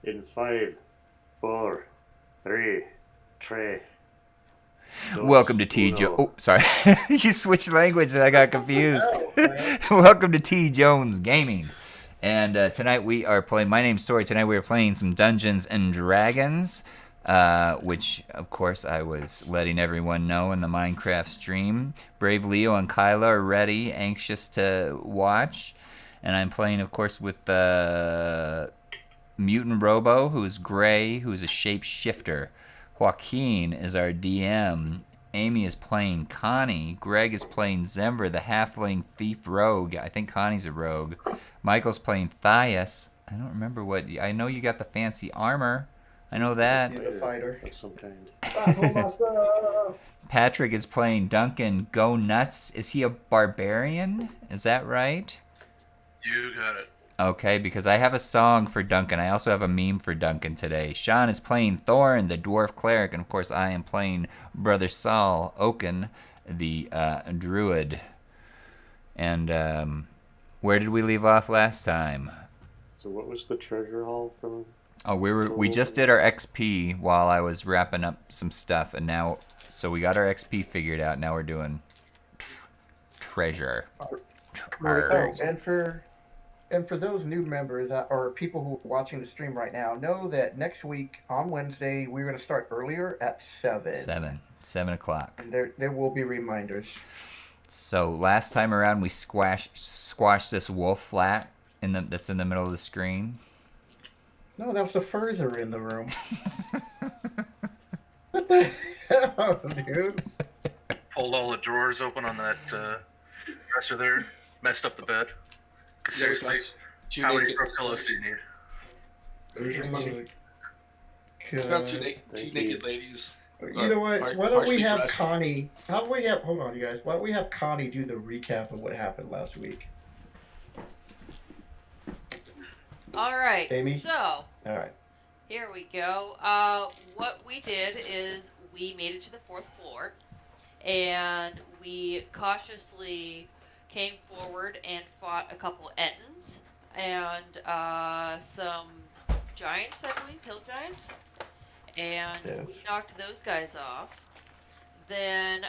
In 5, 4, 3, 2, Welcome to T. Oh, sorry. You switched language and I got confused. Welcome to T. Jones Gaming. And tonight we are playing, my name's Tori. Tonight we are playing some Dungeons and Dragons, which, of course, I was letting everyone know in the Minecraft stream. Brave Leo and Kyla are ready, anxious to watch. And I'm playing, of course, with Mutant Robo, who's gray, who's a shapeshifter. Joaquin is our DM. Amy is playing Connie. Greg is playing Zemver, the halfling thief rogue. I think Connie's a rogue. Michael's playing Thias. I don't remember what. I know you got the fancy armor. I know that. He's a fighter. Of some kind. Patrick is playing Duncan. Go Nuts. Is he a barbarian? Is that right? You got it. Okay, because I have a song for Duncan. I also have a meme for Duncan today. Sean is playing Thorn, the dwarf cleric, and of course I am playing Brother Saul Oaken, the druid. And where did we leave off last time? So what was the treasure haul from? Oh, we just did our XP while I was wrapping up some stuff, and now so we got our XP figured out. Now we're doing treasure. And for those new members or people who are watching the stream right now, know that next week on Wednesday we're going to start earlier at 7. 7 o'clock. And there will be reminders. So last time around we squashed this wolf flat that's in the middle of the screen. No, that was the further in the room. What the hell, dude? Pulled all the drawers open on that dresser there. Messed up the bed. Seriously, how many pillows do you need? We've got two naked ladies. You know what? Why don't we have Connie? Hold on, you guys. Why don't we have Connie do the recap of what happened last week? All right. Amy? So. All right. Here we go. What we did is we made it to the 4th floor, and we cautiously came forward and fought a couple Ettins and some giants, I believe, hill giants, and we knocked those guys off. Then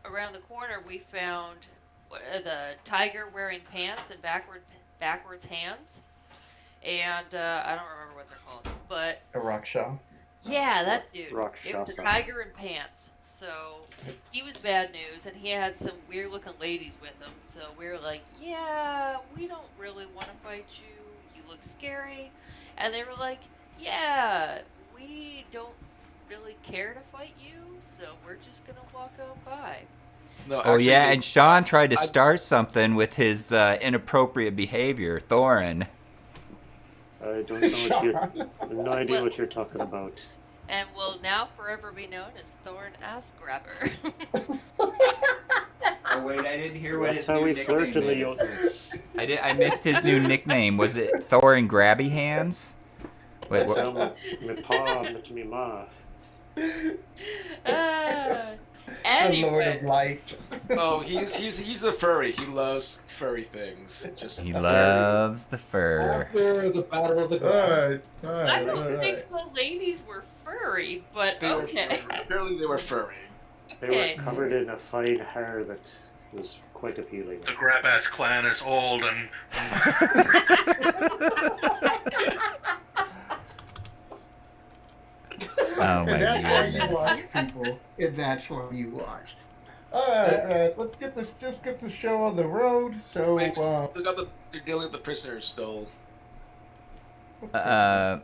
around the corner we found the tiger wearing pants and backwards hands, and I don't remember what they're called, but A Raksha. yeah, that dude. Rakshasa. It was a tiger in pants. So he was bad news, and he had some weird looking ladies with him. So we were like, yeah, we don't really want to fight you. You look scary. And they were like, yeah, we don't really care to fight you, so we're just going to walk on by. No, Oh yeah, and Sean tried to start something with his inappropriate behavior, Thorin. I don't know what I have no idea what you're talking about. And will now forever be known as Thorn Ass Grabber. Oh wait, I didn't hear what his new nickname is. I missed his new nickname. Was it Thorin Grabby Hands? Wait, what? The Lord of Light. Oh, he's a furry. He loves furry things. He loves the fur. After the Battle of the Ground. I don't think the ladies were furry, but okay. Apparently they were furry. They were covered in a fine hair that was quite appealing. The Grab-Ass clan is old and... Oh my That's why you goodness. watch, people. And that's why you watch. Alright, let's get the show on the road. So, They're dealing with the prisoners still. Uh,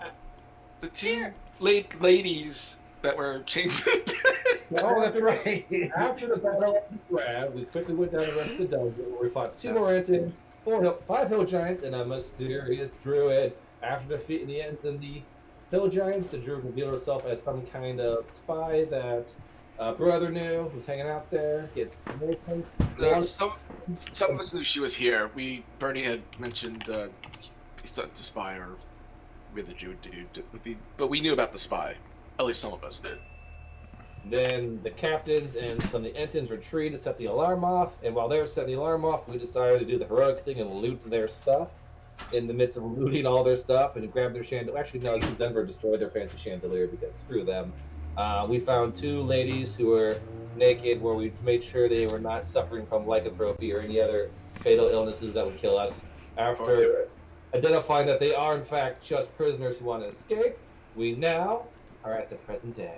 The two ladies that were chained to oh, that's right. After the Battle of the Ground, we quickly went down the rest of the dungeon where we fought 2 more Entins, 5 hill giants, and a mysterious druid. After defeating the Entins and the hill giants, the druid revealed herself as some kind of spy that brother knew was hanging out there. Gets some of us knew she was here. Bernie had mentioned he's to spy or with the Jew dude, but we knew about the spy. At least some of us did. Then the captains and some of the Entins retreated to set the alarm off, and while they were setting the alarm off, we decided to do the heroic thing and loot their stuff. in the midst of looting all their stuff and grabbed their chandelier. Actually, no, Denver destroyed their fancy chandelier because screw them. We found 2 ladies who were naked, where we made sure they were not suffering from lycanthropy or any other fatal illnesses that would kill us. After identifying that they are in fact just prisoners who want to escape, we now are at the present day.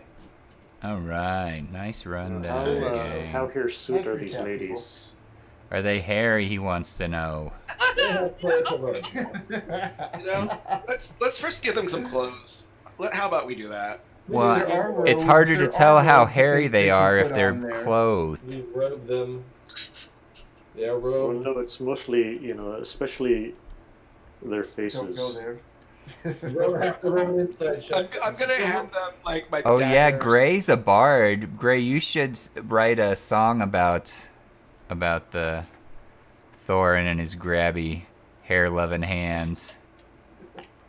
All right, nice rundown, gang. How hirsute are Nice these recap, ladies? Are they hairy? He wants to know. They have plenty of room. You know, let's first give them some clothes. How about we do that? Well, There are it's robes- harder to there tell are how robes that hairy they can are put if they're on there. clothed. We robed them. They're Well, robed. no, it's mostly, especially their faces. Don't go there. You don't have to robe inside. I'm gonna hand them like my. Oh yeah, dagger. Gray's a bard. Gray, you should write a song about the Thorin and his grabby, hair-loving hands.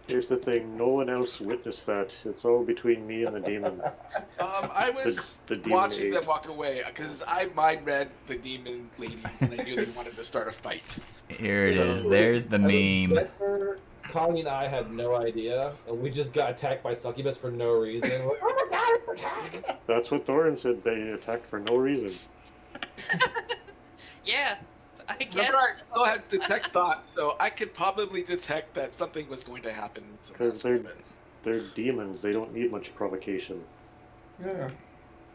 Here's the thing: no one else witnessed that. It's all between me and the demon. I was The demon watching ape. them walk away because I mind read the demon ladies and I knew they wanted to start a fight. Here it is. There's the meme. Denver, Connie and I had no idea, and we just got attacked by succubus for no reason. We're like, oh my god, we're attacked! That's what Thorin said. They attacked for no reason. Yeah, I guess. Remember, I still had detect thoughts, so I could probably detect that something was going to happen. So Because that's what I meant. they're demons. They don't need much provocation. Yeah.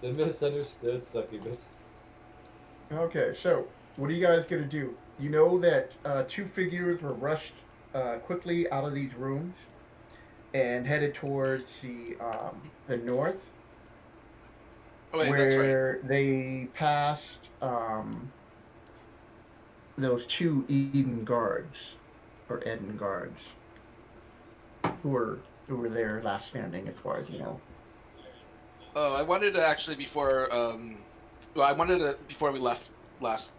The misunderstood succubus. Okay, so what are you guys gonna do? You know that 2 figures were rushed quickly out of these rooms and headed towards the north, Oh wait, that's right. where they passed those 2 Eden guards or Eden guards who were there last standing, as far as you know. Oh, I wanted to actually before before we left last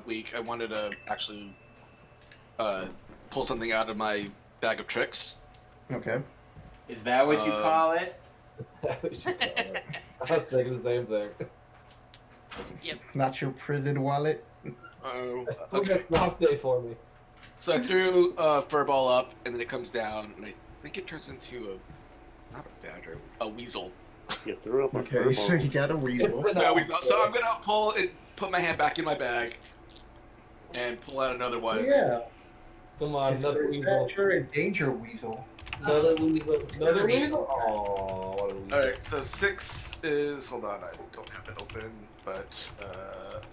week, I wanted to actually pull something out of my bag of tricks. Okay. Is that what you call it? I was thinking the same thing. Not your prison wallet. Oh, It's still okay. a off day for me. So I threw a fur ball up, and then it comes down, and I think it turns into not a badger, a weasel. You threw up a Okay, so furball. you got a weasel. So I'm gonna pull and put my hand back in my bag, and pull out another one. Yeah. Come on, another weasel. Badger and danger weasel. Another weasel. Another weasel. Oh, what a weasel. All right, so 6 is. Hold on, I don't have it open, but let's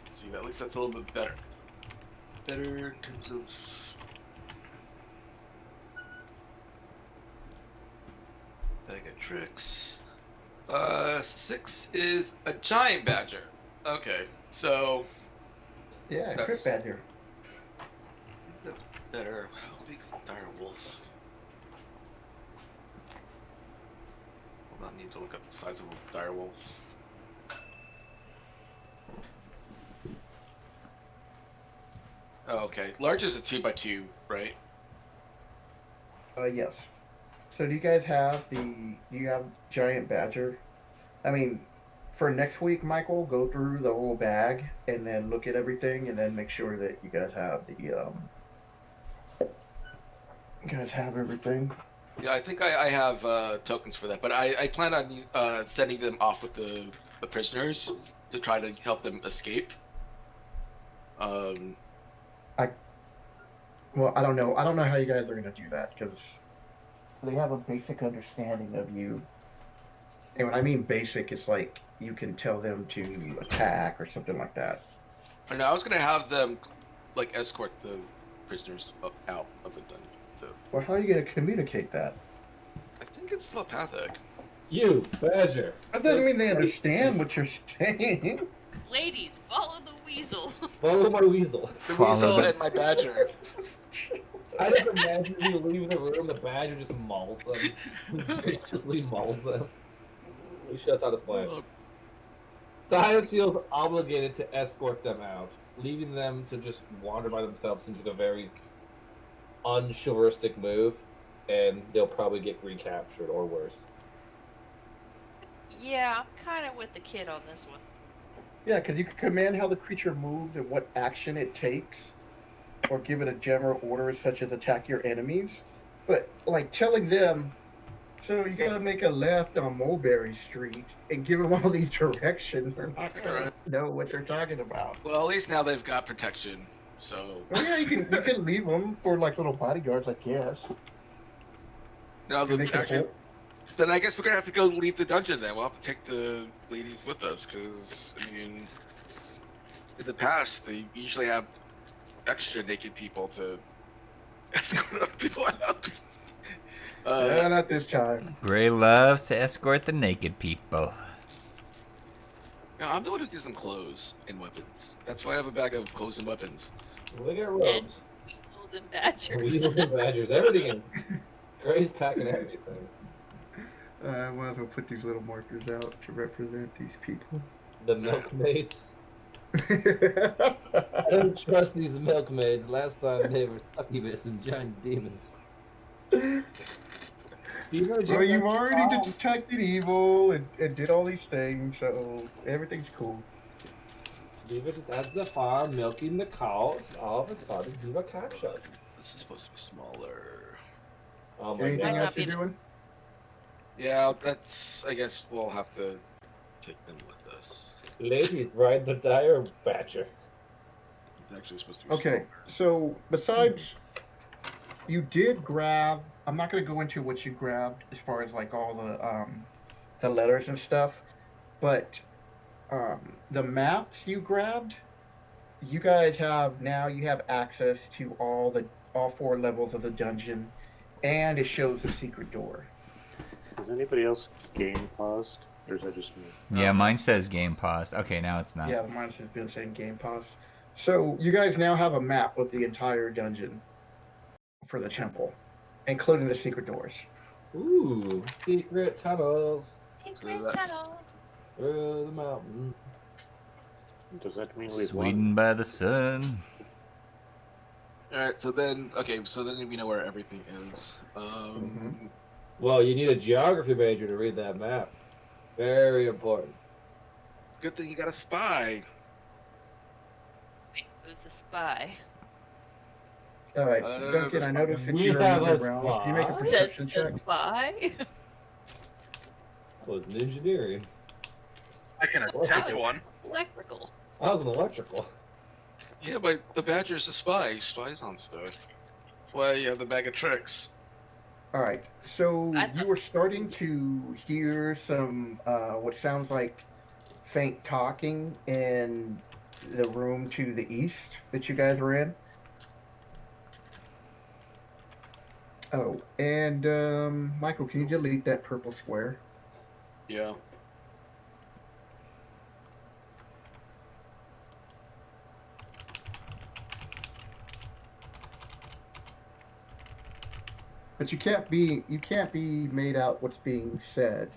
see. At least that's a little bit better. Better in terms of bag of tricks. 6 is a giant badger. Okay, so Yeah, That's- crit badger. that's better. How big's a dire wolf? Hold on, I need to look up the size of a dire wolf. Oh, okay. Large is a 2x2, right? Yes. So do you guys have giant badger? I mean, for next week, Michael, go through the whole bag and then look at everything and then make sure that you guys have everything. Yeah, I think I have tokens for that, but I plan on sending them off with the prisoners to try to help them escape. Well, I don't know. I don't know how you guys are gonna do that because they have a basic understanding of you. And when I mean basic, it's like you can tell them to attack or something like that. I know I was gonna have them like escort the prisoners out of the dungeon. So Well, how are you gonna communicate that? I think it's telepathic. You, badger. That doesn't mean they understand what you're saying. Ladies, follow the weasel. Follow my weasel. The Follow weasel them. and my badger. I just imagine you leave the room, the badger just mauls them. Just mauls them. We should have thought of plan. Thias feels obligated to escort them out. Leaving them to just wander by themselves seems like a very unchivalrous move, and they'll probably get recaptured or worse. Yeah, I'm kind of with the kid on this one. Yeah, because you can command how the creature moves and what action it takes. or given a general order such as attack your enemies, but like telling them, so you gotta make a left on Mulberry Street and give them all these directions, they're not gonna know what they're talking about. Well, at least now they've got protection. So. Oh yeah, you can leave them for like little bodyguards, I guess. Now And they can actually, hold- then I guess we're gonna have to go leave the dungeon. Then we'll have to take the ladies with us, because I mean, in the past they usually have extra naked people to escort other people out. not this time. Gray loves to escort the naked people. No, I'm the one who gives them clothes and weapons. That's why I have a bag of clothes and weapons. We got robes. Weasels and badgers. Weasels and badgers. Everything in Gray's packing everything. I might as well put these little markers out to represent these people. The milkmaids. I don't trust these milkmaids. Last time they were succubus and giant demons. Well, you've already detected evil and did all these things, so everything's cool. Beaver just at the farm milking the cows. All of a sudden, Beaver captured. This is supposed to be smaller. Oh my Anything Might god. not else you're be- doing? Yeah, that's. I guess we'll have to take them with us. Ladies, ride the dire badger. It's actually supposed to be Okay, so besides, you did grab. I'm not going to go into what you grabbed as far as like all the letters and stuff, but the maps you grabbed, you guys have now. You have access to all 4 levels of the dungeon, and it shows the secret door. Is anybody else game paused? Or is that just me? Yeah, mine says game paused. Okay, now it's not. Yeah, mine's just been saying game paused. So you guys now have a map of the entire dungeon for the temple, including the secret doors. Ooh, secret tunnels Secret So that- tunnel. through the mountain. Does that mean we've Sweden won? by the sun. Alright, so then we know where everything is. Well, you need a geography major to read that map. Very important. It's a good thing you got a spy. Wait, who's the spy? All right, Uh, Duncan, I noticed that we you're have moving a around. Can you make a spy? perception The check? spy? I was in engineering. I can attempt one. Electrical. I was in electrical. Yeah, but the Badger's a spy. He spies on stuff. That's why you have the bag of tricks. All right, so I you thought- were starting to hear some what sounds like faint talking in the room to the east that you guys were in. Oh, and Michael, can you delete that purple square? Yeah. But you can't be made out what's being said.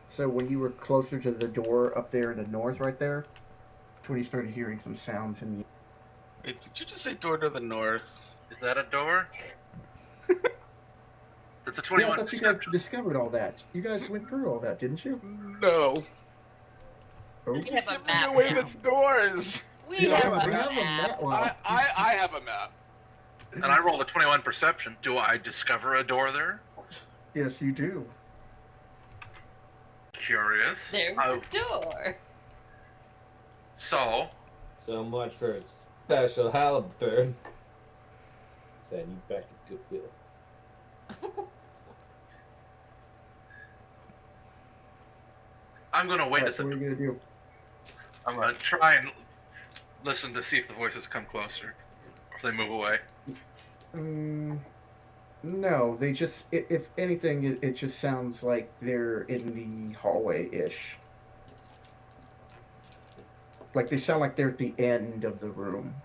So when you were closer to the door up there in the north, right there, that's when you started hearing some sounds in the. Wait, did you just say door to the north? Is that a door? That's a Yeah, I 21 thought you guys perception. discovered all that. You guys went through all that, didn't you? No. Oh. We have a Giving map away now. the doors. We Yeah, have we a have a map. map. Well, I have a map. And I rolled a 21 perception. Do I discover a door there? yes, you do. Curious. There's Oh, the door. so, So much for special halberd. Send you back to Goodwill. I'm gonna wait Alright, at so what are the. you gonna do? I'm gonna try and listen to see if the voices come closer, or if they move away. No, they just. If anything, it just sounds like they're in the hallway-ish. Like they sound like they're at the end of the room.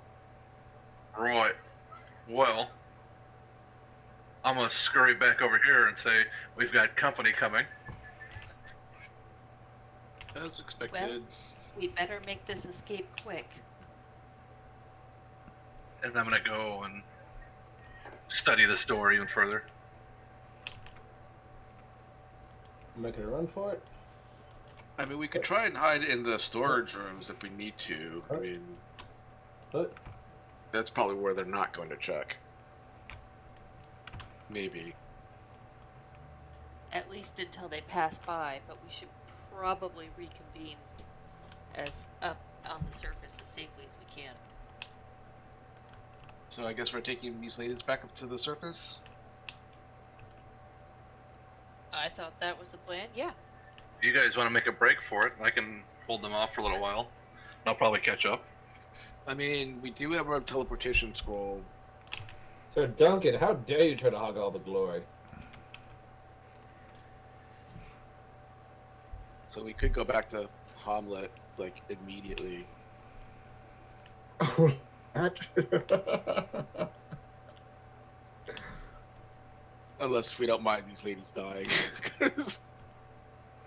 Right. Well, I'm gonna scurry back over here and say we've got company coming. As expected. We better make this escape quick. And I'm gonna go and study this door even further. Making a run for it. I mean, we could try and hide in the storage rooms if we need to. I mean, But that's probably where they're not going to check. Maybe. At least until they pass by, but we should probably reconvene as up on the surface as safely as we can. So I guess we're taking these ladies back up to the surface? I thought that was the plan. Yeah. If you guys want to make a break for it, I can hold them off for a little while. I'll probably catch up. I mean, we do have our teleportation scroll. Sir Duncan, how dare you try to hog all the glory? So we could go back to Hamlet, like, immediately. Oh, that. Unless we don't mind these ladies dying.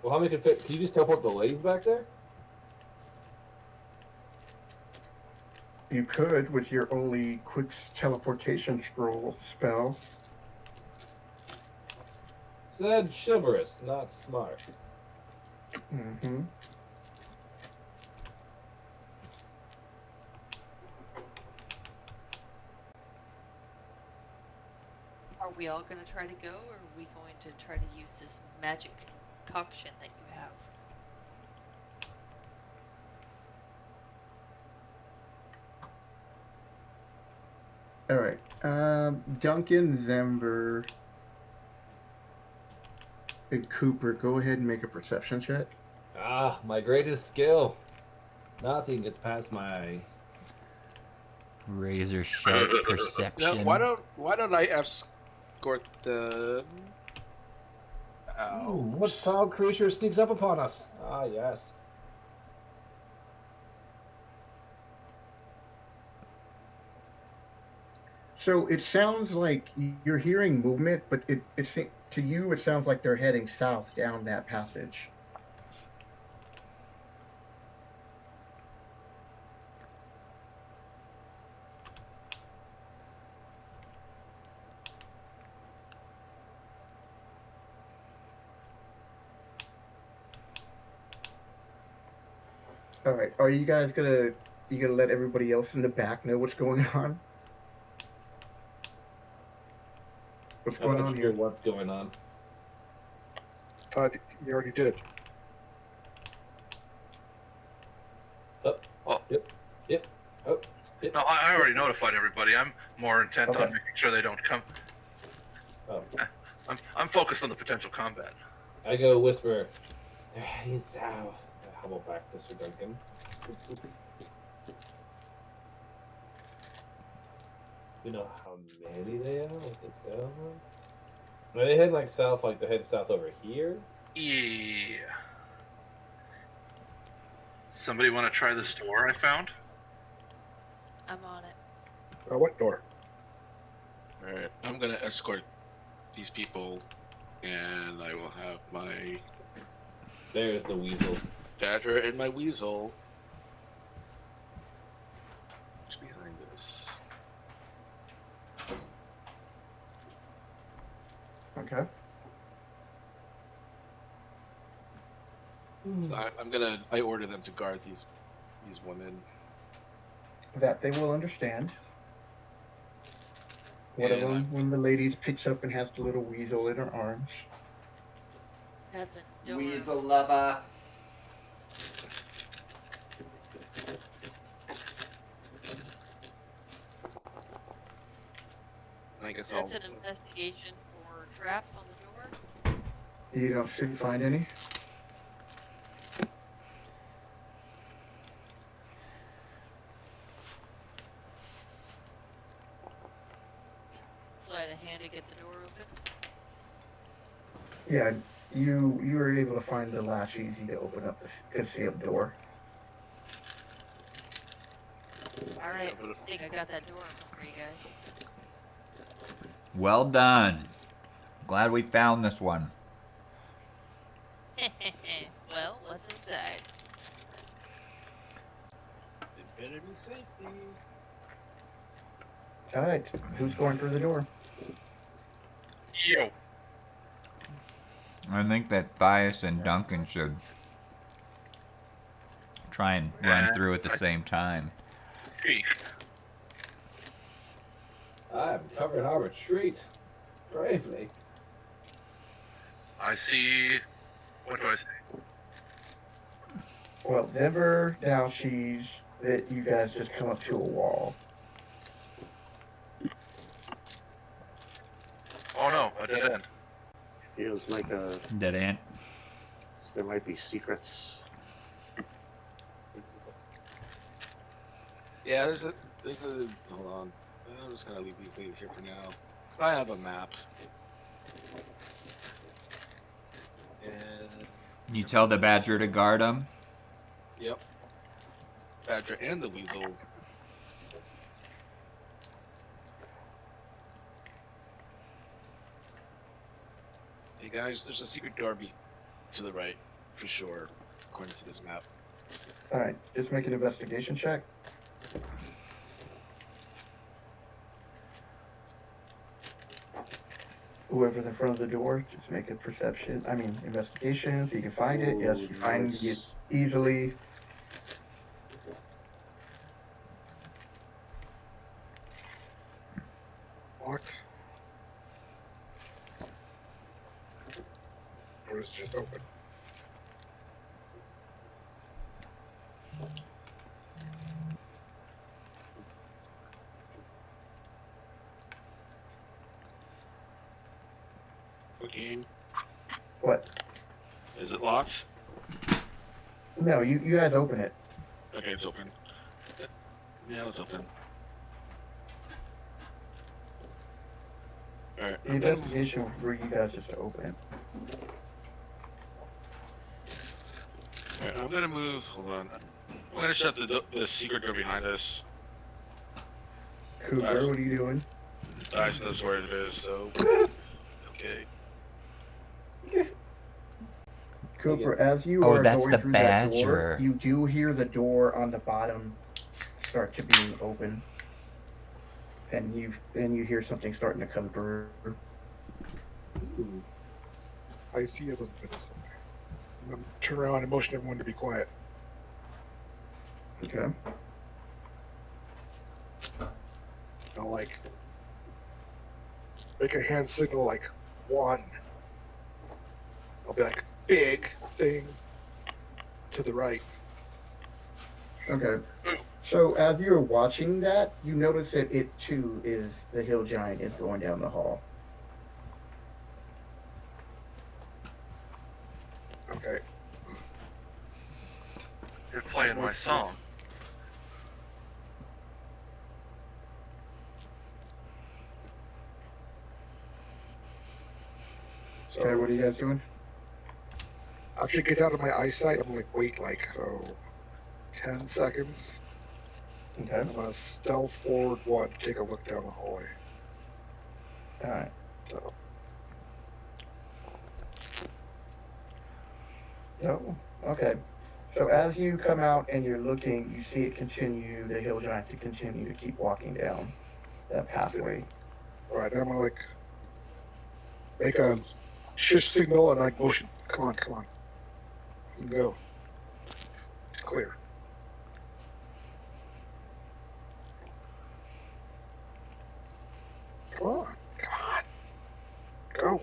Well, how many can you just teleport the ladies back there? You could with your only quick teleportation scroll spell. Said chivalrous, not smart. Mm-hmm. Are we all going to try to go, or are we going to try to use this magic concoction that you have? All right. Duncan, Zember, and Cooper, go ahead and make a perception check. Ah, my greatest skill. Nothing gets past my... Razor sharp perception. Yeah, why don't I escort them? Ooh, what foul creature sneaks up upon us? Ah, yes. So it sounds like you're hearing movement, but to you it sounds like they're heading south down that passage. All right, are you guys gonna let everybody else in the back know what's going on? What's I'm going not on sure here? what's going on. You already did. Oh, yep. No, I already notified everybody. I'm more intent Okay. on making sure they don't come. Oh. I'm focused on the potential combat. I go whisper, they're heading south. I hobble back to Sir Duncan. You know how many they are? Are they heading like south, like they head south over here? Yeah. Somebody want to try this door I found? I'm on it. What door? Alright, I'm gonna escort these people, and I will have my There's the weasel. badger and my weasel. What's behind this? Okay. So I order them to guard these women. That they will understand. One of them, one of the ladies picks up and has the little weasel in her arms. That's adorable. Weasel lover. I guess That's I'll an investigation for traps on the door. You don't find any? Sleight of hand to get the door open. Yeah, you were able to find the latch easy to open up the concealed door. Alright, I think I got that door open for you guys. Well done. Glad we found this one. Well, what's inside? It better be safety. Alright, who's going through the door? Yo. I think that Thias and Duncan should try and run through at the same time. Gee. I'm covering our retreat bravely. I see. What do I see? Well, Denver now sees that you guys just come up to a wall. Oh no, a dead end. Feels like Dead end. there might be secrets. Yeah, there's a. Hold on. I'm just gonna leave these ladies here for now. Cause I have a map. And. You tell the badger to guard him. Yep. Badger and the weasel. Hey guys, there's a secret door to the right, for sure, according to this map. Alright, just make an investigation check. Whoever's in front of the door, just make a investigation, so you can find it. Yes, you find it easily. Locked. Or is it just open? Joaquin, What? is it locked? No, you guys open it. Okay, it's open. Yeah, it's open. Alright, The investigation for you guys just to open it. I'm gonna move. Hold on. I'm gonna shut the secret door behind us. Cooper, Nice. what are you doing? I just knows where it is, so. Okay. Cooper, as you Oh, are that's going the through that door, badger. you do hear the door on the bottom start to being open, and you hear something starting to come through. I see a little bit of something. I'm gonna turn around and motion everyone to be quiet. Okay. I'll make a hand signal like 1. I'll be like, big thing to the right. Okay. So as you're watching that, you notice that it too is the hill giant is going down the hall. Okay. You're playing my song. So Okay, what are you guys doing? after it gets out of my eyesight, I'm like, wait, 10 seconds. Okay. I'm gonna stealth forward 1, take a look down the hallway. All right. So, No. Okay. So as you come out and you're looking, you see it continue, the hill giant to continue to keep walking down that pathway. alright, then I'm gonna make a shish signal and motion. Come on. You can go. It's clear. Come on. Go.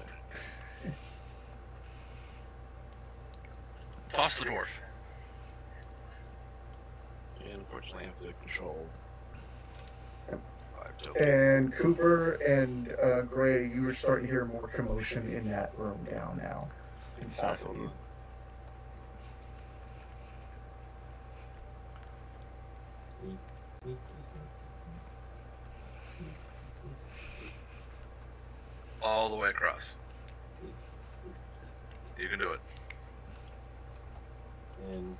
Toss the dwarf. And unfortunately, I have to control. Yep. 5 tokens. And Cooper and Gray, you are starting to hear more commotion in that room down now, in south of you. All the way across. You can do it. And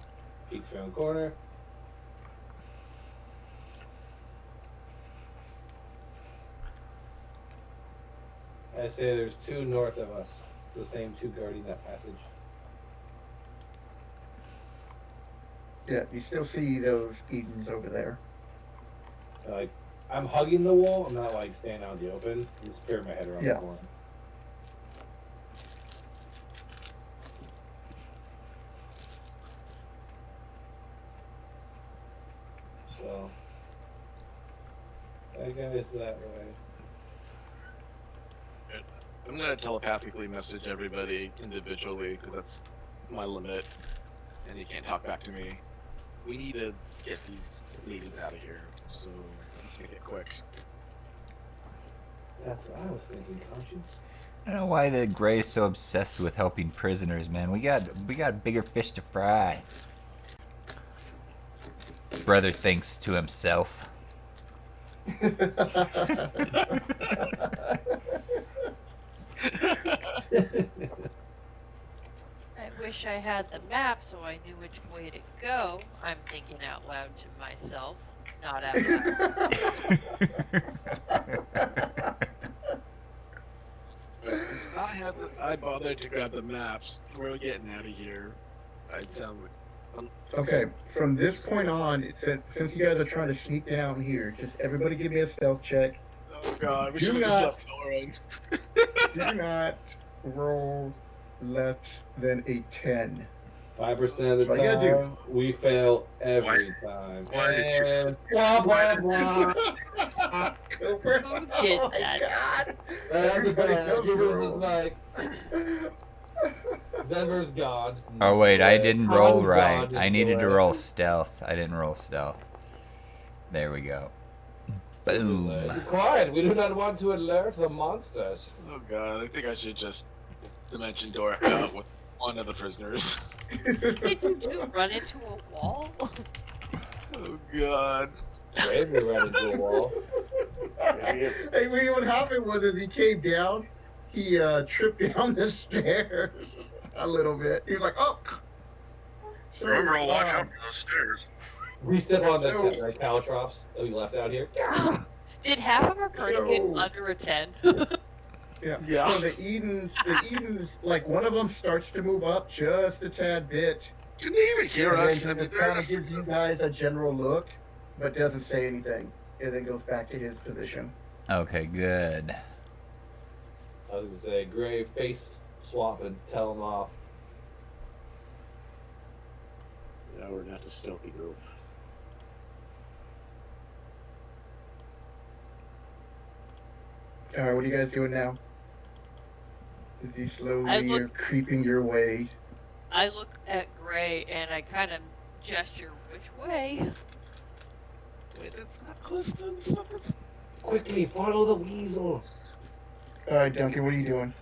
peeks around the corner. I say there's 2 north of us. The same 2 guarding that passage. Yeah, you still see those Edens over there. Like, I'm hugging the wall. I'm not like standing out in the open. I'm just peering my head around Yeah. the corner. So, that guy's that way. I'm gonna telepathically message everybody individually because that's my limit, and you can't talk back to me. We need to get these ladies out of here, so let's make it quick. That's what I was thinking, Conscience. I don't know why the Grey's so obsessed with helping prisoners, man. We got bigger fish to fry. Brother thinks to himself. I wish I had the map so I knew which way to go. I'm thinking out loud to myself, not out loud. But since I bothered to grab the maps, we're getting out of here. I sound like. Okay, from this point on, since you guys are trying to sneak down here, just everybody give me a stealth check. Oh god, we Do should have just not- left Lauren. Do not roll less than a 10. 5% of the So I gotta do- time, we fail every time. why did you- And blah, blah, blah. Cooper, Who did oh my that? God. Everybody else Givers is roll. like, Denver's gone. Oh wait, I didn't roll right. God, I needed to boy. roll stealth. I didn't roll stealth. There we go. Boom. Be quiet. We do not want to alert the monsters. Oh god, I think I should just dimension door out with one of the prisoners. Did you two run into a wall? Oh god. Brave, we ran into a wall. Hey, what happened was as he came down, he tripped down the stairs a little bit. He was like, oh. So, Remember to watch out for those stairs. We step on the So- caltrops that we left out here. Did half of our party get So- under a 10? Yeah. Yeah. So the Edens, like one of them starts to move up just a tad bit. Didn't they even hear and us? I then mean, just kind of gives you guys a general look, but doesn't say anything. And then goes back to his position. Okay, good. I was gonna say, Gray face swap and tell him off. Yeah, we're not a stealthy group. All right, what are you guys doing now? Is he slowly I look- creeping your way? I look at Gray and I kind of gesture which way. Wait, that's not close to the stuff that's. Quickly, follow the weasel. All right, Duncan, what are you doing?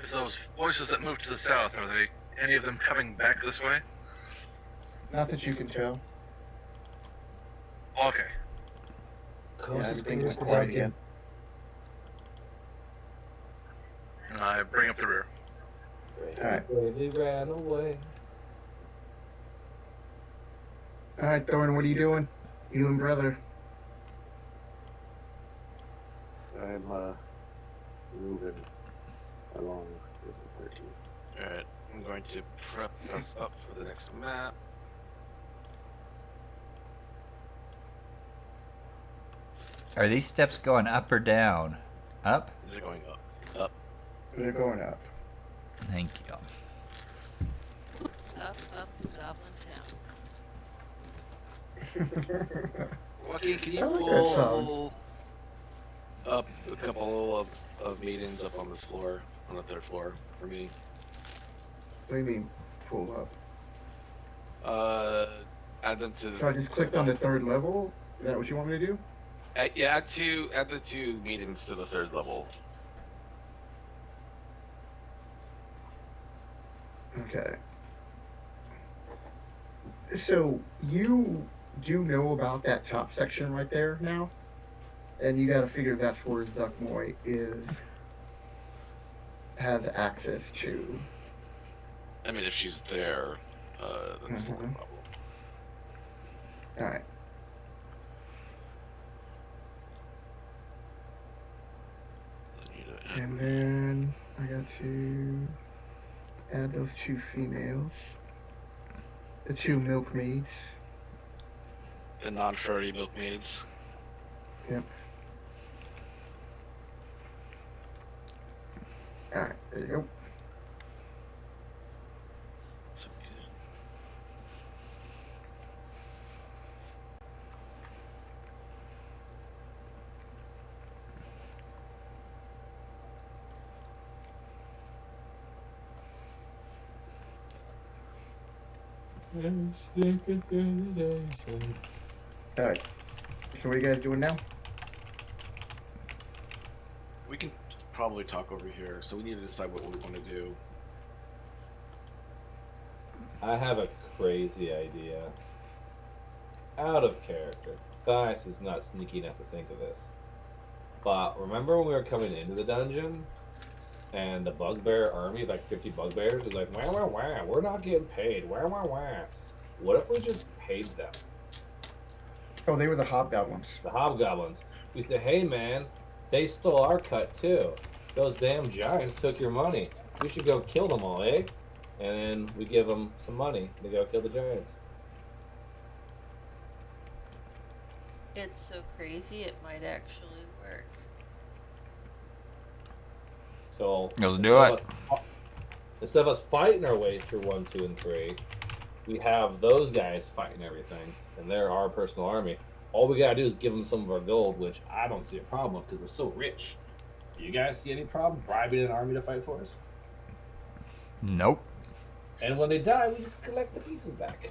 Is those voices that move to the south, are they any of them coming back this way? Not that you can tell. Okay. Yeah, everything went quiet again. I bring up the rear. Alright. Bravely ran away. All right, Thorn, what are you doing? You and brother. I'm moving along with the 13. Alright, I'm going to prep us up for the next map. Are these steps going up or down? Up? They're going up. Up. They're going up. Thank you. Up to Goblin Town. Joaquin, can I you like that pull up a couple of meetings up on this floor, on the third floor, for me? What do you mean, pull up? Add them to. So I just clicked on the third level? Is that what you want me to do? Yeah, add the two meetings to the third level. Okay. So you do know about that top section right there now? And you gotta figure that's where Zuckmoy has access to. I mean, if she's there, that's not a Mhm. problem. Alright. I need to add- And then I got to add those two females. The two milkmaids. The non-furry milkmaids. Yep. Alright, there you go. So, Alright. So what are you guys doing now? We can probably talk over here, so we need to decide what we want to do. I have a crazy idea. Out of character. Thias is not sneaky enough to think of this. But remember when we were coming into the dungeon? And the bugbear army, like 50 bugbears, was like, wah, wah, wah, we're not getting paid, wah, wah, wah. What if we just paid them? Oh, they were the hobgoblins. The hobgoblins. We said, hey man, they stole our cut too. Those damn giants took your money. We should go kill them all, eh? And then we give them some money to go kill the giants. It's so crazy, it might actually work. So Let's do it. Instead of us fighting our way through 1, 2, and 3, we have those guys fighting everything, and they're our personal army. All we gotta do is give them some of our gold, which I don't see a problem with because we're so rich. Do you guys see any problem bribing an army to fight for us? Nope. And when they die, we just collect the pieces back.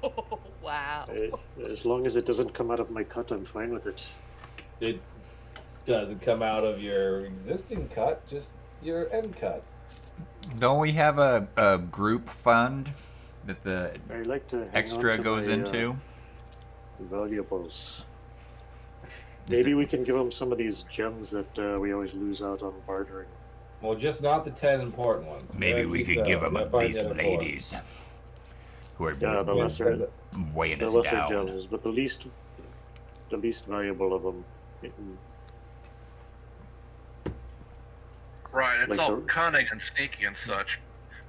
Oh, wow. As long as it doesn't come out of my cut, I'm fine with it. It doesn't come out of your existing cut, just your end cut. Don't we have a group fund that the I like to hang extra on to goes my, into? Valuables. Is Maybe it- we can give them some of these gems that we always lose out on bartering. Well, just not the 10 important ones. Maybe we could give them Gotta find these the other 4. ladies who are Yeah, the lesser, weighing the us lesser down. gems, but the least valuable of them. Right, it's Like all the- cunning and sneaky and such,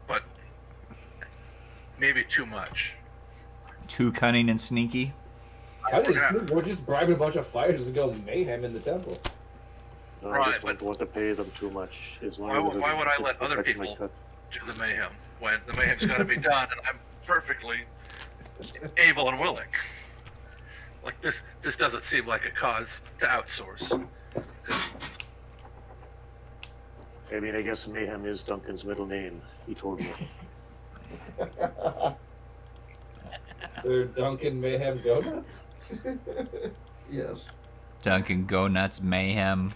but maybe too much. Too cunning and sneaky. I didn't Yeah. think we're just bribing a bunch of fighters to go mayhem in the temple. No, Right, I just don't but- want to pay them too much. As long Why as it would- why doesn't would I let other affect my people- cut. Do the mayhem when the mayhem's got to be done, and I'm perfectly able and willing. Like this doesn't seem like a cause to outsource. I mean, I guess Mayhem is Duncan's middle name. He told me. Sir Duncan Mayhem Go Yes. Duncan Go Nuts Mayhem.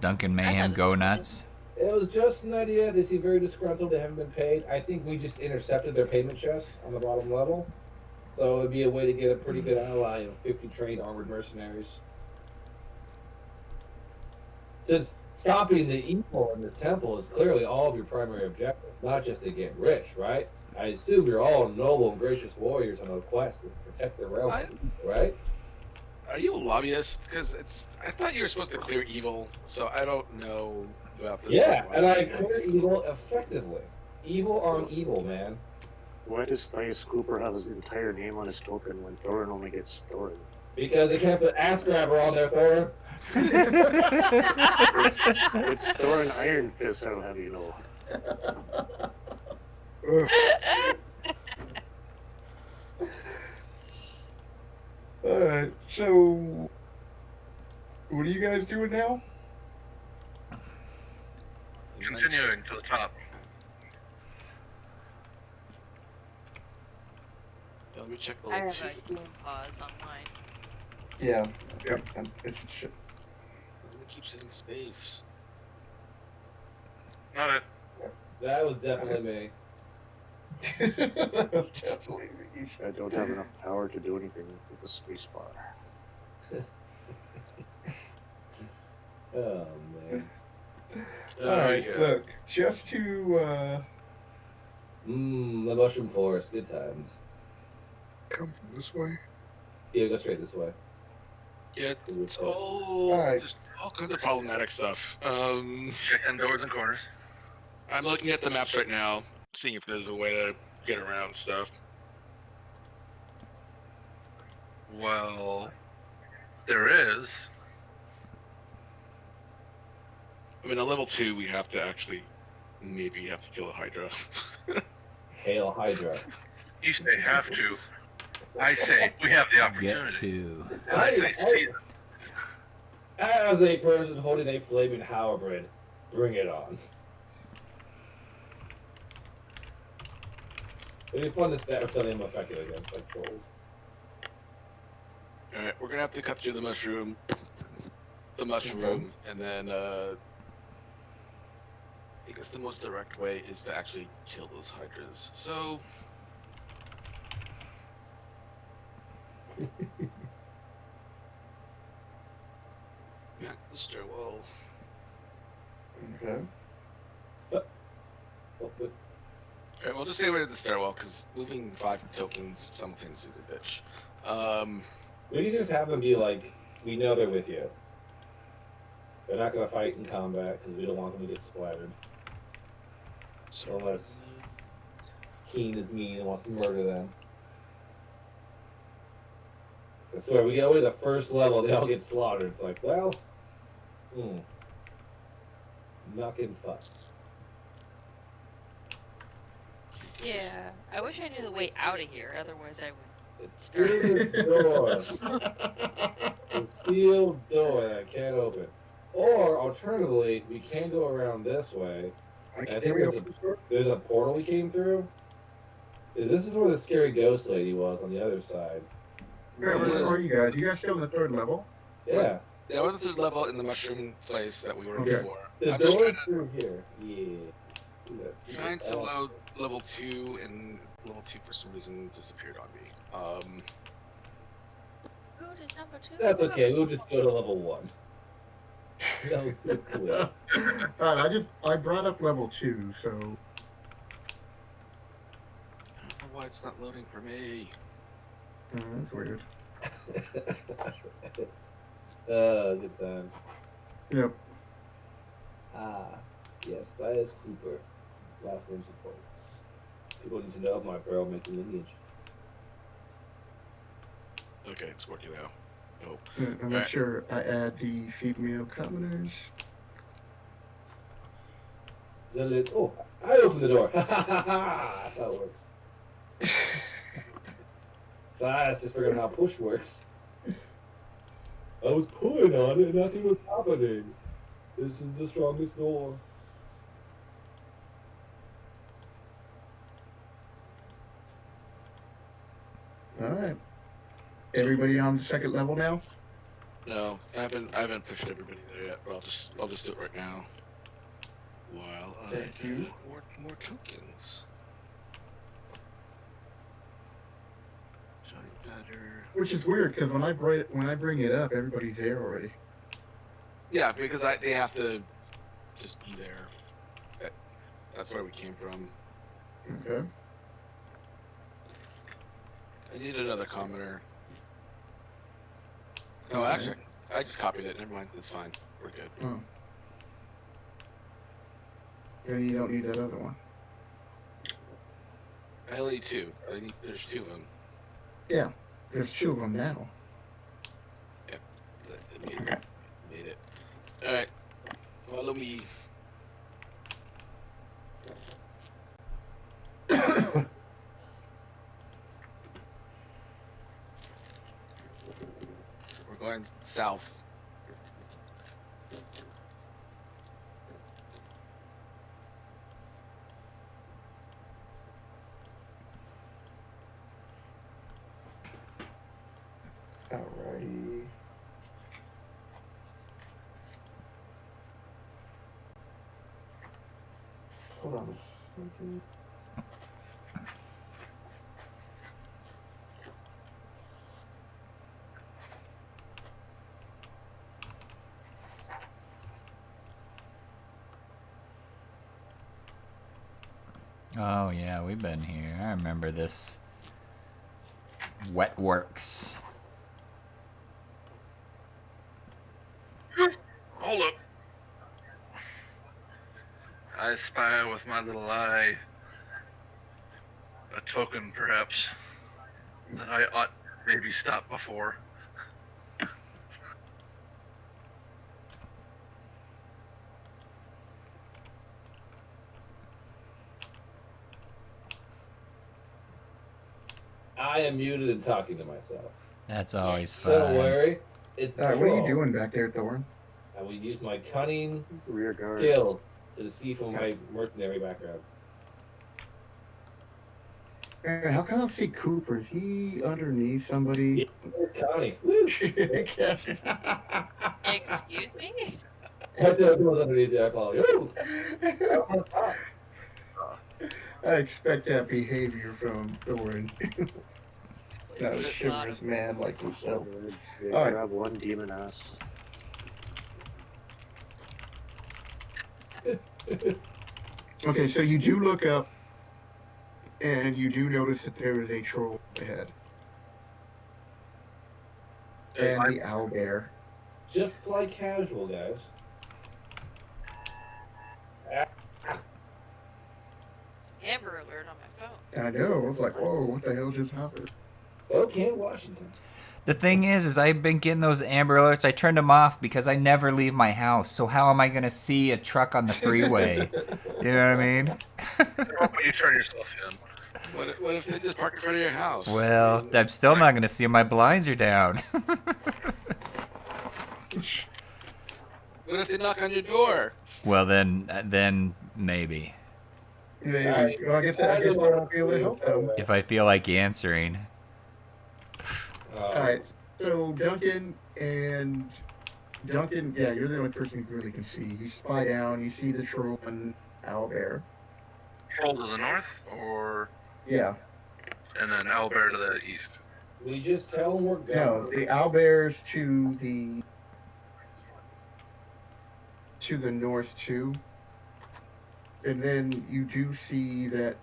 Duncan Mayhem have Go it. Nuts. It was just an idea. They seem very disgruntled. They haven't been paid. I think we just intercepted their payment chests on the bottom level. So it'd be a way to get a pretty good ally of 50 trained armored mercenaries. Since stopping the evil in this temple is clearly all of your primary objective, not just to get rich, right? I assume you're all noble and gracious warriors on a quest to protect the realm, right? Are you a lobbyist? Because I thought you were supposed to clear evil, so I don't know about this. Yeah, and I clear evil effectively. Evil on evil, man. Why does Thias Cooper have his entire name on his token when Thorin only gets Thorin? Because they can't put ass grabber on there, Thorin. It's Thorin Iron Fist, I'll have you know. Ugh. Alright, so what are you guys doing now? Continuing to the top. Let me check the I list. have a doom pause on mine. Yeah. Yep. It's shit. Let me keep saying space. Not it. That was definitely me. Definitely me. I don't have enough power to do anything with the space bar. Oh, man. Alright, yeah. look, just to The mushroom forest. Good times. Come from this way. Yeah, go straight this way. Yeah, it's all Alright. just all kinds of problematic stuff. Checking doors and corners. I'm looking at the maps right now, seeing if there's a way to get around stuff. Well, there is. I mean, at level 2, we have to actually maybe have to kill a Hydra. Hail Hydra. You say have to. I say we have the Get opportunity. to. And I say see them. As a person holding a flaming halberd, bring it on. It'd be fun to stab something effective against, like trolls. Alright, we're gonna have to cut through the mushroom, and then I guess the most direct way is to actually kill those hydras. So yeah, the stairwell. Okay. Alright, we'll just stay away to the stairwell because moving 5 tokens sometimes is a bitch. We can just have them be like, we know they're with you. They're not gonna fight in combat because we don't want them to get splattered. So Unless Keen is mean and wants to murder them. I swear, we go to the first level, they all get slaughtered. It's like, well, not getting fuss. Yeah, I wish I knew the way out of here. Otherwise, I would. It's through the door. It's sealed door that I can't open. Or alternatively, we can go around this way. I I can think we open this door? there's a portal we came through. This is where the scary ghost lady was on the other side. Where are you guys? You guys still in the 3rd level? Yeah. that was the 3rd level in the mushroom place that we were in Okay. before. The I'm just door is through here. Yeah. trying to load level 2, and level 2 for some reason disappeared on me. Who does number 2? That's okay. We'll just go to level 1. That was so cool. Alright, I brought up level 2, so I don't know why it's not loading for me. that's weird. Good times. Yep. Ah, yes, that is Cooper. Last name support. People need to know of my barrel making lineage. Okay, it's working now. Nope. And make sure I add the female commoners. Is that it? Oh, I opened the door. That's how it works. That's just figuring out how push works. I was pulling on it and nothing was happening. This is the strongest door. Alright. Everybody on the 2nd level now? No, I haven't pushed everybody there yet, but I'll just do it right now. While I Thank you. add more tokens. Giant batter. Which is weird, because when I bring it up, everybody's there already. Yeah, because they have to just be there. That's where we came from. Okay. I need another commenter. Oh, actually, I just copied it. Never mind. It's fine. We're good. Oh. Then you don't need that other one. I only need 2. There's 2 of them. Yeah. There's 2 of them now. Made it. Alright. Follow me. We're going south. Alrighty. Hold on a second. Oh yeah, we've been here. I remember this. Wet works. Hold up. I spy with my little eye a token, perhaps, that I ought maybe stop before. I am muted and talking to myself. That's always fun. Don't worry. It's What are you troll. doing back there, Thorn? I will use my cunning Rear guard. skill to deceive from my mercenary background. How come I don't see Cooper? Is he underneath somebody? Connie. Woo! Excuse me? What the was underneath there? I call you. I expect that behavior from Thorin. Not a Bottom. chivalrous man like himself. They All right. grab one demon ass. Okay, so you do look up, and you do notice that there is a troll ahead, and the owlbear. Just play casual, guys. Amber alert on my phone. I know. I was like, whoa, what the hell just happened? Okay, Washington. The thing is I've been getting those Amber Alerts. I turned them off because I never leave my house. So how am I going to see a truck on the freeway? You know what I mean? When you turn yourself in. What if they just park in front of your house? Well, I'm still not going to see them. My blinds are down. What if they knock on your door? Well, then maybe. Maybe. Alright. Well, I guess I won't be able to help them. If I feel like answering. All right. So Duncan, yeah, you're the only person who really can see. You spy down. You see the troll and owlbear. Troll to the north, or Yeah. and then owlbear to the east. We just tell them we're going. No, the owlbear's to the north too. And then you do see that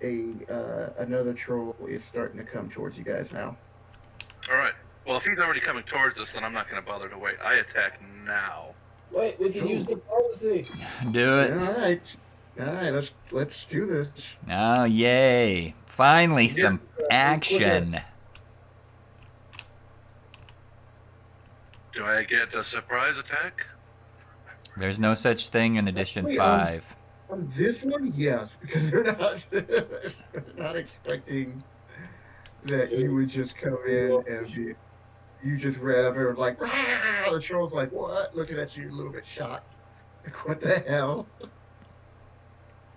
another troll is starting to come towards you guys now. All right. Well, if he's already coming towards us, then I'm not going to bother to wait. I attack now. Wait, we can use diplomacy. Do it. All right, let's do this. Oh, yay. Finally, some action. Do I get a surprise attack? There's no such thing in edition Wait, 5. On this one, yes, because they're not expecting that you would just come in and you just ran up there like, rah! The troll's like, what? Looking at you a little bit shocked. Like, what the hell?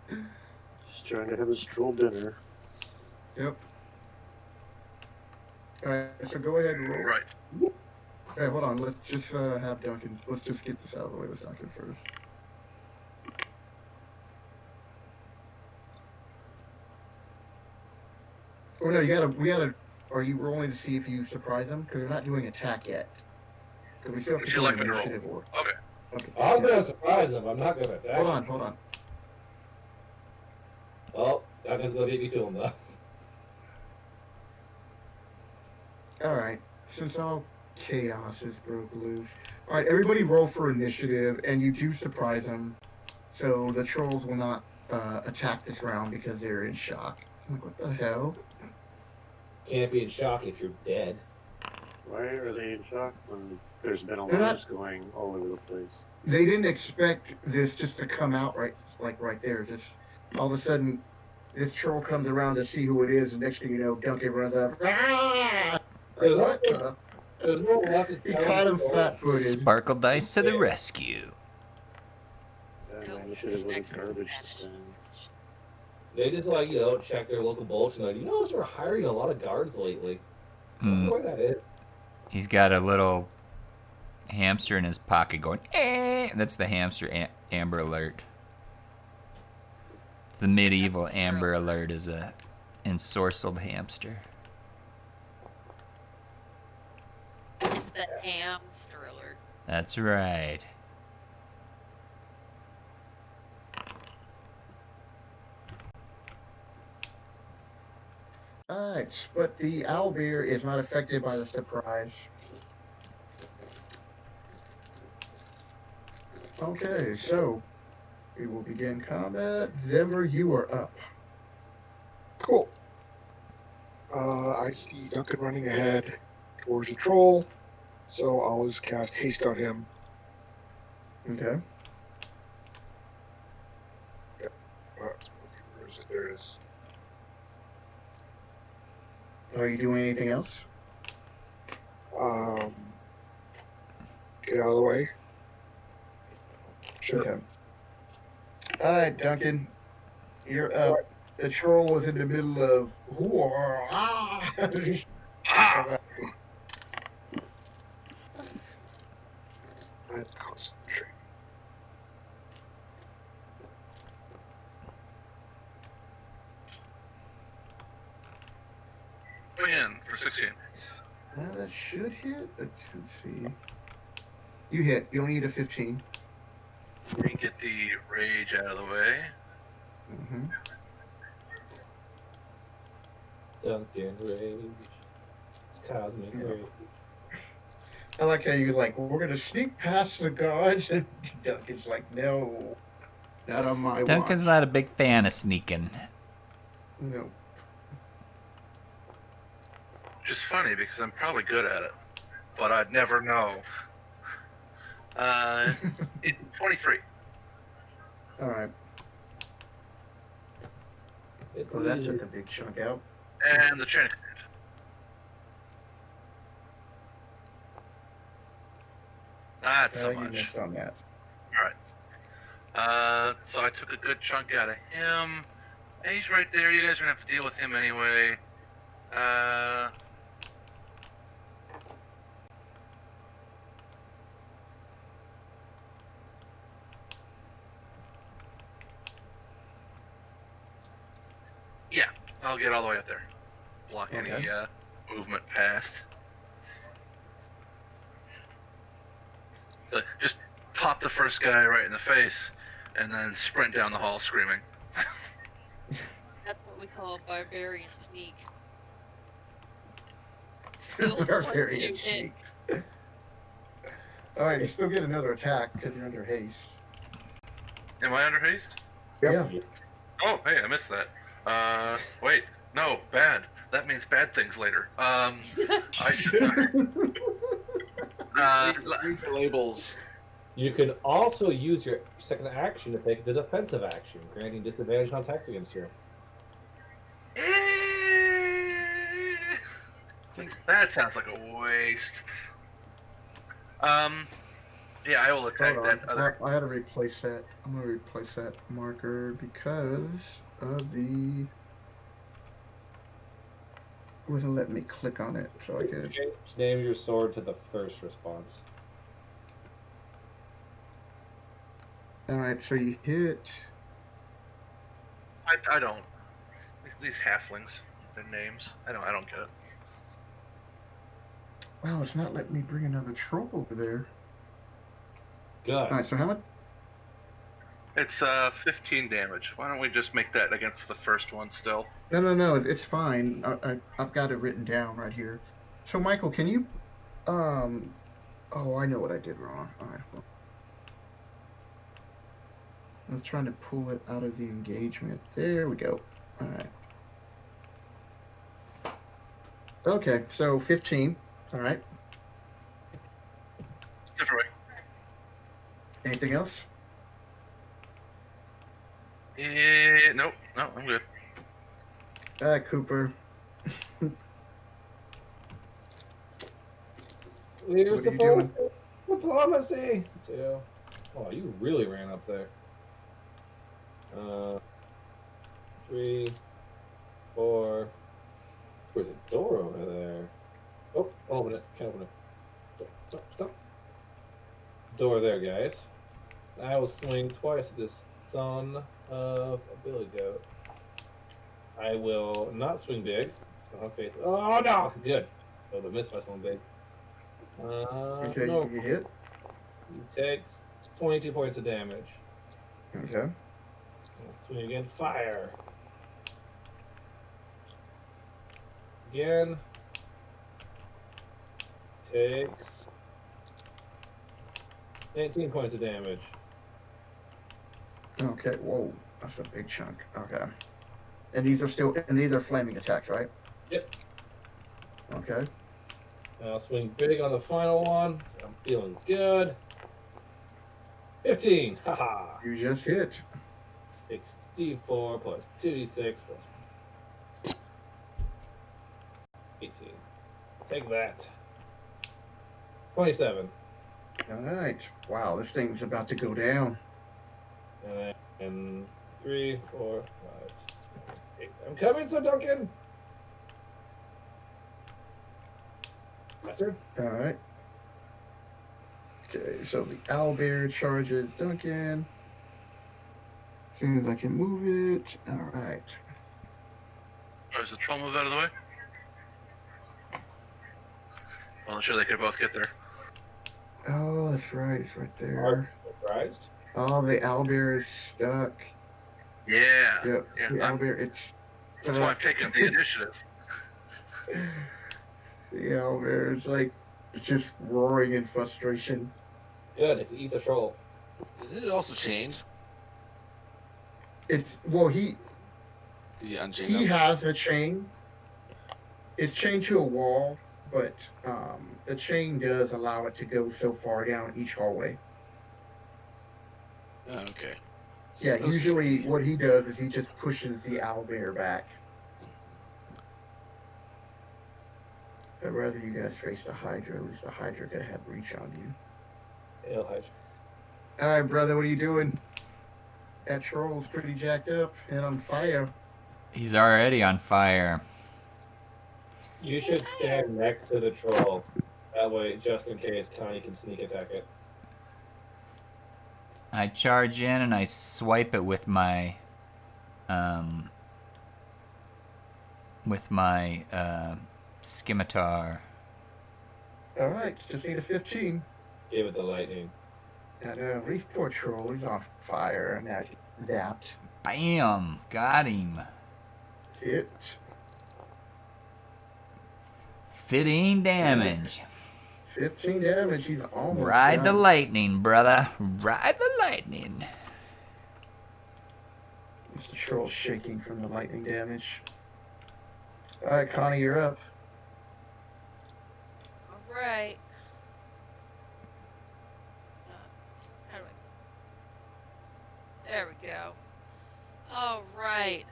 Just trying to have his troll dinner. Yep. Alright, so go ahead and roll. Right. Okay, hold on. Let's just have Duncan. Let's just get this out of the way with Duncan first. Oh no, we gotta. Are you rolling to see if you surprise them? Because we're not doing attack yet. Because we still have Would to you do like an me to roll? initiative order. Okay. Okay. I'm yeah. gonna surprise them. I'm not gonna attack. Hold on. Oh, Duncan's gonna beat me to him though. All right. Since all chaos has broke loose. All right, everybody roll for initiative, and you do surprise them. So the trolls will not attack this round because they're in shock. I'm like, what the hell? Can't be in shock if you're dead. Why are they in shock when there's been They're not- alarms going all over the place? They didn't expect this just to come out right there. Just all of a sudden, this troll comes around to see who it is, and next thing you know, Duncan runs up. Ah! Like, what the? There's no left to He tell caught him them. flat-footed. Sparkle Dice to the rescue. My initiative was garbage this time. They just check their local bulletin. Like, we're hiring a lot of guards lately. I Hmm. wonder why that is. He's got a little hamster in his pocket going, eh. That's the hamster Amber Alert. It's the medieval Amber Alert is a ensorcelled hamster. It's the hamster alert. That's right. Alright, but the owlbear is not affected by the surprise. Okay, so we will begin combat. Zimmer, you are up. Cool. I see Duncan running ahead towards the troll, so I'll just cast haste on him. Okay. Where is it? There it is. Are you doing anything else? Get out of the way. Sure. Okay. Alright, Duncan. You're up. The troll was in the middle of. Ah! I'm concentrating. Win for 16. That should hit. Let's see. You hit. You only need a 15. We get the rage out of the way. Mm-hmm. Duncan Rage. Cosmic Yeah. Rage. I like how you're like, we're gonna sneak past the guards, and Duncan's like, no, not on my Duncan's watch. not a big fan of sneaking. No. Which is funny because I'm probably good at it, but I'd never know. It's 23. All right. It's Well, that easy. took a big chunk out. And the chain. Not so You much. missed on that. So I took a good chunk out of him. And he's right there. You guys are gonna have to deal with him anyway. Yeah, I'll get all the way up there. Block any Okay. movement past. So just pop the first guy right in the face, and then sprint down the hall screaming. That's what we call a barbarian sneak. Barbarian 1, 2 hit. Sneak. All right, you still get another attack because you're under haste. Am I under haste? Yep. Yeah. Oh, hey, I missed that. Wait, no, bad. That means bad things later. I should. Read the labels. You can also use your second action to take the defensive action, granting disadvantage on attacks against you. That sounds like a waste. Yeah, I will attack Hold that on. other. I had to replace that. I'm gonna replace that marker because of the. It wasn't letting me click on it, so I could. Change the name of your sword to the first response. All right, so you hit. I don't. These halflings, their names. I don't get it. Wow, it's not letting me bring another troll over there. Good. All right, so how much? It's 15 damage. Why don't we just make that against the first one still? No, it's fine. I've got it written down right here. So Michael, can you? Oh, I know what I did wrong. All right. Well, I was trying to pull it out of the engagement. There we go. All right. Okay, so 15. All right. Different way. Anything else? Nope. No, I'm good. Cooper. We're What are you doing? Diplomacy. 2. Oh, you really ran up there. 3, 4. There's a door over there. Oh, open it. Can't open it. Stop. Door there, guys. I will swing twice at this son of a billy goat. I will not swing big. So have faith. Oh no! Good. I would have missed my swing big. Okay, No. you hit. He takes 22 points of damage. Okay. I'll swing again. Fire. Again. Takes 18 points of damage. Okay. Whoa, that's a big chunk. Okay. And these are flaming attacks, right? Yep. Okay. I'll swing big on the final one. So I'm feeling good. 15. Haha. You just hit. 64 plus 2d6 plus 18. Take that. 27. All right. Wow, this thing's about to go down. And then 3, 4, 5, 6, 7, I'm coming, Sir Duncan. Master. All right. Okay, so the owlbear charges Duncan. As soon as I can move it. All right. Oh, is the troll move out of the way? Well, I'm sure they could both get there. Oh, that's right. It's right Are there. you surprised? Oh, the owlbear is stuck. Yeah. Yep. Yeah. The owlbear, it's That's why I'm taking the initiative. The owlbear is like, it's just roaring in frustration. Good. Eat the troll. Isn't it also chained? It's, well, The unchained he him? has a chain. It's chained to a wall, but the chain does allow it to go so far down each hallway. Oh, okay. So Yeah, no usually safety. what he does is he just pushes the owlbear back. I'd rather you guys face the Hydra. At least the Hydra could have reach on you. Hail Hydra. All right, brother, what are you doing? That troll's pretty jacked up and on fire. He's already on fire. You should stand next to the troll. That way, just in case, Connie can sneak attack it. I charge in and I swipe it with my scimitar. All right, just need a 15. Give it the lightning. And these poor troll, he's on fire and that zapped. Bam! Got him. Hit. 15 damage. 15 damage, he's almost Ride the done. lightning, brother. Ride the lightning. Mr. Troll's shaking from the lightning damage. All right, Connie, you're up. All right. How do I? There we go. All right.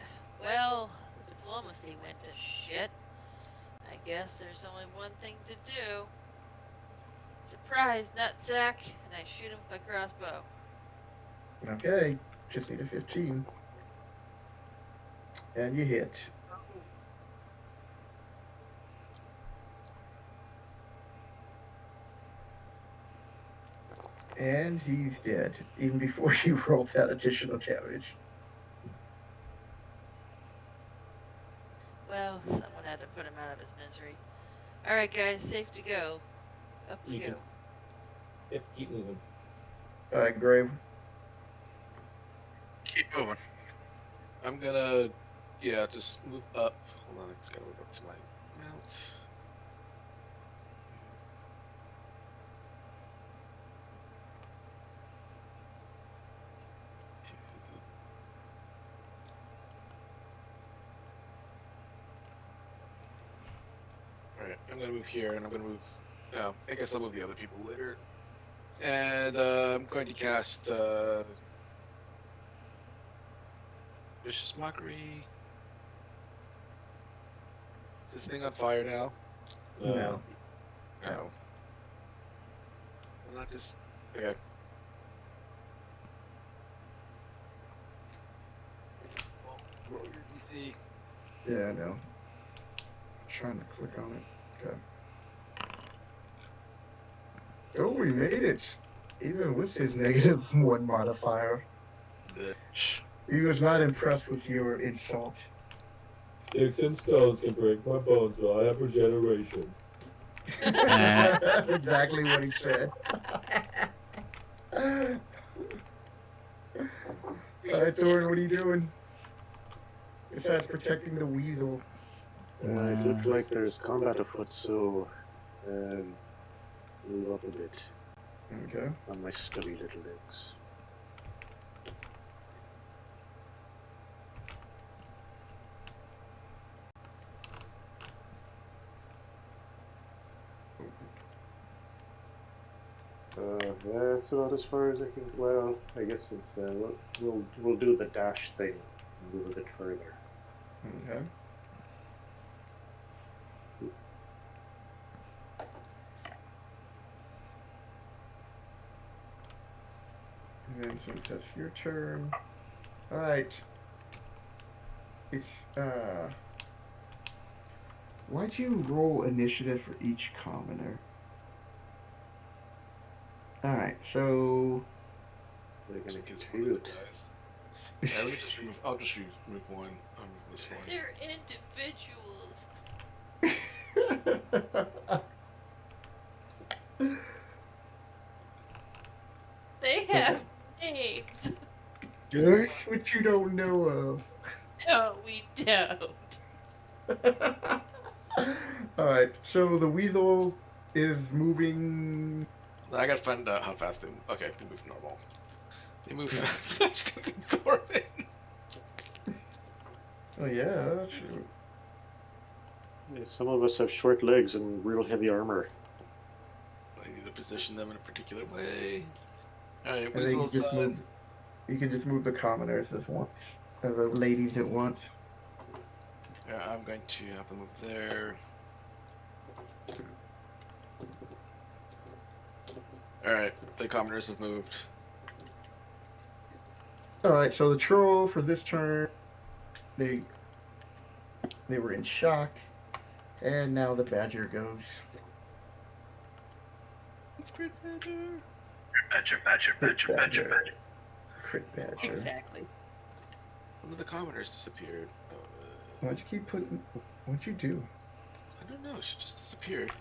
Well, the diplomacy went to shit. I guess there's only one thing to do. Surprise, nutsack, and I shoot him with my crossbow. Okay, just need a 15. And you hit. And he's dead, even before you roll that additional damage. Well, someone had to put him out of his misery. Alright, guys, safe to go. Up we You go. can- Yep, keep moving. All right, Grave. Keep moving. I'm gonna, yeah, just move up. Hold on, I just gotta move up to my mount. Alright, I'm gonna move here, and I'm gonna move. No, I guess I'll move the other people later. And I'm going to cast Vicious Mockery. Is this thing on fire now? No. No. I'm not just. Okay. Well, roll your DC. Yeah, I know. Trying to click on it. Okay. Oh, we made it. Even with his -1 modifier. Bitch. He was not impressed with your insult. Sticks and stones can break my bones, but I have regeneration. That's exactly what he said. Alright, Thorn, what are you doing? Besides protecting the weasel. It looks like there's combat afoot, so move up a bit Okay. on my stubby little legs. That's about as far as I can. Well, I guess it's we'll do the dash thing and move a bit further. Okay. And then since that's your turn. Alright. It's why'd you roll initiative for each commoner? Alright, so They're gonna It's one of the compute. guys. Yeah, let me just remove. I'll just remove one. I'll remove this one. They're individuals. They have names. Do Which you don't know of. No, we don't. Alright, so the weasel is moving. I gotta find out how fast they move. Okay, they move normal. They move faster than Thorin. Oh yeah, shoot. Yeah, some of us have short legs and real heavy armor. I need to position them in a particular way. Alright, And then Weasel's done. you can just move the commoners as once, or the ladies at once. Yeah, I'm going to have them move there. Alright, the commoners have moved. Alright, so the troll for this turn, they were in shock, and now the badger goes. Crit badger. Badger. Crit badger. Exactly. One of the commoners disappeared. Why'd you keep putting? What'd you do? I don't know, she just disappeared.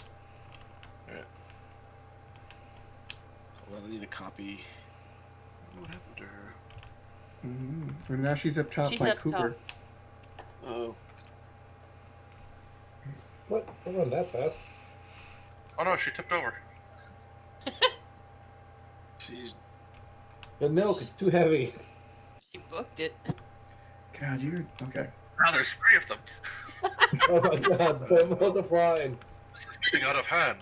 Alright. Hold on, I need a copy. I don't know what happened to her. And now she's up top She's by up Cooper. Oh, What? I run that fast. Oh no, she tipped over. she's. The milk is too heavy. She booked it. God, you're okay. Now there's 3 of them. Oh my god, they're multiplying. This is getting out of hand.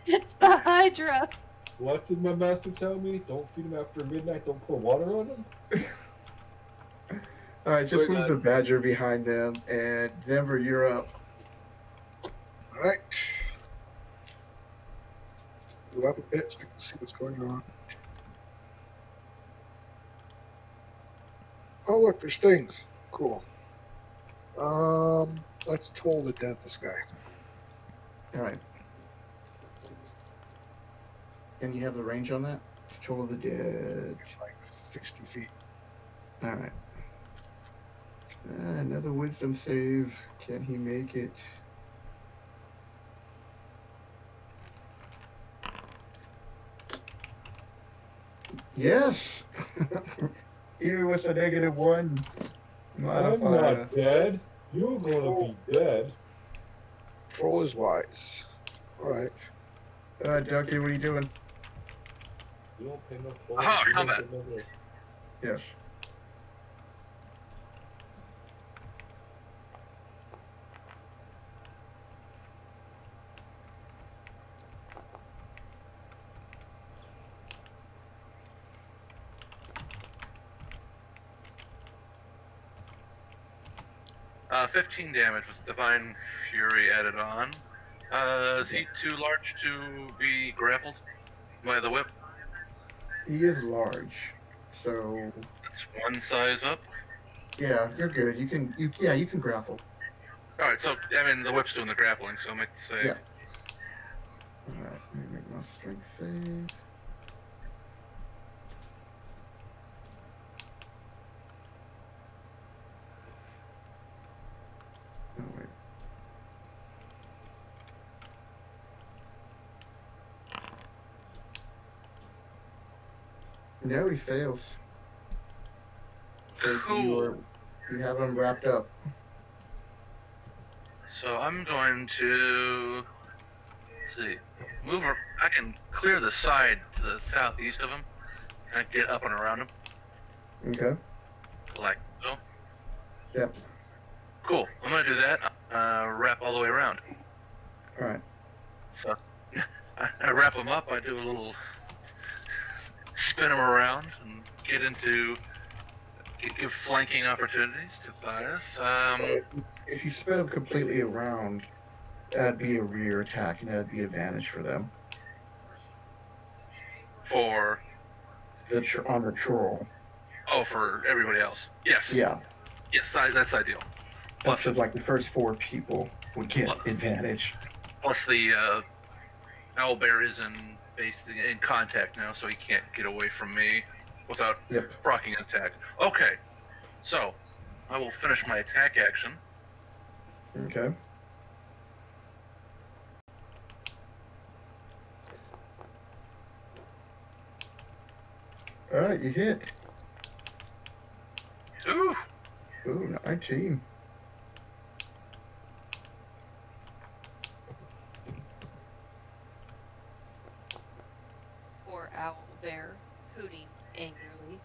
It's the Hydra. What did my master tell me? Don't feed them after midnight, don't pour water on them? Alright, just Wait, move the badger behind them, and Denver, you're up. All right. We'll have a bit so I can see what's going on. Oh, look, there's things. Cool. Let's toll the dead this guy. Alright. And you have the range on that? Control of the dead. Like 60 feet. Alright. Another wisdom save. Can he make it? Yes! Even with a -1. I'm not dead. You're gonna be dead. Troll is wise. All right. Ducky, what are you doing? You don't pay no Aha, combat. Yes. Uh, 15 damage with Divine Fury added on. Is he too large to be grappled by the whip? He is large. So That's 1 size up. yeah, you're good. You can grapple. Alright, so, I mean, the whip's doing the grappling, so make the save. Yeah. Alright, let me make my strength save. Oh wait. No, he fails. So Cool. you have him wrapped up. So I'm going to, let's see, move her. I can clear the side to the southeast of him. Can I get up and around him? Okay. Like so? Yep. Cool. I'm going to do that. Wrap all the way around. Alright. So I wrap him up. I do a little spin him around and get into give flanking opportunities to Thias. If you spin him completely around, that'd be a rear attack, and that'd be advantage for them. For On the troll. Oh, for everybody else. Yes. Yeah. Yes, that's ideal. Plus, like the first 4 people would get advantage. Plus the owlbear is in contact now, so he can't get away from me without proccing an attack. Okay, so I will finish my attack action. Okay. All right, you hit. Ooh. Ooh, 19. Poor owlbear, hooting angrily.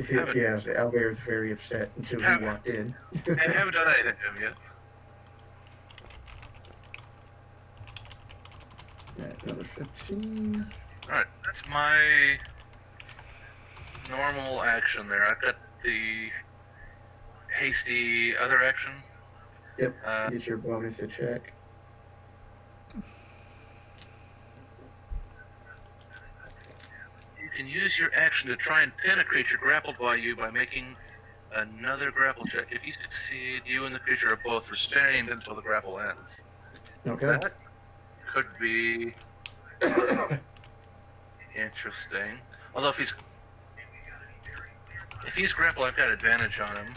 Yeah, the owlbear is very upset until he walked in. I haven't done anything to him yet. Another 15. Alright, that's my normal action there. I've got the hasty other action. Yep, get your bonus attack. You can use your action to try and pin a creature grappled by you by making another grapple check. If you succeed, you and the creature are both restrained until the grapple ends. Okay. That could be interesting. Although if he's grappled, I've got advantage on him.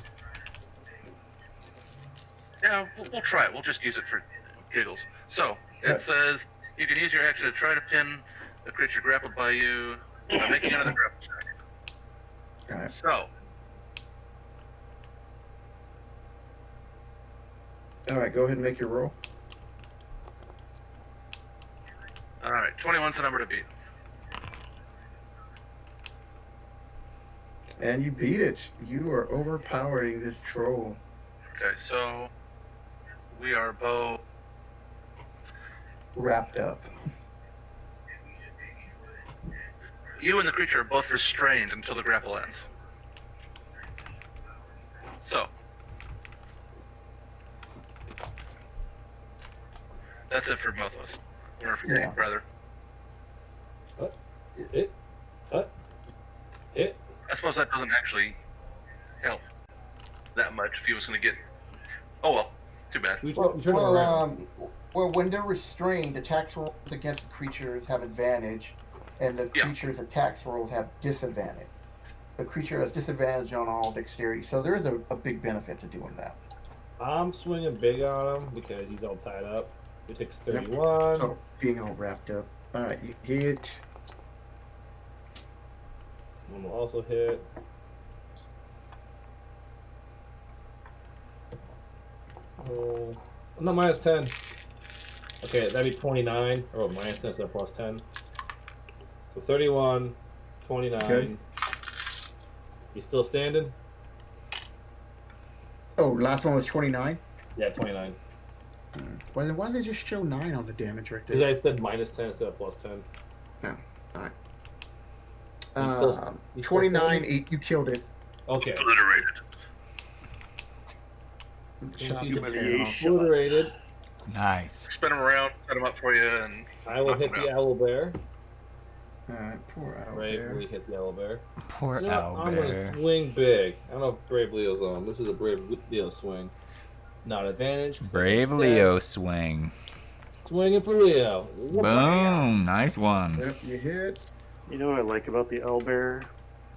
Yeah, we'll try it. We'll just use it for giggles. So, it says you can use your action to try to pin a creature grappled by you by making another grapple check. Alright. So, Alright, go ahead and make your roll. alright, 21's the number to beat. And you beat it. You are overpowering this troll. Okay, so we are both wrapped up. You and the creature are both restrained until the grapple ends. So, that's it for both of us. Or for you, brother. Hit. I suppose that doesn't actually help that much if he was going to get... Oh well, too bad. Well, when they're restrained, attacks rolls against the creatures have advantage, and the creature's attacks rolls have disadvantage. The creature has disadvantage on all dexterity, so there is a big benefit to doing that. I'm swinging big on him because he's all tied up. It takes 31. So, being all wrapped up. Alright, you hit. One will also hit. Oh, no, minus 10. Okay, that'd be 29. Oh, minus 10, so plus 10. So 31, 29. Okay. You still standing? Oh, last one was 29? Yeah, 29. Well, then why did they just show 9 on the damage right there? Because I said minus 10 instead of plus 10. No, alright. 29, 8, you killed it. Okay. Obliterated. Obliterated. Nice. Spin him around, set him up for you, and... I will hit the owlbear. Alright, poor owlbear. Bravely hit the owlbear. Poor owlbear. I'm going to swing big. I don't know if Brave Leo's on. This is a Brave Leo swing. Not advantage. Brave Leo swing. Swinging for Leo. Boom. Nice one. Yep, you hit. You know what I like about the owlbear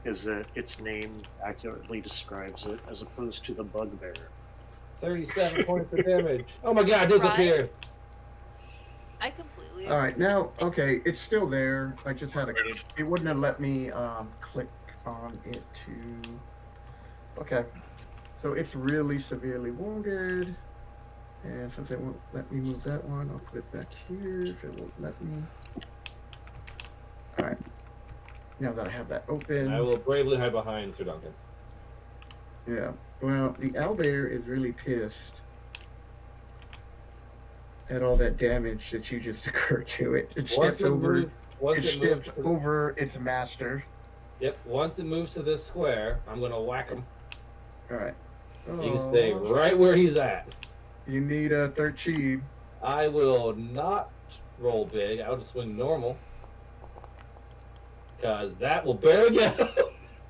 is that its name accurately describes it as opposed to the bugbear. 37 points of damage. Oh my god, disappeared. I completely agree. Alright, now, okay, it's still there. I just had it wouldn't have let me click on it to... Okay. So it's really severely wounded. And since it won't let me move that one, I'll put it back here if it won't let me. Alright. Now that I have that open. I will bravely hide behind Sir Duncan. Yeah. Well, the owlbear is really pissed at all that damage that you just occurred to it. It steps over its master. Yep, once it moves to this square, I'm going to whack him. Alright. You can stay right where he's at. You need a 13. I will not roll big. I'll just swing normal. Because that will barely get him.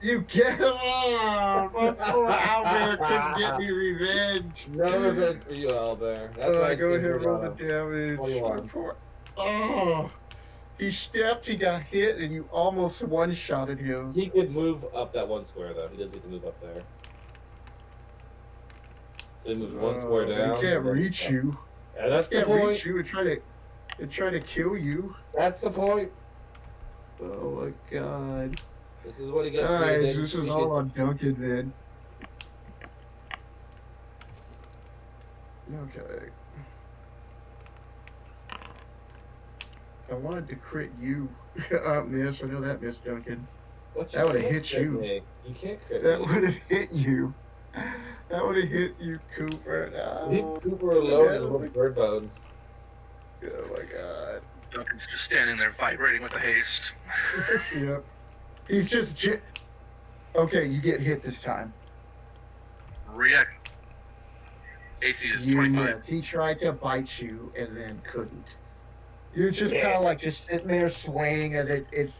You get him on! My poor Owlbear couldn't get me revenge. No revenge for you, Owlbear. That's why I Go changed ahead, the roll the damage. 21. My poor. Oh! He stepped, he got hit, and you almost one-shotted him. He could move up that one square, though. He doesn't get to move up there. So he moves one square But down. he can't and then reach up. you. Yeah, that's He the can't point. reach you and try to kill you. That's the point. Oh my god. This is what he gets. Guys, for this is all on Duncan then. Okay. I wanted to crit you. Miss. I know that, Miss Duncan. That would have hit you. Me. You can't crit That me. would have hit you. That would have hit you, Cooper. No. Cooper alone is with bird bones. Oh my god. Duncan's just standing there vibrating with the haste. Yep. He's just. Okay, you get hit this time. React. AC is You 25. missed. He tried to bite you and then couldn't. You're just kind of like just sitting there swaying as it's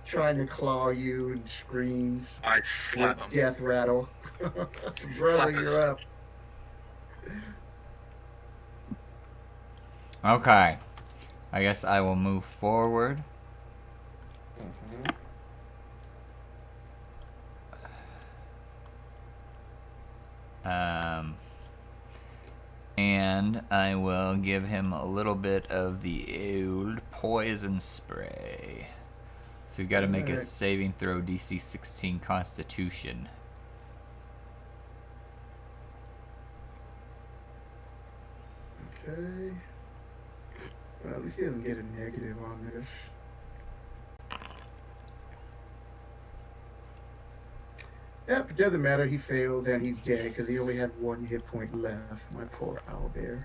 trying to claw you and screams. I slap him. Death rattle. Brother, you're up. Okay. I guess I will move forward. And I will give him a little bit of the old poison spray. So he's got to make a Alright. saving throw, DC 16 Constitution. Okay. Well, at least he doesn't get a negative on this. Yep, it doesn't matter. He failed and he's dead because he only had 1 hit point left. My poor owlbear.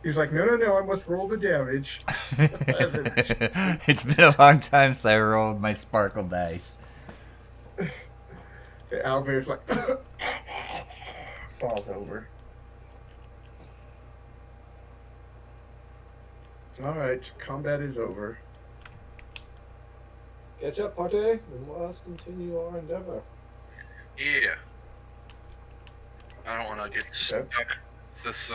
He's like, no, I must roll the damage. It's been a long time since I rolled my sparkle dice. The owlbear's like, falls over. Alright, combat is over. Catch up, party, and let us continue our endeavor. Yeah. I don't want to get stuck with this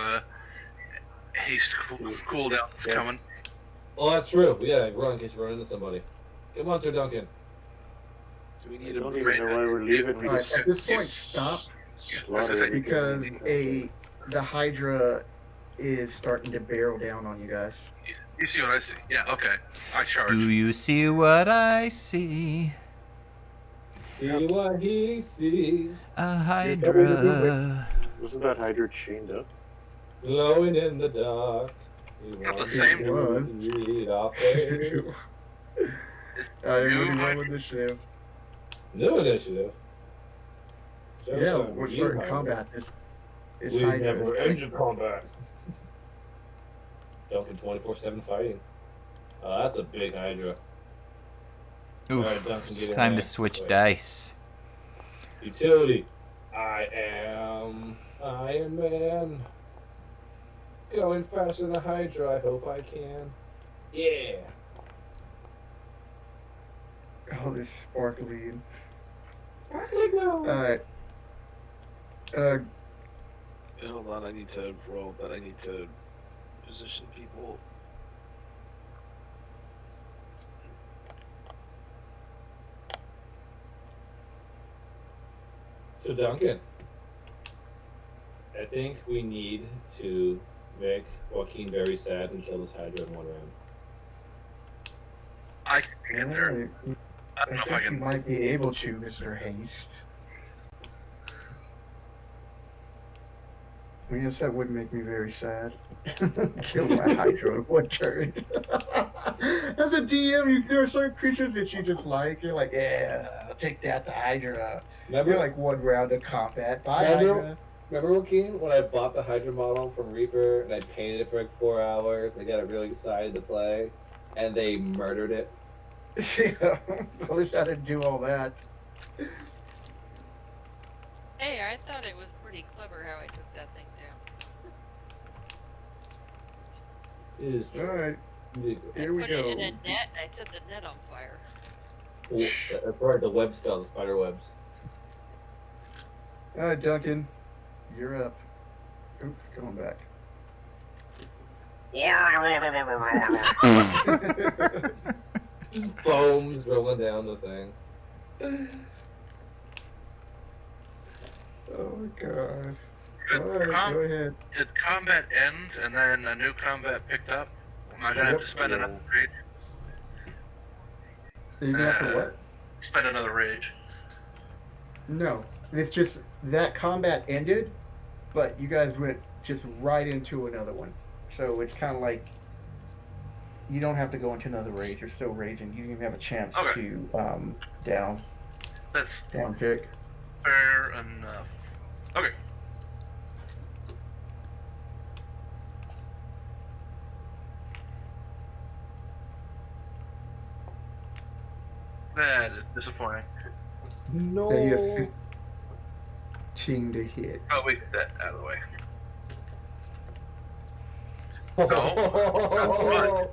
haste cooldown that's coming. Well, that's true. We gotta run in case you run into somebody. Come on, Sir Duncan. Do we I need a don't even know why we're leaving. We Alright, just at this point, stop. slaughter Because everything. the Hydra is starting to barrel down on you guys. You see what I see? Yeah, okay. I charge. Do you see what I see? See what he sees. A Hydra. Wasn't that Hydra chained up? Glowing in the dark. Not the same. Read our fate. Moving on with initiative. New initiative. Yeah, we're starting combat. It's We Hydra. never ended combat. Duncan 24/7 fighting. That's a big Hydra. Oof. Alright, Duncan, get It's in time there. to switch Wait. dice. Utility. I am Iron Man. Going faster than a Hydra, I hope I can. Yeah. Oh, this sparkling. Sparkling Alright. Hold on, I need to roll, but I need to position people. So Duncan, I think we need to make Joaquin very sad and kill this Hydra in one round. I can get there. Alright. I don't know if I think you can. might be able to, Mr. Haste. I guess that would make me very sad. Kill my Hydra in one turn. As a DM, there are certain creatures that you just like. You're like, yeah, I'll take that to Hydra. Remember, You're like one round of combat. Bye, Remember- Hydra. remember Joaquin, when I bought the Hydra model from Reaper and I painted it for like 4 hours, I got it really excited to play, and they murdered it? Yeah, I wish I didn't do all that. Hey, I thought it was pretty clever how I took that thing down. It is Alright, true. here we Put it go. in a net and I set the net on fire. That's right, the web spell, the spider webs. All right, Duncan, you're up. Oops, going back. Just foams rolling down the thing. Oh my god. All right, go ahead. Did combat end and then a new combat picked up? Am I gonna have to spend another rage? You're gonna have to what? Spend another rage. No, it's just that combat ended, but you guys went just right into another one. So it's kind of like you don't have to go into another rage. You're still raging. You even have a chance to down That's kick. fair enough. Okay. That is disappointing. No. Then you have 15 to hit. Oh, we get that out of the way. No.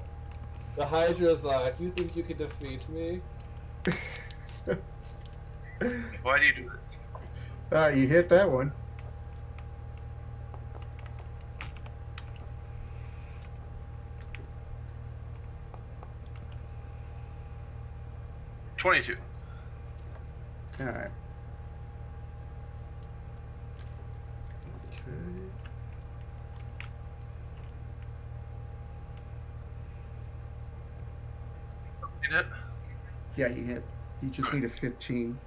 The Hydra's like, you think you can defeat me? Why do you do this? You hit that one. $22. All right. Okay. You hit? Yeah, you hit. You just need a 15.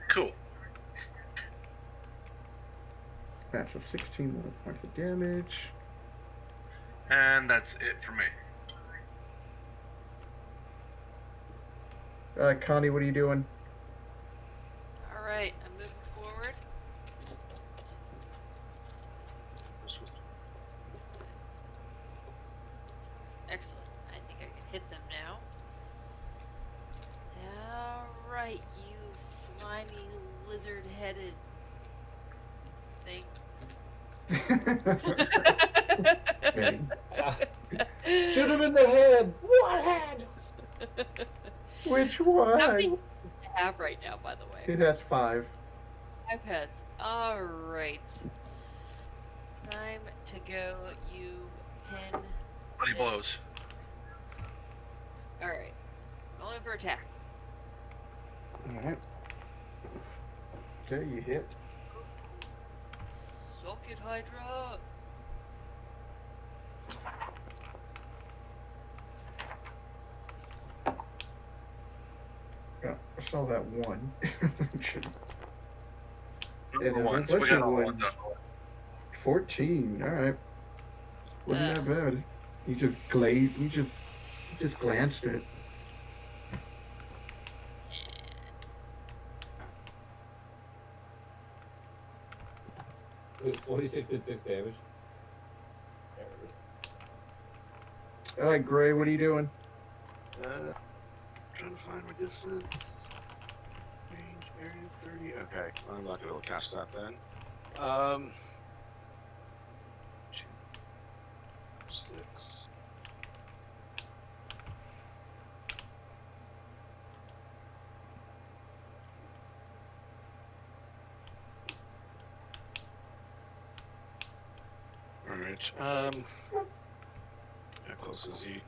Cool. That's a 16 more points of damage. And that's it for me. Connie, what are you doing? Alright, I'm moving forward. Excellent. I think I can hit them now. Alright, you slimy lizard-headed thing. Shoot him in the head! What head? Which How many one? heads do I have right now, by the way? It has 5. 5 heads. Alright. Time to go, you pin. 20 blows. Alright. Rolling for attack. Alright. Okay, you hit. Suck it, Hydra! Yeah, I saw that one. Number And ones. a We bunch got of all the ones. ones on. 14. Alright. Wasn't that bad. You just glanced it. It was 46 did 6 damage. Alright, Gray, what are you doing? Trying to find my distance. Range area 30. Okay, I'm not gonna be able to cast that then. 6. Alright, how close is he?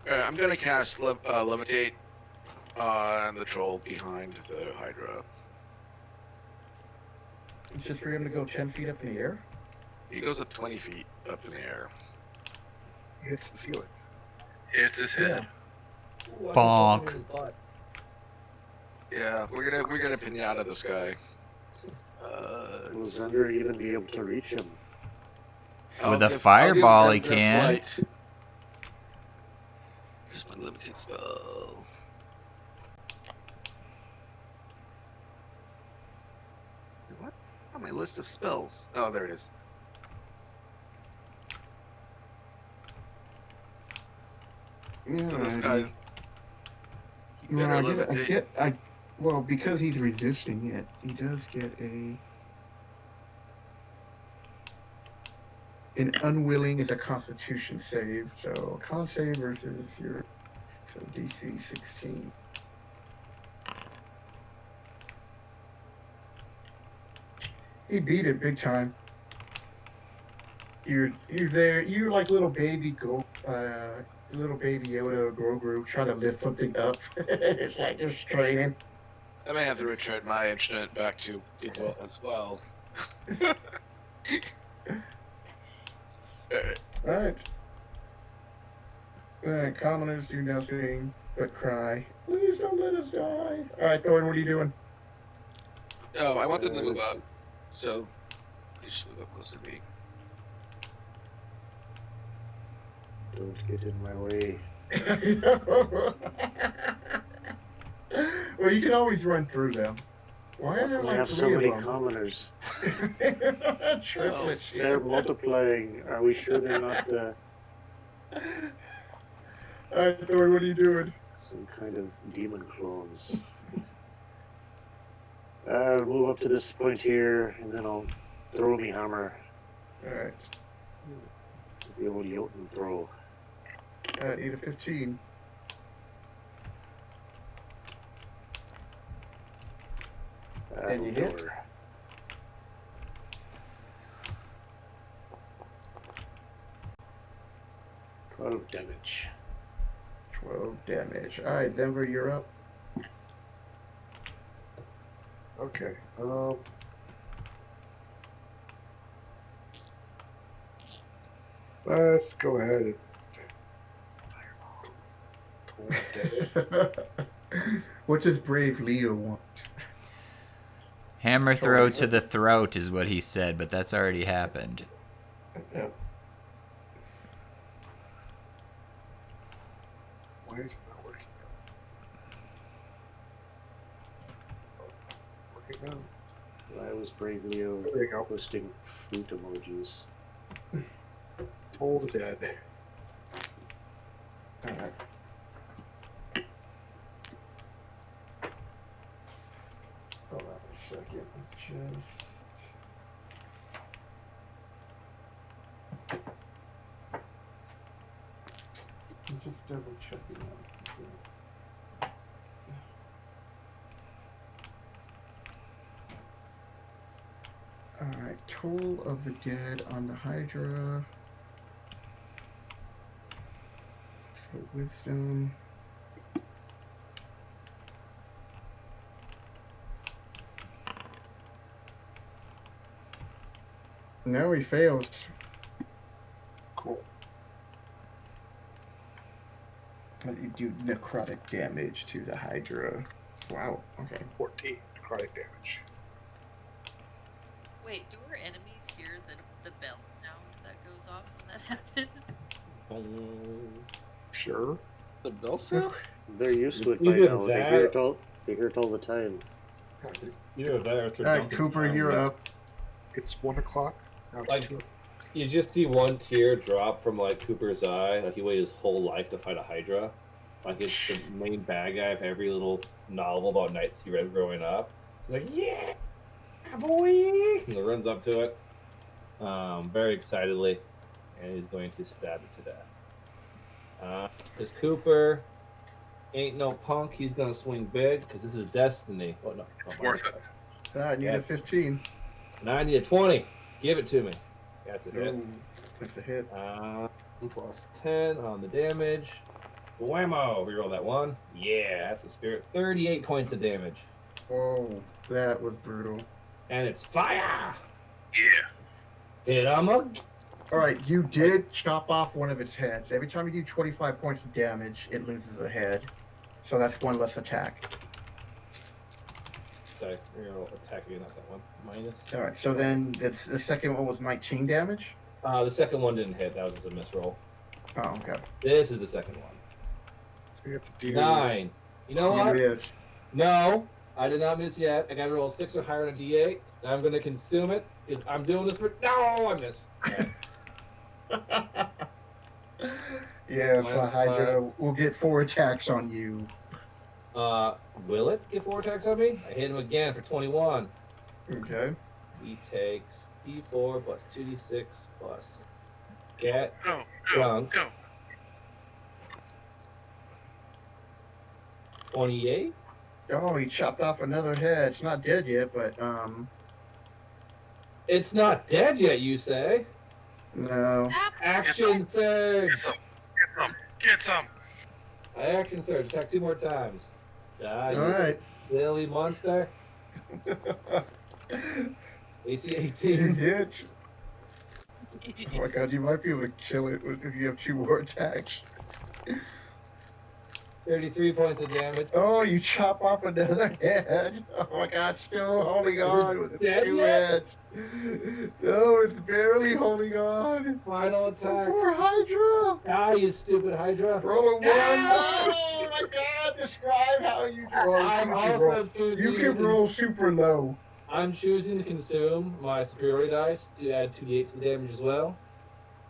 Alright, I'm gonna cast Levitate on the troll behind the Hydra. It's just for him to go 10 feet up in the air? He goes up 20 feet up in the air. He hits the ceiling. It's his head. Bonk. Yeah, we're gonna pinata this guy. Will Zender even be able to reach him? With a fireball, he can. Here's my limited spell. What? Oh, my list of spells. Oh, there it is. Yeah, So this guy. He better levitate. Well, because he's resisting it, he does get an unwilling is a constitution save, so con save versus your So DC 16. He beat it big time. You're there. You're like little baby little baby Yoda or Grogu trying to lift something up. It's like just training. I may have to return my instrument back to it as well. Alright. Commoners do nothing but cry. Please don't let us die. Alright, Thorn, what are you doing? Oh, I want them to move up, so they should move up close to me. Don't get in my way. Well, you can always run through them. Why are there I like have so 3 many of them? commoners. Triplets. They're multiplying. Are we sure they're not Alright, Thor, what are you doing? some kind of demon clones? I'll move up to this point here, and then I'll throw me hammer. Alright. The old Jotun throw. Alright, need a 15. And you hit? 12 damage. 12 damage. Alright, Denver, you're up. Okay. Let's go ahead and cold damage. What does Brave Leo want? Hammer throw to the throat is what he said, but that's already happened. Yep. Why is it not working now? Working now. I was Brave Leo There you go. posting fruit emojis. Toll the dead. Alright. Hold on a second. Just double checking out. Alright, Toll of the Dead on the Hydra. So Wisdom. No, he fails. Cool. You do necrotic damage to the Hydra. Wow, okay. 14 necrotic damage. Wait, do our enemies hear the bell sound that goes off when that happens? Sure. The bell sound? They're used to it by Either now. They that- hear it all. They hear it all the time. Either that or it's a Alright, Dunkin' Cooper, sound. you're up. It's 1 o'clock. Now it's Like- 2 o'clock. You just see one tear drop from like Cooper's eye, like he waited his whole life to fight a Hydra. Like it's the main bad guy of every little novel about knights he read growing up. He's like, yeah, boy, and he runs up to it, very excitedly, and he's going to stab it to death. Because Cooper ain't no punk, he's gonna swing big because this is destiny. Oh no, Worth it. I need a 15. 90 to 20. Give it to me. That's a hit. Ooh, that's a hit. Plus 10 on the damage. Whammo! Reroll that one. Yeah, that's the spirit. 38 points of damage. Whoa, that was brutal. And it's fire! Yeah. Hit him again. Alright, you did chop off one of its heads. Every time you do 25 points of damage, it loses a head. So that's one less attack. Sorry, reroll attack again, not that one. Minus. Alright, so then the second one was 19 damage? The second one didn't hit. That was just a misroll. Oh, okay. This is the second one. So you have to do 9. You know what? You missed. No, I did not miss yet. I got to roll a 6 or higher on a d8. And I'm going to consume it. I'm doing this for. No, I missed. Yeah, so Hydra will get 4 attacks on you. Will it get 4 attacks on me? I hit him again for 21. Okay. He takes d4 plus 2d6 plus get Go, drunk. go. 28. Oh, he chopped off another head. It's not dead yet, but It's not dead yet, you say? no. Action surge. Get some. Get some. Get some. I action surge. Attack 2 more times. Die, you Alright. silly monster. AC You 18. hit. Oh my god, you might be able to kill it if you have 2 more attacks. 33 points of damage. Oh, you chop off another head. Oh my god, still holding on with its dead 2 yet? heads. No, it's barely holding on. Final attack. Poor Hydra. Die, you stupid Hydra. Roll a 1. No! Oh my god, describe how you roll. I'm also choosing. You can roll super low. I'm choosing to consume my superiority dice to add 2d8 to the damage as well.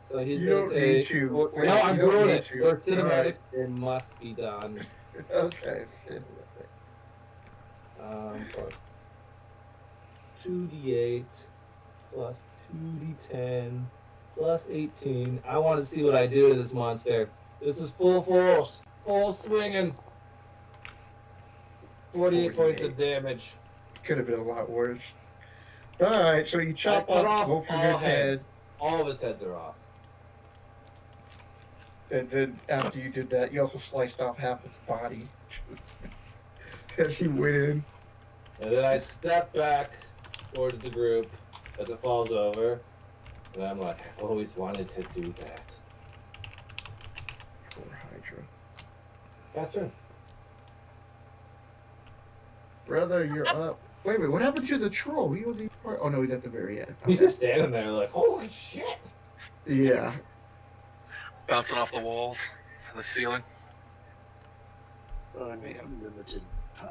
So he's You going don't to need take. to. No, I'm You don't doing need it. to. For cinematic, Alright. it must be done. Okay. Plus 2d8 plus 2d10 plus 18. I want to see what I do to this monster. This is full force, full swinging. 48 points of damage. Could have been a lot worse. Alright, so you chop I cut off off both of all his heads. heads, All of his heads are off. and then after you did that, you also sliced off half his body. As he went in. And then I step back towards the group as it falls over. And I'm like, I've always wanted to do that. Poor Hydra. Fast turn. Brother, you're up. Wait, what happened to the troll? He was part. Oh no, he's at the very end. He's Okay. just standing there like, holy shit. Yeah. Bouncing off the walls, the ceiling. Unlimited power.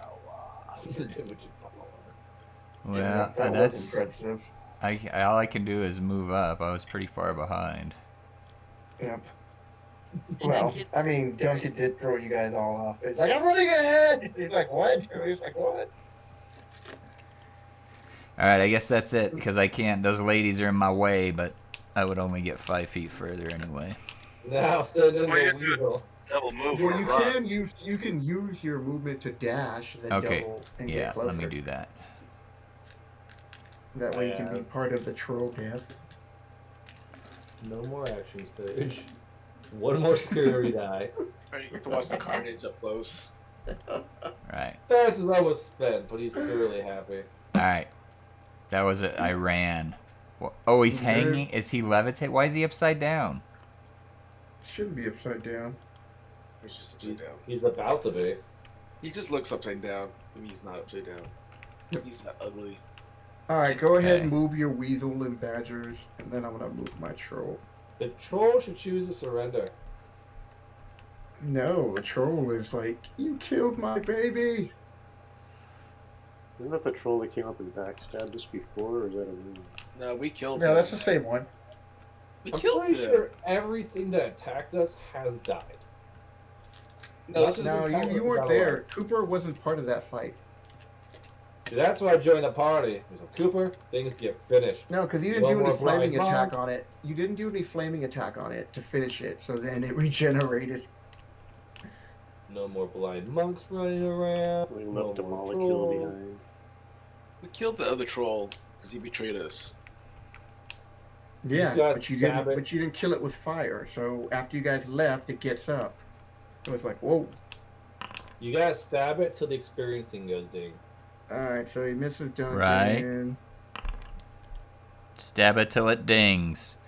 Well, that was that's impressive. all I can do is move up. I was pretty far behind. Yep. And Well, that kid's I mean, Duncan did throw you guys all off. It's like, I'm running ahead! He's like, what? He's like, what? All right, I guess that's it because I can't. Those ladies are in my way, but I would only get 5 feet further anyway. Now stood in Well, you the do it. weasel. Double move Well, or you run. can use your movement to dash and then Okay. double and Yeah, get closer. let me do that. That way you can Yeah. be part of the troll death. No more action stage. One more superiority die. Right, you get to watch the carnage up close. All right, Fast is almost spent, but he's thoroughly happy. all right. That was it. I ran. Oh, he's hanging. Is he levitating? Why is he upside down? Shouldn't be upside down. He's just upside down. He's about to be. He just looks upside down, and he's not upside down. He's not ugly. Alright, go ahead Okay. and move your weasel and badgers, and then I'm gonna move my troll. The troll should choose to surrender. No, the troll is like, you killed my baby! Isn't that the troll that came up and backstabbed us before, or is that a new one? No, we killed No, him. that's the same one. We I'm killed pretty him. sure everything that attacked us has died. No, this is No, you weren't there. Cooper wasn't part of that fight. See, that's why I joined the party. So Cooper, things get finished. No, because you You didn't want do any more flaming blind attack bomb? on it. You didn't do any flaming attack on it to finish it, so then it regenerated. No more blind monks running around. We no left a more molecule trolls. behind. We killed the other troll because he betrayed us. Yeah, got but you didn't. stab it. But you didn't kill it with fire. So after you guys left, it gets up. It was like, whoa. You gotta stab it till the experiencing goes ding. All right, so he misses Duncan. Right. Stab it till it dings.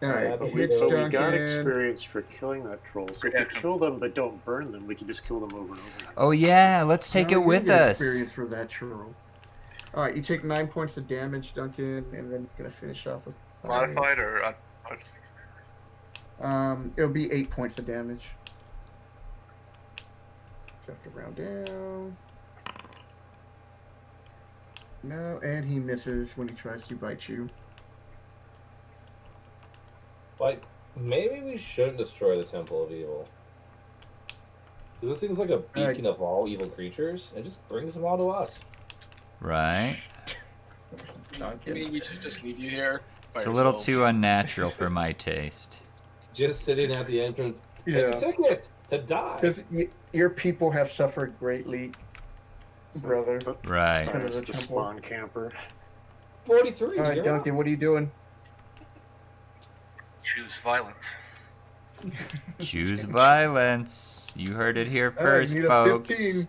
All right, But he we, hits but Duncan. we got experience for killing that troll. So if we kill them but don't burn them, we can just kill them over and over again. Oh yeah, let's take No, it you with get us. Experience for that troll. All right, you take 9 points of damage, Duncan, and then you're gonna finish off with. Modified or It'll be 8 points of damage. So have to round down. No, and he misses when he tries to bite you. Like, maybe we shouldn't destroy the Temple of Evil. Because this thing's like a beacon of all evil creatures. It just brings them all to us. Right. I mean, we should just leave you here. By It's a little yourself. too unnatural for my taste. Just sitting at the entrance. Yeah. Take a ticket! to die. Because your people have suffered greatly, brother. Right. Kind of There's the the temple. spawn camper. 43. All right, you're Duncan, what are you doing? Choose violence. Choose violence. You heard it here All right, first, you need a folks. 15.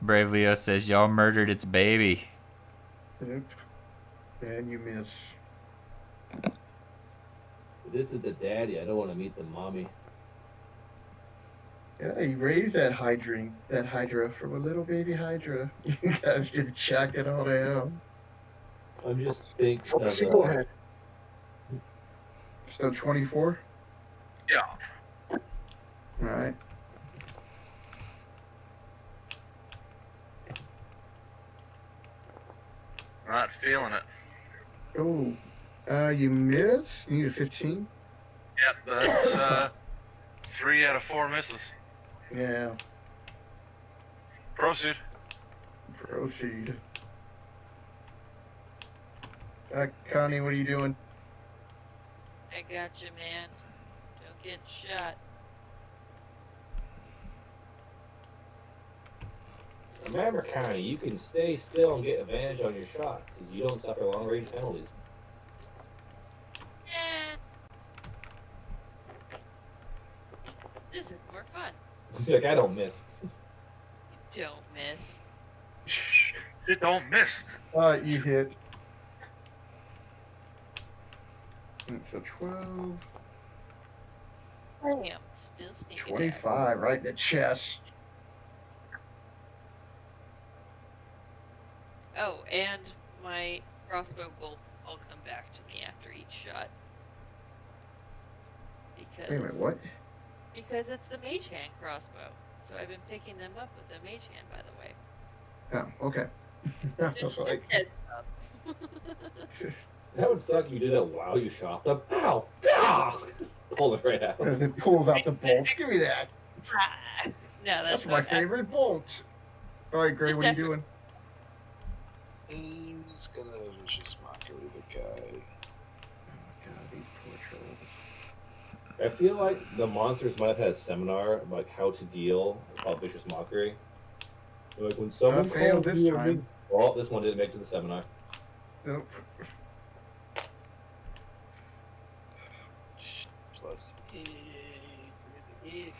Brave Leo says y'all murdered its baby. Yep. And you miss. This is the daddy. I don't want to meet the mommy. Yeah, he raised that Hydra from a little baby Hydra. You guys just check it all out. I'm just thinking Foxy, go ahead. So 24? Yeah. All right. Not feeling it. Oh, you miss? You need a 15? Yep, that's 3 out of 4 misses. Yeah, Proceed. proceed. Connie, what are you doing? I got you, man. Don't get shot. Remember, Connie, you can stay still and get advantage on your shot because you don't suffer long-range penalties. Eh. This is more fun. Like, I don't miss. Don't miss. You don't miss. You hit. So 12, Damn, still sneak attack. 25, right in the chest. Oh, and my crossbow will all come back to me after each shot. Because Wait a minute, what? Because it's the mage hand crossbow. So I've been picking them up with the mage hand, by the way. Oh, okay. I was like, Heads up. That would suck. You did it while you shot them. Ow! Ah! Pull it right out. it pulls out the bolt. Give me that. Ah. No, That's my favorite bolt. All right, Gray, Just what are you after- doing? He's gonna vicious mockery the guy. God, these poor trolls. I feel like the monsters might have had a seminar about like, how to deal with vicious mockery. Like when someone failed calls this you a time. big- Well, this one didn't make it to the seminar. Nope. Plus 8.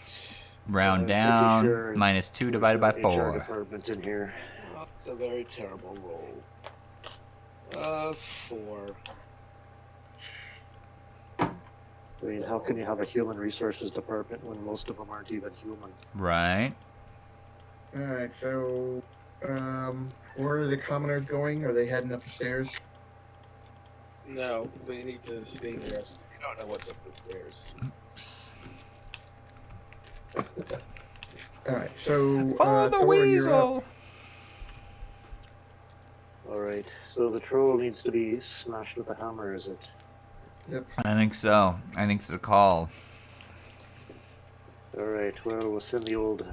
Round I'm down. pretty sure -2 divided by HR 4. department in here. That's a very terrible roll. 4. I mean, how can you have a human resources department when most of them aren't even human? Right. All right, so where are the commoners going? Are they heading up the stairs? No, they need to stay dressed. You don't know what's up the stairs. All right, so Follow the Thor, you're up. weasel. Alright, so the troll needs to be smashed with a hammer, is it? Yep. I think so. I think it's a call. Alright, well, we'll send the old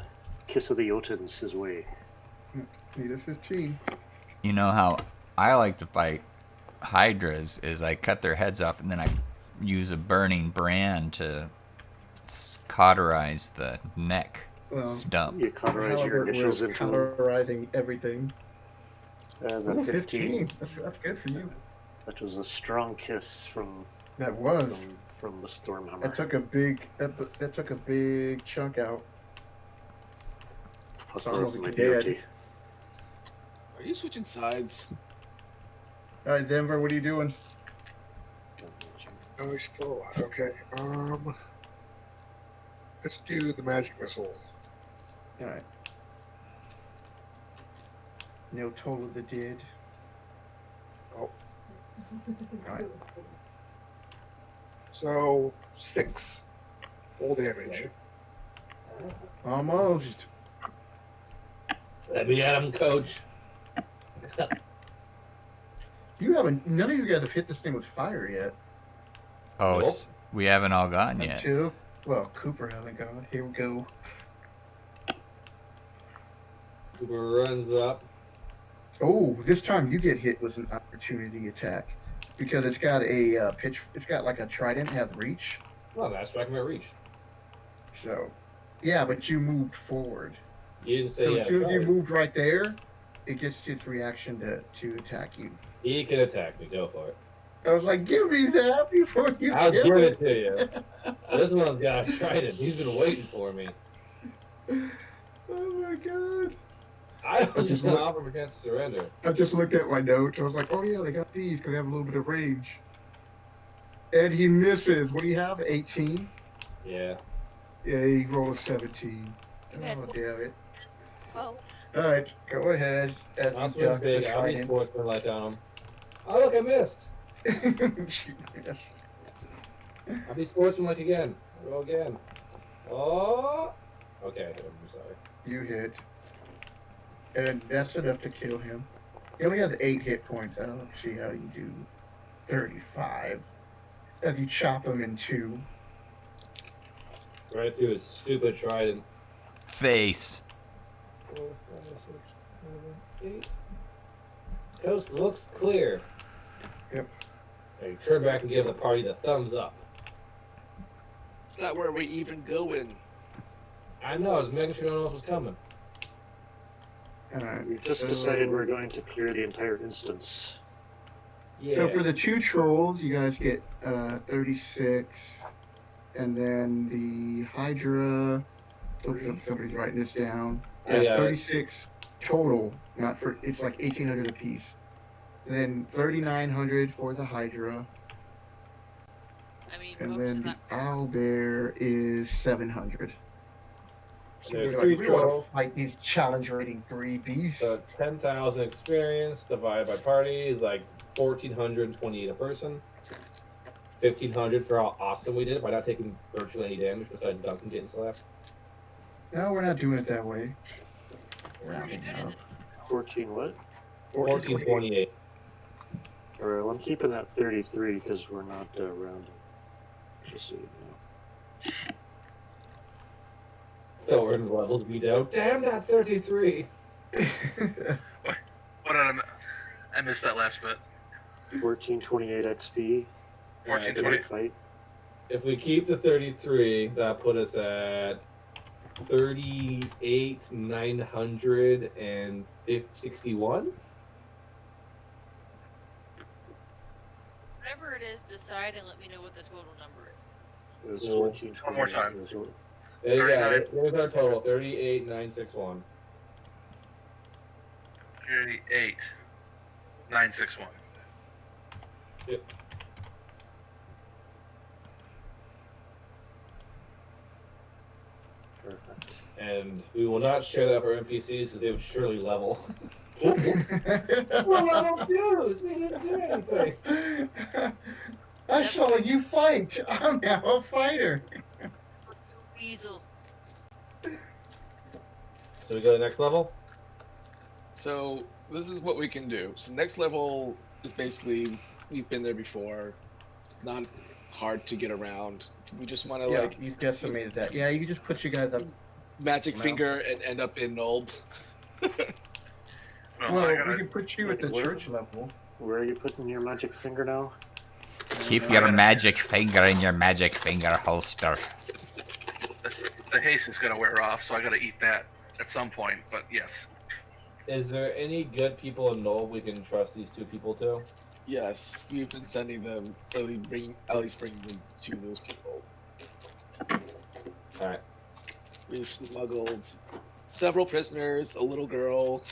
Kiss of the Jotuns his way. Need a 15. You know how I like to fight hydras is I cut their heads off and then I use a burning brand to cauterize the neck Well, stump. You cauterize your Halbert initials was into them. cauterizing everything. As a Ooh, 15. That's good for you. That was a strong kiss from That was. from the Stormhammer. That took a big. That took a big chunk out. Plus It's the rest almost of my dead. beauty. Are you switching sides? All right, Denver, what are you doing? Oh, he's still alive. Okay. Let's do the magic missile. All right. No toll of the dead. Oh, All right. so 6. Full damage. Almost. Let me at him, coach. You haven't. None of you guys have hit this thing with fire yet. Oh, it's, we haven't all gotten yet. Two. Well, Cooper hasn't gone. Here we go. Cooper runs up. Oh, this time you get hit with an opportunity attack because it's got a pitch. It's got like a trident, has reach. Well, that's striking my reach. So, yeah, but you moved forward. You didn't say So he as had soon as you authority. moved right there, it gets its reaction to attack you. He can attack me. Go for it. I was like, give me that before you I'll kill give him. it to you. This one's got a trident. He's been waiting for me. Oh my god. I was just just gonna look- offer him a chance to surrender. I just looked at my notes. I was like, oh yeah, they got these because they have a little bit of range. And he misses. What do you have? 18? Yeah. Yeah, he rolled a 17. You had Oh, one. damn it. Well, Alright, go ahead. As I'll you swing duck the big. I'll be trident. sportsman like on him. Oh, look, I missed. I'll be sportsmanlike again. Roll again. Oh. Okay, I hit him. I'm sorry. You hit. And that's enough to kill him. He only has 8 hit points. I don't see how you do 35. As you chop him in 2. Right through his stupid trident. Face. 4, 5, 6, 7, 8. Coast looks clear. Yep. I turn back and give the party the thumbs up. It's not where we even going. I know, I was making sure no one else was coming. Alright. We just decided we're going to clear the entire instance. Yeah. So for the 2 trolls, you guys get 36. And then the Hydra. Somebody's writing this down. I got it. 36 total. Not for. It's like 1,800 apiece. And then 3,900 for the Hydra. I mean, And most then of the that. owlbear is 700. There's So 3 we want trolls. to fight these challenge rating 3 beasts. So 10,000 experience divided by party is like 1,428 a person. 1,500 for how awesome we did by not taking virtually any damage besides Duncan getting slapped. No, we're not doing it that way. How Rounding good is up. it? 14 what? 1,428. Alright, well, I'm keeping that 33 because we're not rounding. Just so you know. So we're in the levels we do. Damn that 33. What did I missed that last bit. 1428 XP. 1420. Fight. If we keep the 33, that put us at 38,961. Whatever it is, decide and let me know what the total number is. It was Cool. 1428. One more time. It was- There you go. 39. There's our total. 38,961. 38,961. Yep. Perfect. And we will not share that for NPCs because they would surely level. Well, level twos. We didn't do anything. I saw you fight. I'm now a fighter. Weasel. So we go to the next level? So this is what we can do. So next level is basically we've been there before. Not hard to get around. We just want to Yeah, like you decimated that. Yeah, you can just put you guys up. magic No. finger and end up in Nulb. Well, Well, I we gotta, can put you at the Where? church level. Where are you putting your magic finger now? Keep your magic finger in your magic finger holster. the haste is gonna wear off, so I gotta eat that at some point. But yes, Is there any good people in Knoll we can trust these 2 people to? Yes, we've been sending them, or at least bringing them to those people. Alright. We've smuggled several prisoners, a little girl.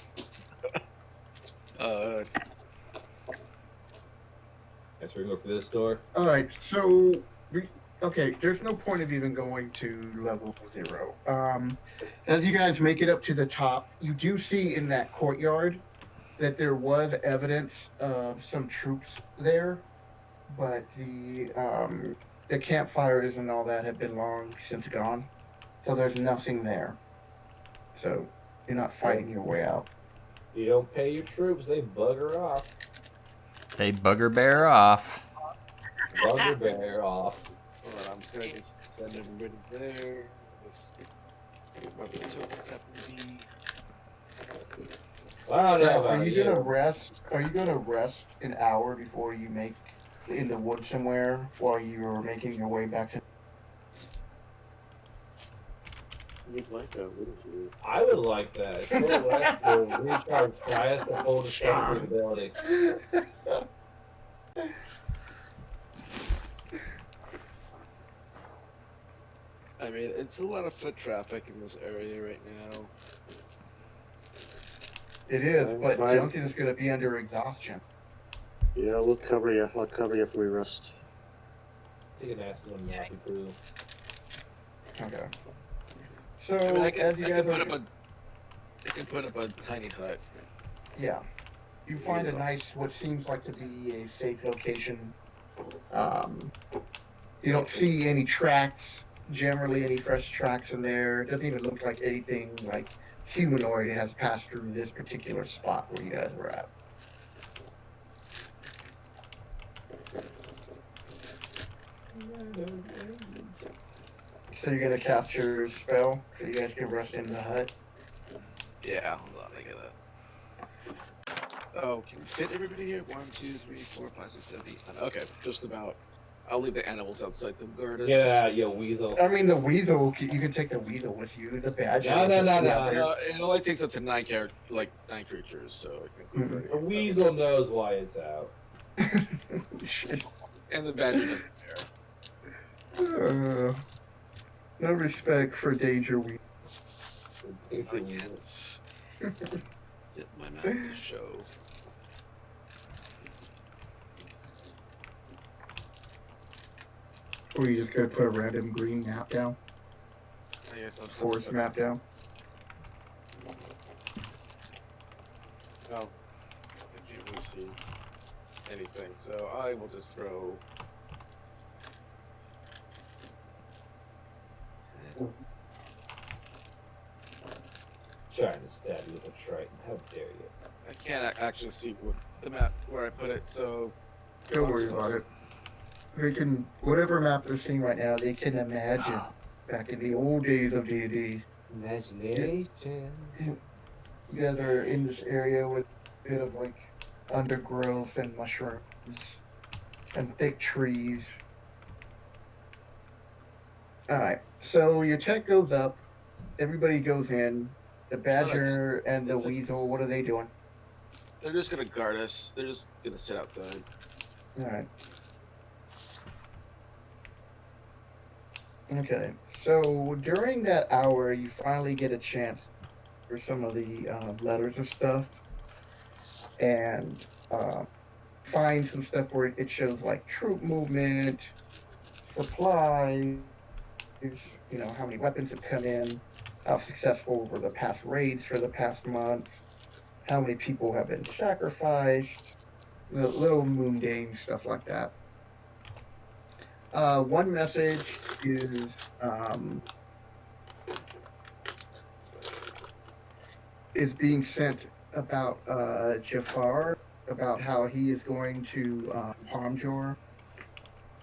Guess we're gonna go for this door. Alright, so okay, there's no point of even going to level 0. As you guys make it up to the top, you do see in that courtyard that there was evidence of some troops there, but the campfires and all that have been long since gone. So there's nothing there. So you're not fighting your way out. You don't pay your troops, they bugger off. They bugger bear off. Bugger bear off. Hold on, I'm just gonna just send everybody there. Just what the tokens happen to be. I don't know Now, about are you gonna rest? Are you gonna rest an hour before you make in the woods somewhere while you're making your way back to? You'd like that, wouldn't you? I would like that. Short rest will recharge fast to full discovery capability. I mean, it's a lot of foot traffic in this area right now. It is, I'm but fine. Duncan is going to be under exhaustion. Yeah, we'll cover you. I'll cover you if we rest. Take an acid on nappy crew. Okay. So, I mean, I as you guys are... I can put up a tiny hut. Yeah. You find a nice, what seems like to be a safe location. You don't see any tracks, generally any fresh tracks in there. It doesn't even look like anything like humanoid has passed through this particular spot where you guys were at. So you're gonna cast your spell so you guys can rest in the hut. Yeah, hold on, I get that. Oh, can we fit everybody here? 1, 2, 3, 4, 5, 6, 7, 8, 9. Okay, just about. I'll leave the animals outside to guard us. Get out, you weasel. I mean, the weasel, you can take the weasel with you. The badger. No. It only takes up to 9 creatures, so I think we're The weasel knows why it's out. Shit. And the badger doesn't care. No respect for danger weasel. I can't get my mouth to show. Or you just gonna put a random green map down? I guess I'm Forest map down? No, I can't really see anything, so I will just throw. Trying to stab you with a triton. How dare you? I can't actually see what the map where I put it, so. Don't worry about it. They can, whatever map they're seeing right now, they can imagine back in the old days of D&D. Imagination. You guys are in this area with a bit of like undergrowth and mushrooms and thick trees. Alright, so your check goes up, everybody goes in, the badger and the weasel, what are they doing? They're just gonna guard us. They're just gonna sit outside. Alright. Okay, so during that hour, you finally get a chance for some of the letters and stuff, and find some stuff where it shows like troop movement, supplies, you know, how many weapons have come in, how successful were the past raids for the past month, how many people have been sacrificed, the little mundane stuff like that. One message is being sent about Jafar, about how he is going to Palmjor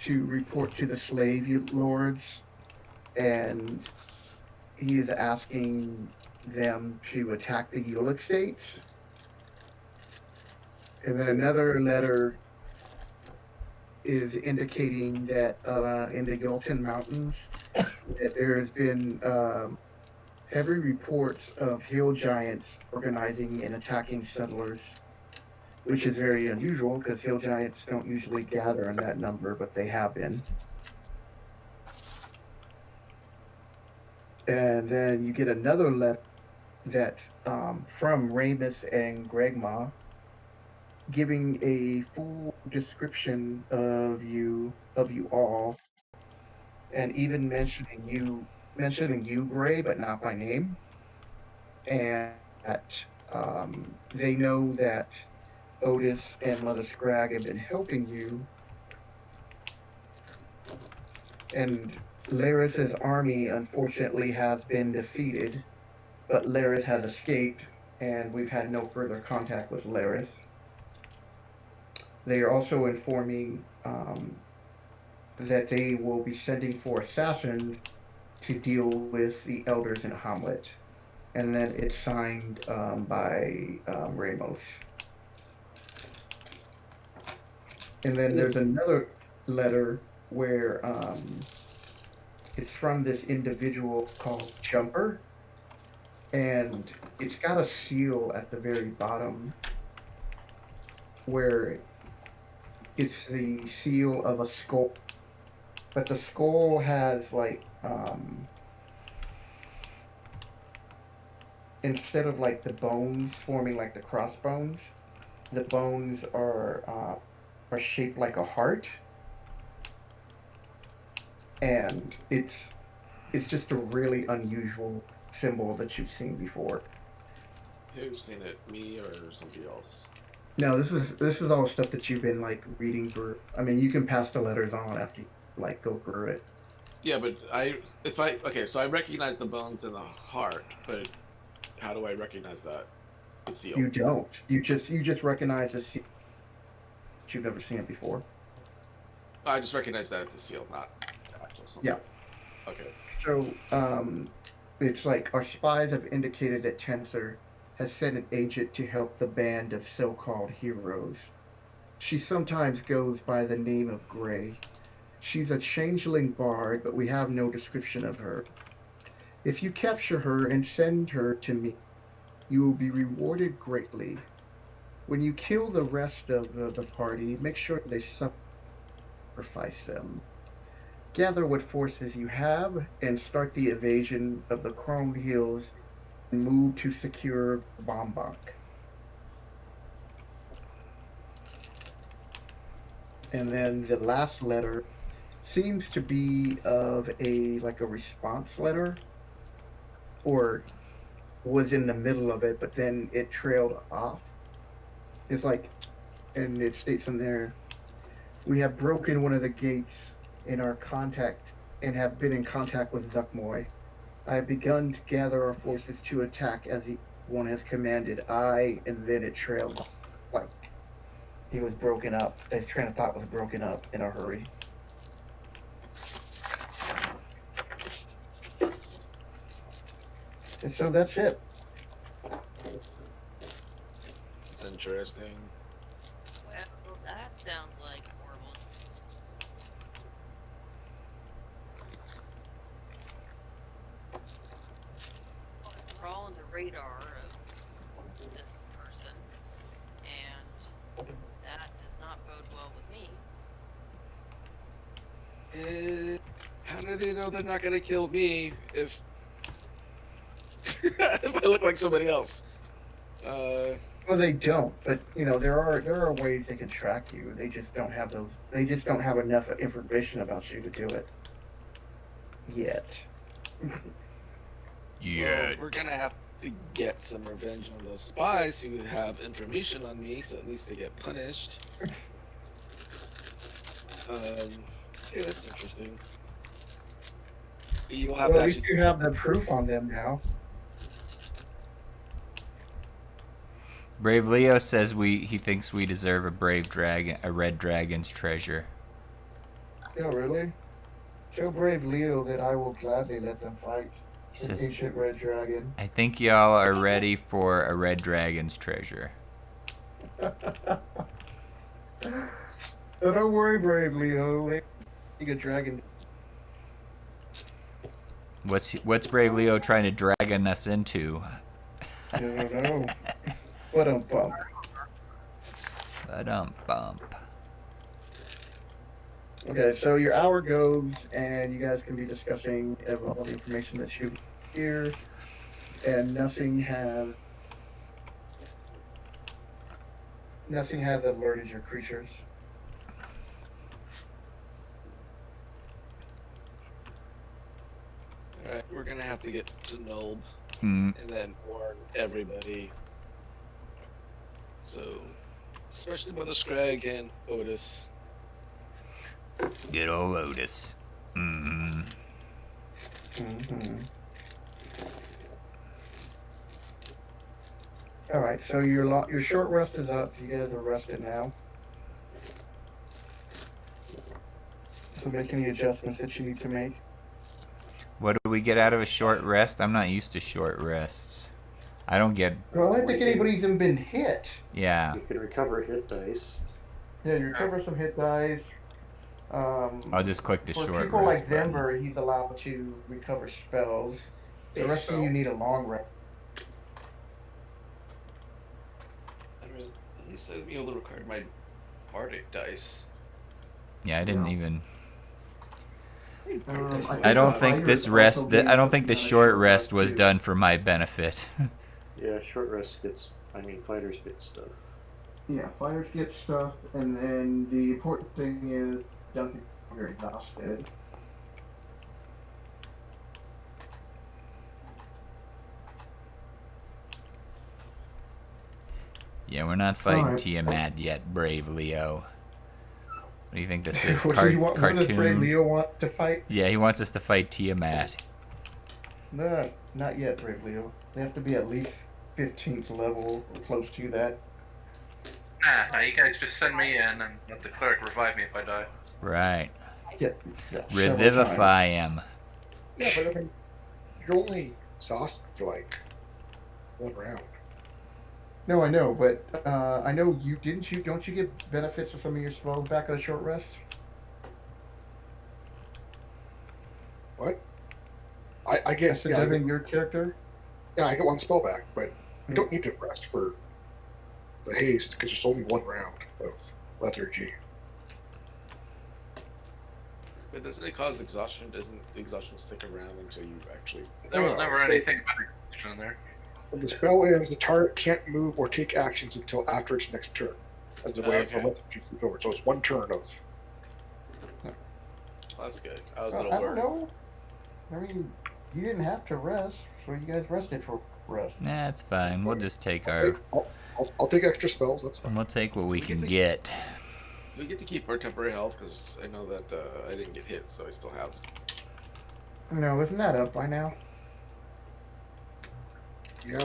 to report to the slave lords, and he is asking them to attack the Ulic states. And then another letter is indicating that in the Yolton Mountains, that there has been heavy reports of hill giants organizing and attacking settlers, which is very unusual because hill giants don't usually gather in that number, but they have been. And then you get another letter that from Ramus and Gregma, giving a full description of you all, and even mentioning you, Gray, but not by name, and that they know that Otis and Mother Scrag have been helping you, and Laris's army unfortunately has been defeated, but Laris has escaped, and we've had no further contact with Laris. They are also informing that they will be sending for assassins to deal with the elders in Hamlet. And then it's signed by Ramos. And then there's another letter where It's from this individual called Jumper, and it's got a seal at the very bottom where it's the seal of a skull, but the skull has like instead of like the bones forming like the crossbones, the bones are shaped like a heart, and it's just a really unusual symbol that you've seen before. Who's seen it? Me or somebody else? No, this is all stuff that you've been like reading through. I mean, you can pass the letters on after you like go through it. Yeah, but so I recognize the bones and the heart, but how do I recognize that? The seal. You don't. You just recognize the seal. You've never seen it before. I just recognize that it's a seal, not the actual symbol. Yeah. Okay. So, it's like our spies have indicated that Tensor has sent an agent to help the band of so-called heroes. She sometimes goes by the name of Gray. She's a changeling bard, but we have no description of her. If you capture her and send her to me, you will be rewarded greatly. When you kill the rest of the party, make sure they sacrifice them. Gather what forces you have and start the evasion of the Chrome Hills and move to secure Bombok. And then the last letter seems to be of a response letter, or was in the middle of it, but then it trailed off. It's like, and it states in there, we have broken one of the gates in our contact and have been in contact with Zuckmoy. I have begun to gather our forces to attack as one has commanded. And then it trailed off. Like, he was broken up. His train of thought was broken up in a hurry. And so that's it. It's interesting. Well, that sounds like horrible news. We're all on the radar of this person, and that does not bode well with me. How do they know they're not gonna kill me if if I look like somebody else? Well, they don't, but there are ways they can track you. They just don't have those. They just don't have enough information about you to do it yet. Yeah. Well, we're gonna have to get some revenge on those spies who have information on me, so at least they get punished. Yeah, that's interesting. You'll have Well, to at least actually. you have the proof on them now. Brave Leo says he thinks we deserve a red dragon's treasure. Oh, really? Show brave Leo that I will gladly let them fight He an says, ancient red dragon. I think y'all are ready for a red dragon's treasure. So don't worry, brave Leo. You get dragon. What's Brave Leo trying to dragon us into? I don't know. What a bump. Bump. Okay, so your hour goes, and you guys can be discussing all the information that you hear, and nothing has alerted your creatures. Alright, we're gonna have to get to Nulb Mm. and then warn everybody. So, especially Mother Scrag and Otis. Good old Otis. Mm-hmm. Mm-hmm. All right, so your short rest is up. You guys are rested now. So make any adjustments that you need to make. What do we get out of a short rest? I'm not used to short rests. I don't get. Well, I don't think anybody's even been hit. Yeah. You can recover hit dice. Yeah, you recover some hit dice. I'll just click the For short people rest like button. Denver, he's allowed to recover spells. The A rest spell. of you need a long rest. I mean, at least I'd be able to record my bardic dice. Yeah, I didn't Yeah. even. I don't the think fighters this also rest. gain I don't think the on a short rest was too. done for my benefit. Yeah, short rest gets. I mean, fighters get stuff. Yeah, fighters get stuff, and then the important thing is don't get exhausted. Yeah, we're not fighting Alright. Tiamat yet, brave Leo. What do you think this is? What does Brave Cartoon? Leo want to fight? Yeah, he wants us to fight Tiamat. No, not yet, Brave Leo. They have to be at least 15th level or close to that. Nah, you guys just send me in and let the cleric revive me if I die. Right. Yeah, several Revivify him. Yeah, but I mean, you're only exhausted for like 1 round. No, I know, but I know you didn't. Don't you get benefits of some of your spells back at a short rest? What? I get. Said Yeah, I your character. yeah, I get 1 spell back, but you don't need to rest for the haste because there's only 1 round of lethargy. But doesn't it cause exhaustion? Doesn't exhaustion stick around until you actually... There was Yeah, never so- anything about exhaustion in there. When the spell ends, the target can't move or take actions until after its next turn, as a way of the Okay. lethargy to go over. So it's 1 turn of. Well, that's good. I was a I little don't worried. know. I mean, you didn't have to rest, so you guys rested for rest. Nah, it's fine. We'll just take I'll our. take, I'll take extra spells. That's fine. We'll take what we We can get the- get. We get to keep our temporary health because I know that I didn't get hit, so I still have. No, isn't that up by now? Yeah,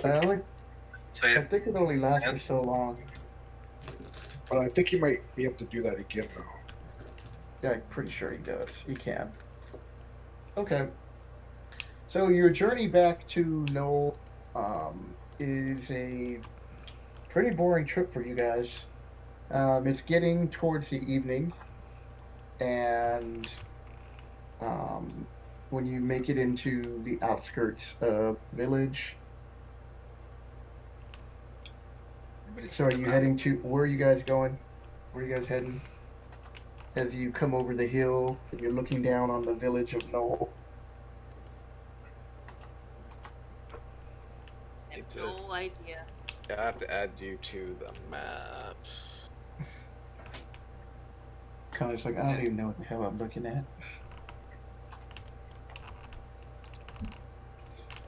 So I yeah, think it only lasts for so long. but I think you might be able to do that again though. Yeah, I'm pretty sure he does. He can. Okay. So your journey back to Knoll is a pretty boring trip for you guys. It's getting towards the evening, and when you make it into the outskirts of the village, so are you heading to, where are you guys going? Where are you guys heading? As you come over the hill and you're looking down on the village of Knoll. I have It's a- no idea. I have to add you to the map. Kind of like, I don't even know what the hell I'm looking at.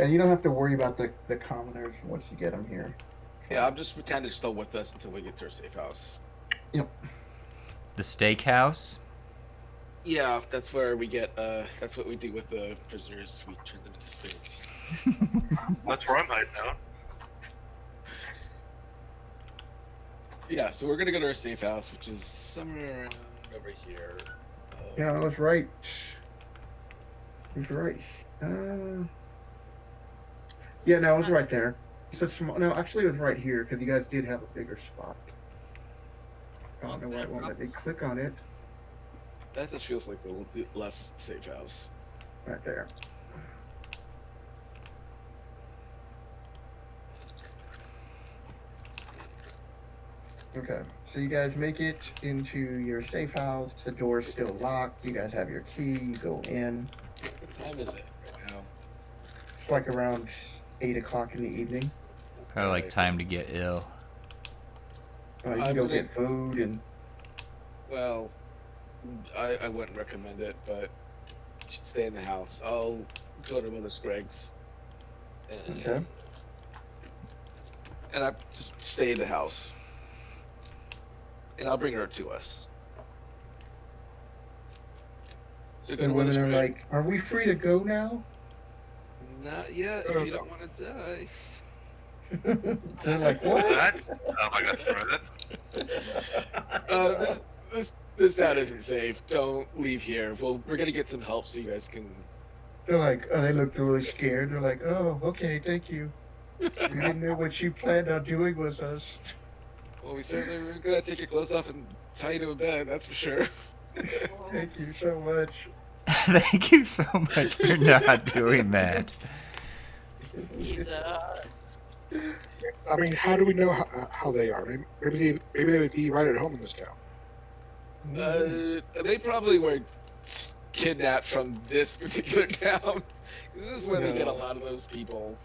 And you don't have to worry about the commoners once you get them here. Yeah, I'm just pretending they're still with us until we get to our safe house. The steakhouse. Yeah, that's where we get. That's what we do with the prisoners. We turn them into steak. that's where I'm hiding out. Yeah, so we're gonna go to our safe house, which is somewhere around over here. Yeah, I was right. I was right. Yeah, no, it was right there. It's a small. No, actually, it was right here because you guys did have a bigger spot. I don't know why it won't let me click on it. That just feels like the less safe house. Right there. Okay, so you guys make it into your safe house. The door's still locked. You guys have your key. You go in. What time is it right now? It's like around 8 o'clock in the evening. Probably like time to get ill. You can I'm go gonna- get food and. Well, I wouldn't recommend it, but you should stay in the house. I'll go to Mother Scragg's. And, Okay. and I just stay in the house. And I'll bring her to us. So go The to Mother women are Scragg. like, "Are we free to go now?" Not yet, if you don't want to die. They're like, "What?" That? Oh my god, throw it. This town isn't safe. Don't leave here. Well, we're gonna get some help so you guys can. They're like, oh, they look really scared. They're like, "Oh, okay, thank you. We didn't know what you planned on doing with us." Well, we certainly were gonna take your clothes off and tie you to a bed. That's for sure. Thank you so much. Thank you so much for not doing that. He's I mean, how do we know how they are? Maybe they would be right at home in this town. They probably were kidnapped from this particular town. This is where they get a lot of those people.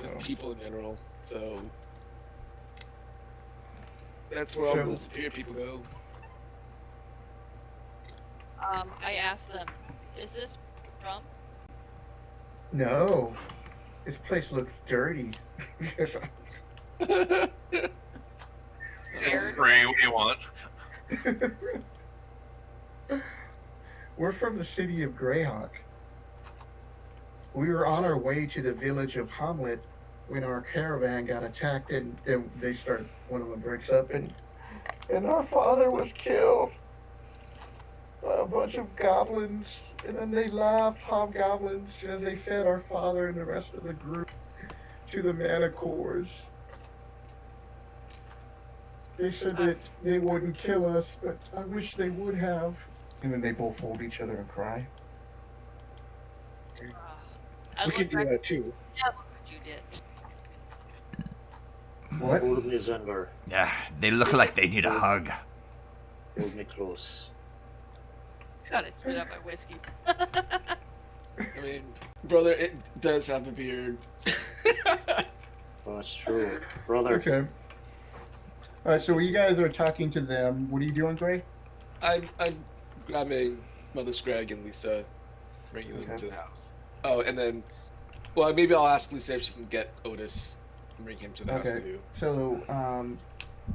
Just people in general. So that's where all the superior people go. I asked them, is this from? No, this place looks dirty. Jared? Ray, what do you want? We're from the city of Greyhawk. We were on our way to the village of Hamlet when our caravan got attacked, and one of them breaks up, and our father was killed by a bunch of goblins, and then they laughed, hobgoblins, as they fed our father and the rest of the group to the manticores. They said that they wouldn't kill us, but I wish they would have. And then they both hold each other and cry. I We can look do back that too. at what you did. What? Hold me, Zender. Yeah, they look like they need a hug. Hold me close. God, I spit out my whiskey. I mean, brother, it does have a beard. Oh, that's true. Brother. Okay. Alright, so you guys are talking to them. What are you doing, Gray? I'm grabbing Mother Scrag and Lisa, bringing them to the house. Oh, and then, well, maybe I'll ask Lisa if she can get Otis and bring him to the house too. So,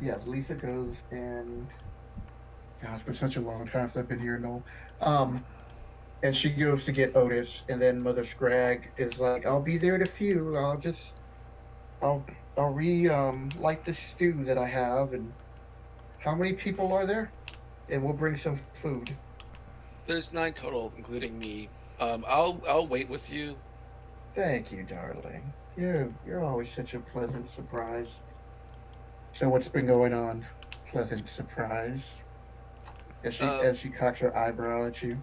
yeah, Lisa goes and... God, it's been such a long time since I've been here, Noel. And she goes to get Otis, and then Mother Scrag is like, I'll be there at a few. I'll light the stew that I have, and how many people are there? And we'll bring some food. There's 9 total, including me. I'll wait with you. Thank you, darling. You're always such a pleasant surprise. So what's been going on? Pleasant surprise. As she cocks her eyebrow at you.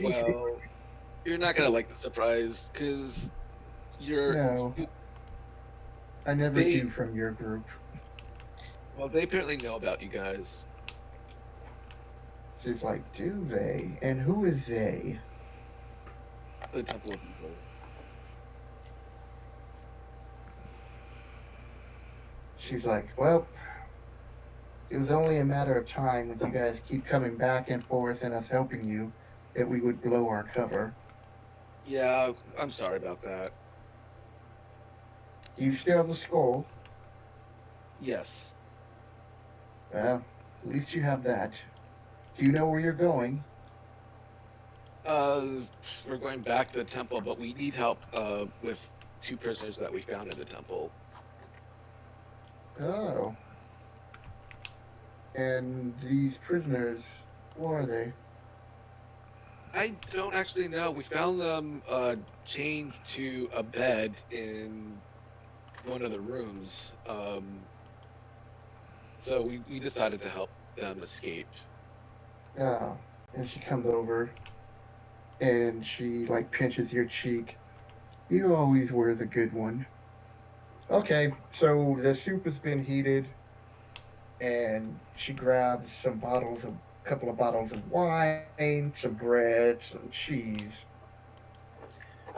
Well, you're not gonna like the surprise, cause you're. No. I never do from your group. Well, they apparently know about you guys. She's like, do they? And who is they? A couple of people. She's like, well, it was only a matter of time with you guys keep coming back and forth and us helping you that we would blow our cover. Yeah, I'm sorry about that. You still have the skull? Yes. Well, at least you have that. Do you know where you're going? We're going back to the temple, but we need help with 2 prisoners that we found in the temple. Oh. And these prisoners, who are they? I don't actually know. We found them chained to a bed in one of the rooms. So we decided to help them escape. Oh. And she comes over and she like pinches your cheek. You always were the good one. Okay, so the soup has been heated and she grabs a couple of bottles of wine, some bread, some cheese,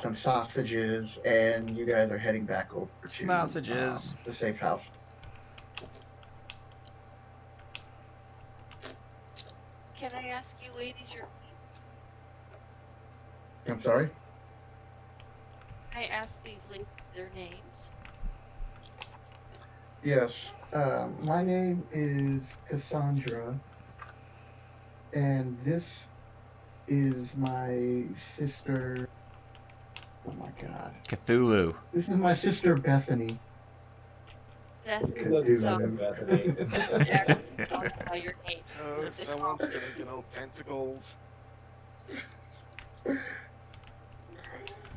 some sausages, and you guys are heading back over to Sausages. the safe house. Can I ask you ladies your... I'm sorry? I asked these ladies their names. Yes. My name is Cassandra, and this is my sister. Oh my God. Cthulhu. This is my sister Bethany. Bethany. Cthulhu. Sound Bethany. Talk about your name. Oh, someone's gonna get all tentacles.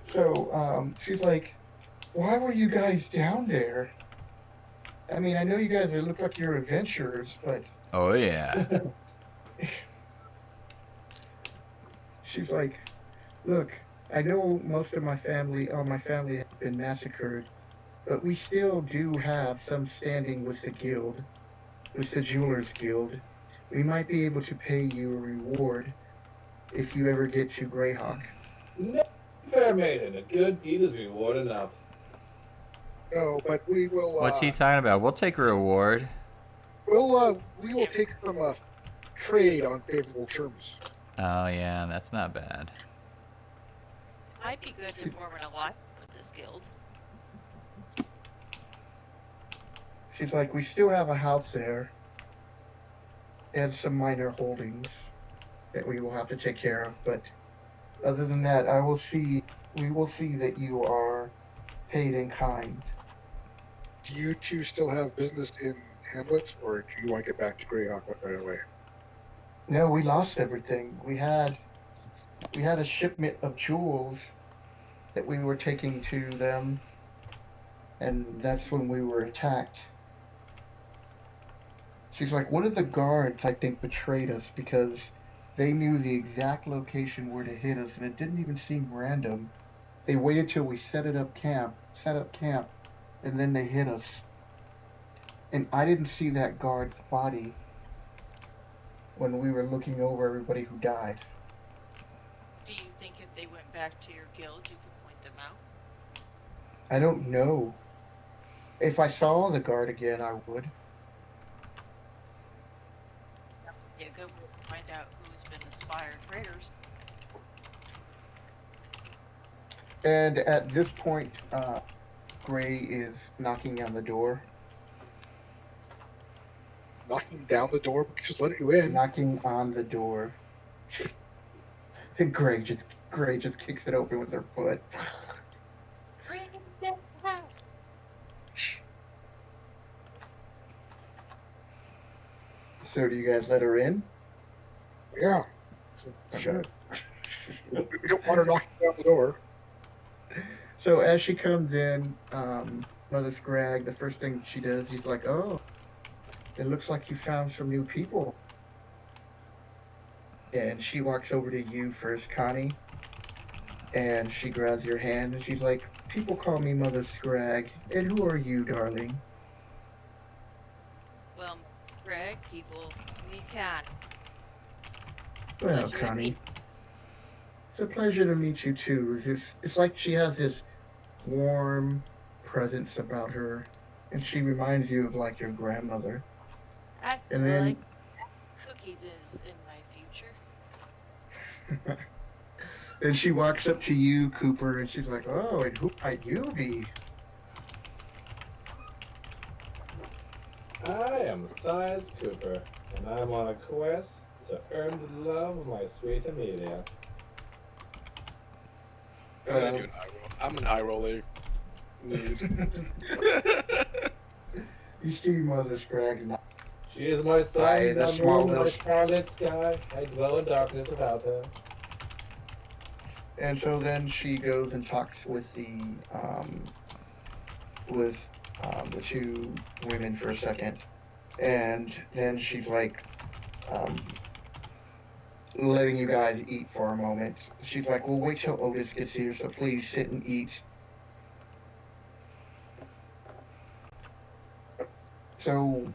So, she's like, why were you guys down there? I mean, I know you guys look like you're adventurers, but Oh yeah. She's like, look, I know most of all my family has been massacred, but we still do have some standing with the guild, with the Jewelers Guild. We might be able to pay you a reward if you ever get to Greyhawk. No, fair maiden. A good deed is reward enough. No, but we will. What's he talking about? We'll take a reward. We will take some trade on favorable terms. Oh yeah, that's not bad. Might be good to form an alliance with this guild. She's like, we still have a house there and some minor holdings that we will have to take care of, but other than that, we will see that you are paid in kind. Do you two still have business in Hamlet, or do you want to get back to Greyhawk right away? No, we lost everything. We had a shipment of jewels that we were taking to them, and that's when we were attacked. She's like, one of the guards, I think, betrayed us because they knew the exact location where to hit us, and it didn't even seem random. They waited till we set up camp, and then they hit us. And I didn't see that guard's body when we were looking over everybody who died. Do you think if they went back to your guild, you could point them out? I don't know. If I saw the guard again, I would. Yeah, good way to find out who's been the spy or traitors. And at this point, Gray is knocking on the door. Knocking down the door, but just let you in. Knocking on the door. Gray just kicks it open with her foot. Bring it down the house. So do you guys let her in? Yeah. Okay. We don't want her knocking down the door. So as she comes in, Mother Scrag, the first thing she does, she's like, oh, it looks like you found some new people. And she walks over to you first, Connie, and she grabs your hand, and she's like, people call me Mother Scrag, and who are you, darling? Well, Greg, people, we can. Well, Pleasure to Connie, meet- it's a pleasure to meet you too. It's like she has this warm presence about her, and she reminds you of like your grandmother. I And feel then- like cookies is in my future. Then she walks up to you, Cooper, and she's like, oh, and who might you be? I am Size Cooper, and I'm on a quest to earn the love of my sweet Amelia. I'm an eye roller mood. You see Mother Scrag now. She is my Aye, sun, the my small moon, my little- starlit sky. I dwell in darkness without her. And so then she goes and talks with the two women for a second, and then she's like letting you guys eat for a moment. She's like, "Well, wait till Otis gets here, so please sit and eat." So,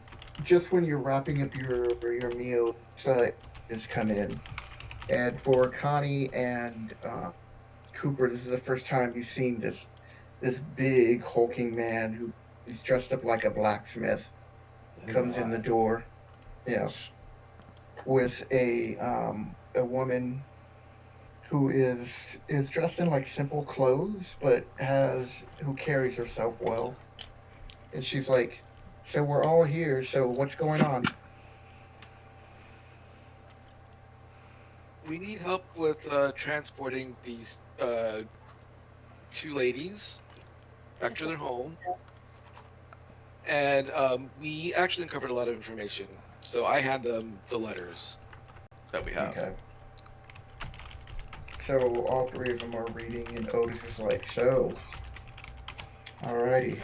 just when you're wrapping up your meal, just come in. And for Connie and Cooper, this is the first time you've seen this big hulking man who is dressed up like a blacksmith comes in the door. Yes, with a woman who is dressed in like simple clothes, but who carries herself well. And she's like, "So we're all here. So what's going on?" We need help with transporting these two ladies back to their home. And we actually uncovered a lot of information. So I had them the letters that we have. Okay. So all three of them are reading, and Otis is like, "So, alrighty.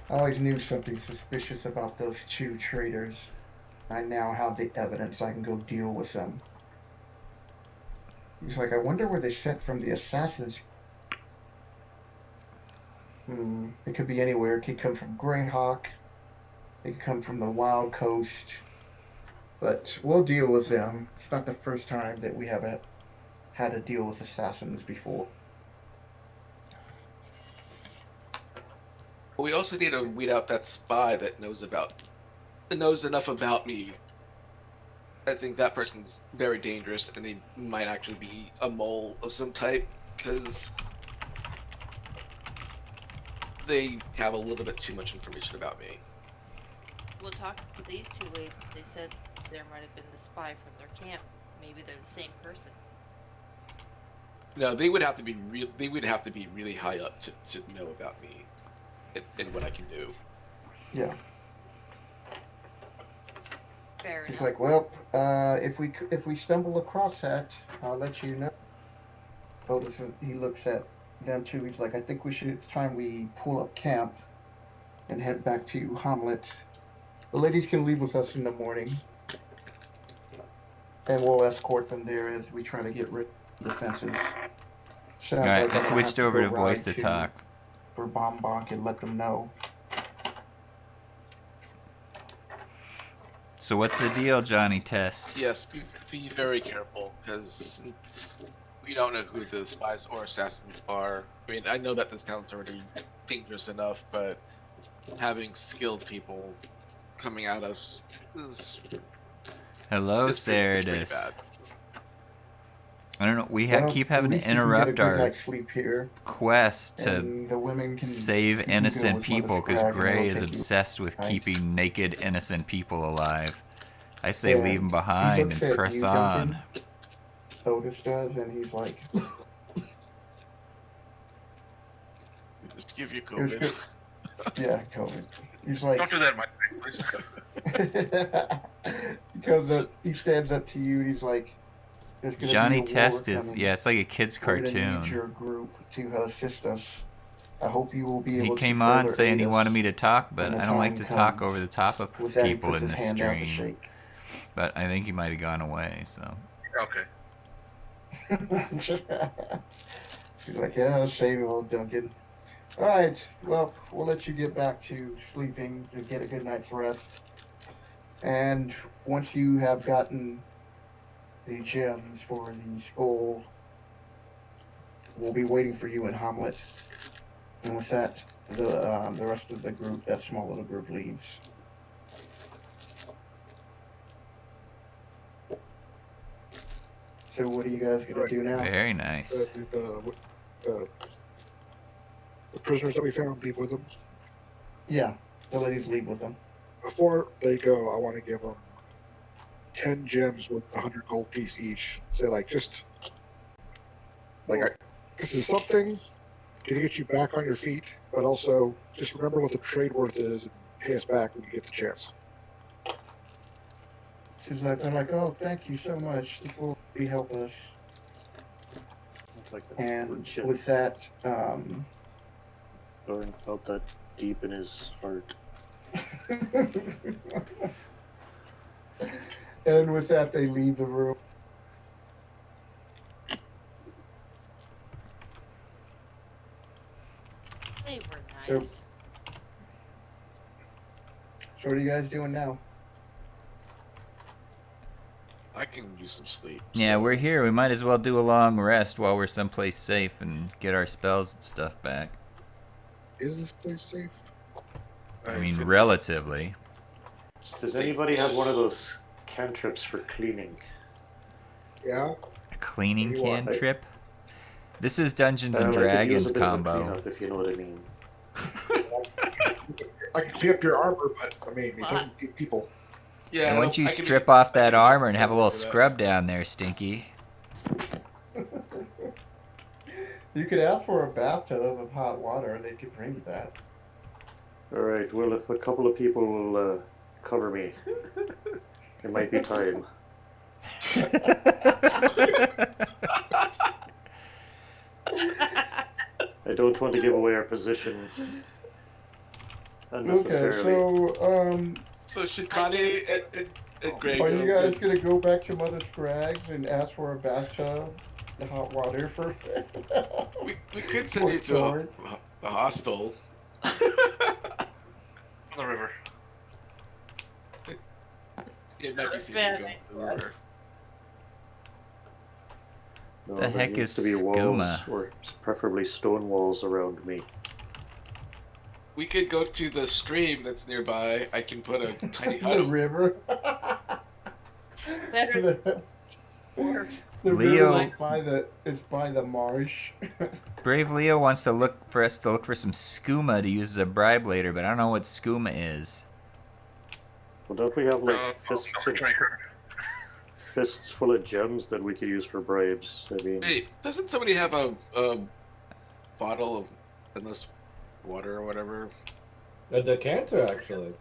I always knew something suspicious about those two traitors. I now have the evidence. I can go deal with them." He's like, I wonder where they sent from the assassins. It could be anywhere. It could come from Greyhawk. It could come from the Wild Coast. But we'll deal with them. It's not the first time that we haven't had to deal with assassins before. We also need to weed out that spy that knows enough about me. I think that person's very dangerous, and they might actually be a mole of some type, because they have a little bit too much information about me. We'll talk to these two ladies. They said there might have been the spy from their camp. Maybe they're the same person. No, they would have to be really high up to know about me and what I can do. Yeah. Fair He's enough. like, well, if we stumble across that, I'll let you know. Otis, he looks at them too. He's like, I think it's time we pull up camp and head back to Hamlet. The ladies can leave with us in the morning, and we'll escort them there as we try to get rid of the fences. Sounds Alright, like I I'm gonna switched have over go to voice to ride talk. for Bombonk and let them know. So what's the deal, Johnny Test? Yes, be very careful, because we don't know who the spies or assassins are. I mean, I know that this town's already dangerous enough, but having skilled people coming at us is Hello, it's pretty Cerdus. bad. I don't know. We Well, keep at having to least you can get a interrupt good our night's sleep here, quest to and the women can save you can go innocent with Mother people because Scrag, and Gray it'll is take you obsessed with right. keeping naked, innocent people alive. I say And leave them he behind looks and at press you, on. Duncan. Otis does, and he's like, Just give you "Here's COVID. good." Yeah, COVID. He's like, Don't do that, Mike, please. he stands up to you. He's like, "There's gonna Johnny be a war Test is, coming. yeah, it's like a kid's We're gonna need cartoon. your group to assist us. I hope you will be He able came to on further saying aid he us wanted me to talk, but when the I don't like to time talk comes." over the top of With that, he people puts in his this hand out to stream. shake. But I think he might have gone away, so. Okay. She's like, yeah, same old Duncan. All right, well, we'll let you get back to sleeping to get a good night's rest. And once you have gotten the gems for the skull, we'll be waiting for you in Hamlet. And with that, the rest of the group, that small little group, leaves. So what are you guys gonna do now? Very nice. Did the prisoners that we found leave with them? Yeah, the ladies leave with them. Before they go, I want to give them 10 gems with 100 gold piece each. Say, like, just like this is something to get you back on your feet, but also just remember what the trade worth is and pay us back when you get the chance. She's like, they're like, oh, thank you so much. This will really help us. It's like And shit. with that, Thorin felt that deep in his heart. and with that, they leave the room. They were nice. So what are you guys doing now? I can use some sleep. Yeah, so- we're here. We might as well do a long rest while we're someplace safe and get our spells and stuff back. Is this place safe? I mean, relatively. Does anybody have one of those cantrips for cleaning? Yeah. A cleaning What do you want? cantrip? This is Dungeons and I could use Dragons a bit of a combo. cleanup, if you know what I mean. I can clean up your armor, but I mean, it doesn't keep people. Yeah. And I once don't- you I can strip even- off I that can armor and have a even little for that. scrub down there, Stinky. You could ask for a bathtub of hot water, and they could bring you that. Alright, well, if a couple of people will cover me, it might be time. I don't want to give away our position unnecessarily. Okay, So should Connie and Greg are go you guys with- gonna go back to Mother Scraggs and ask for a bathtub the hot water for. We could send you to Sword. a hostel. On the river. It might be safe Bad to go to the river. No, The there heck needs is to be walls, skooma? or preferably stone walls around me. We could go to the stream that's nearby. I can put a tiny The hut. river. Better the dwarf. the Leo- river is by the marsh. Brave Leo wants to look for us to look for some skooma to use as a bribe later, but I don't know what skooma is. Well, don't we have like I'll try her. fists full of gems that we could use for bribes? I mean, Hey, doesn't somebody have a bottle of endless water or whatever? A decanter, actually.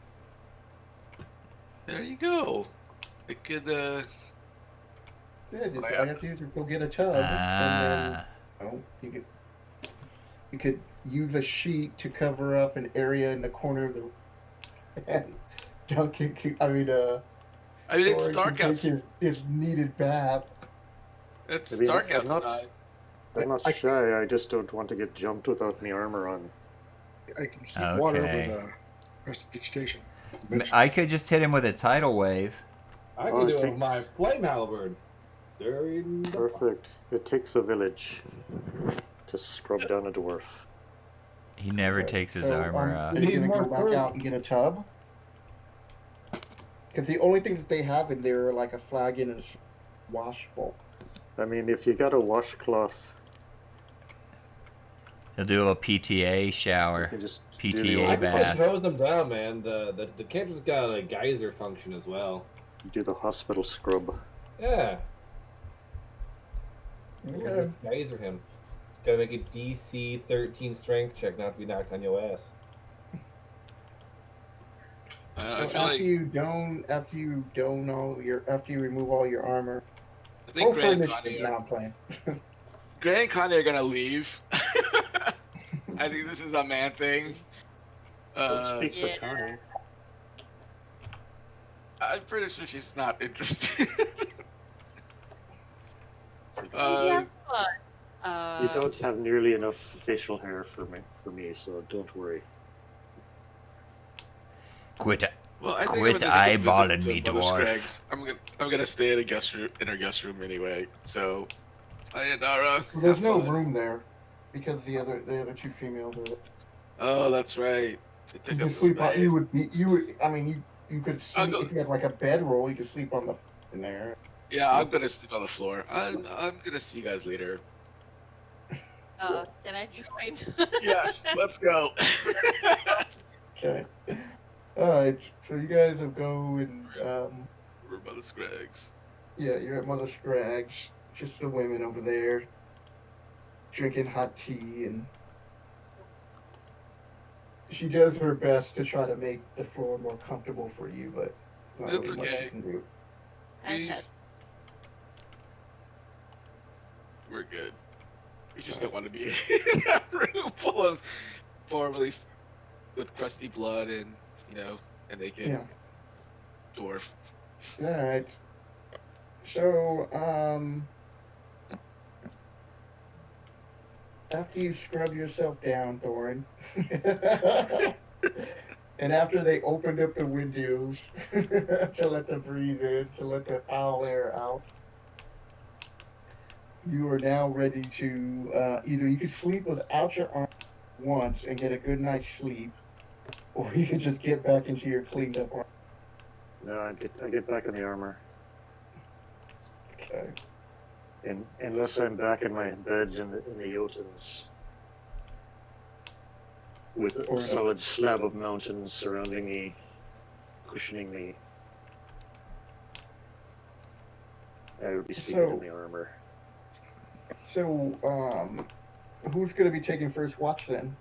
There you go. It could. Yeah, just Oh, yeah. all you have to do is go get a tub, and then Ah, you could use a sheet to cover up an area in the corner of the and Duncan. I mean, it's Thor dark can take outside. his needed bath. It's I mean, dark I'm not- outside. I'm not shy. I just don't want to get jumped without my armor on. I can heat water Okay. with prestidigitation. I could just hit him with a tidal wave. I Oh, can do it it with takes- my flame halberd. Stirring the pot. Perfect. It takes a village to scrub down a dwarf. He never Okay, takes his so, armor Are off. you Need gonna more go back fruit. out and get a tub? Because the only things that they have in there are like a flagon and a wash bowl. I mean, if you got a washcloth, He'll do a little PTA you shower. can just PTA do the, I old- can bath. just hose them down, man. The decanter's got a geyser function as well. do the hospital scrub. Yeah. Okay. Geyser him. Gotta make a DC 13 strength check not to be knocked on your ass. I So feel like after you remove all your armor. I think Roll for Grant initiative. Connie, Now I'm playing. Grant and Connie are gonna leave. I think this is a man thing. Don't speak for yeah. Connie. I'm pretty sure she's not interested. Yeah, but, You don't have nearly enough facial hair for me, so don't worry. Quit. Well, I think Quit I'm gonna eyeballing visit me, Mother dwarf. Scraggs. I'm gonna stay in her guest room anyway. So, sayonara. Well, there's Have no fun. room there because the other two females are there. Oh, that's right. They took You up could the sleep on. space. You could I'll sleep go- if you had like a bedroll. You could sleep on the in there. Yeah, I'm gonna sleep on the floor. I'm gonna see you guys later. can I join? Yes, let's go. Okay. All right. So you guys will go and We're Mother Scraggs. yeah, you're at Mother Scraggs. Just the women over there drinking hot tea, and she does her best to try to make the floor more comfortable for you, but not That's really much okay. you can do. Okay. We're good. We just don't want to be in a room full of formerly with crusty blood and a naked Yeah. dwarf. All right. So, after you scrub yourself down, Thorin, and after they opened up the windows to let the breeze in, to let the foul air out, you are now ready to either you could sleep without your arm once and get a good night's sleep, or you could just get back into your cleaned up armor. No, I get back in the armor. Okay. Unless I'm back in my bed in the Jotuns. With a solid slab of mountains surrounding me, cushioning me. I would be sleeping in the armor. So, who's going to be taking first watch then?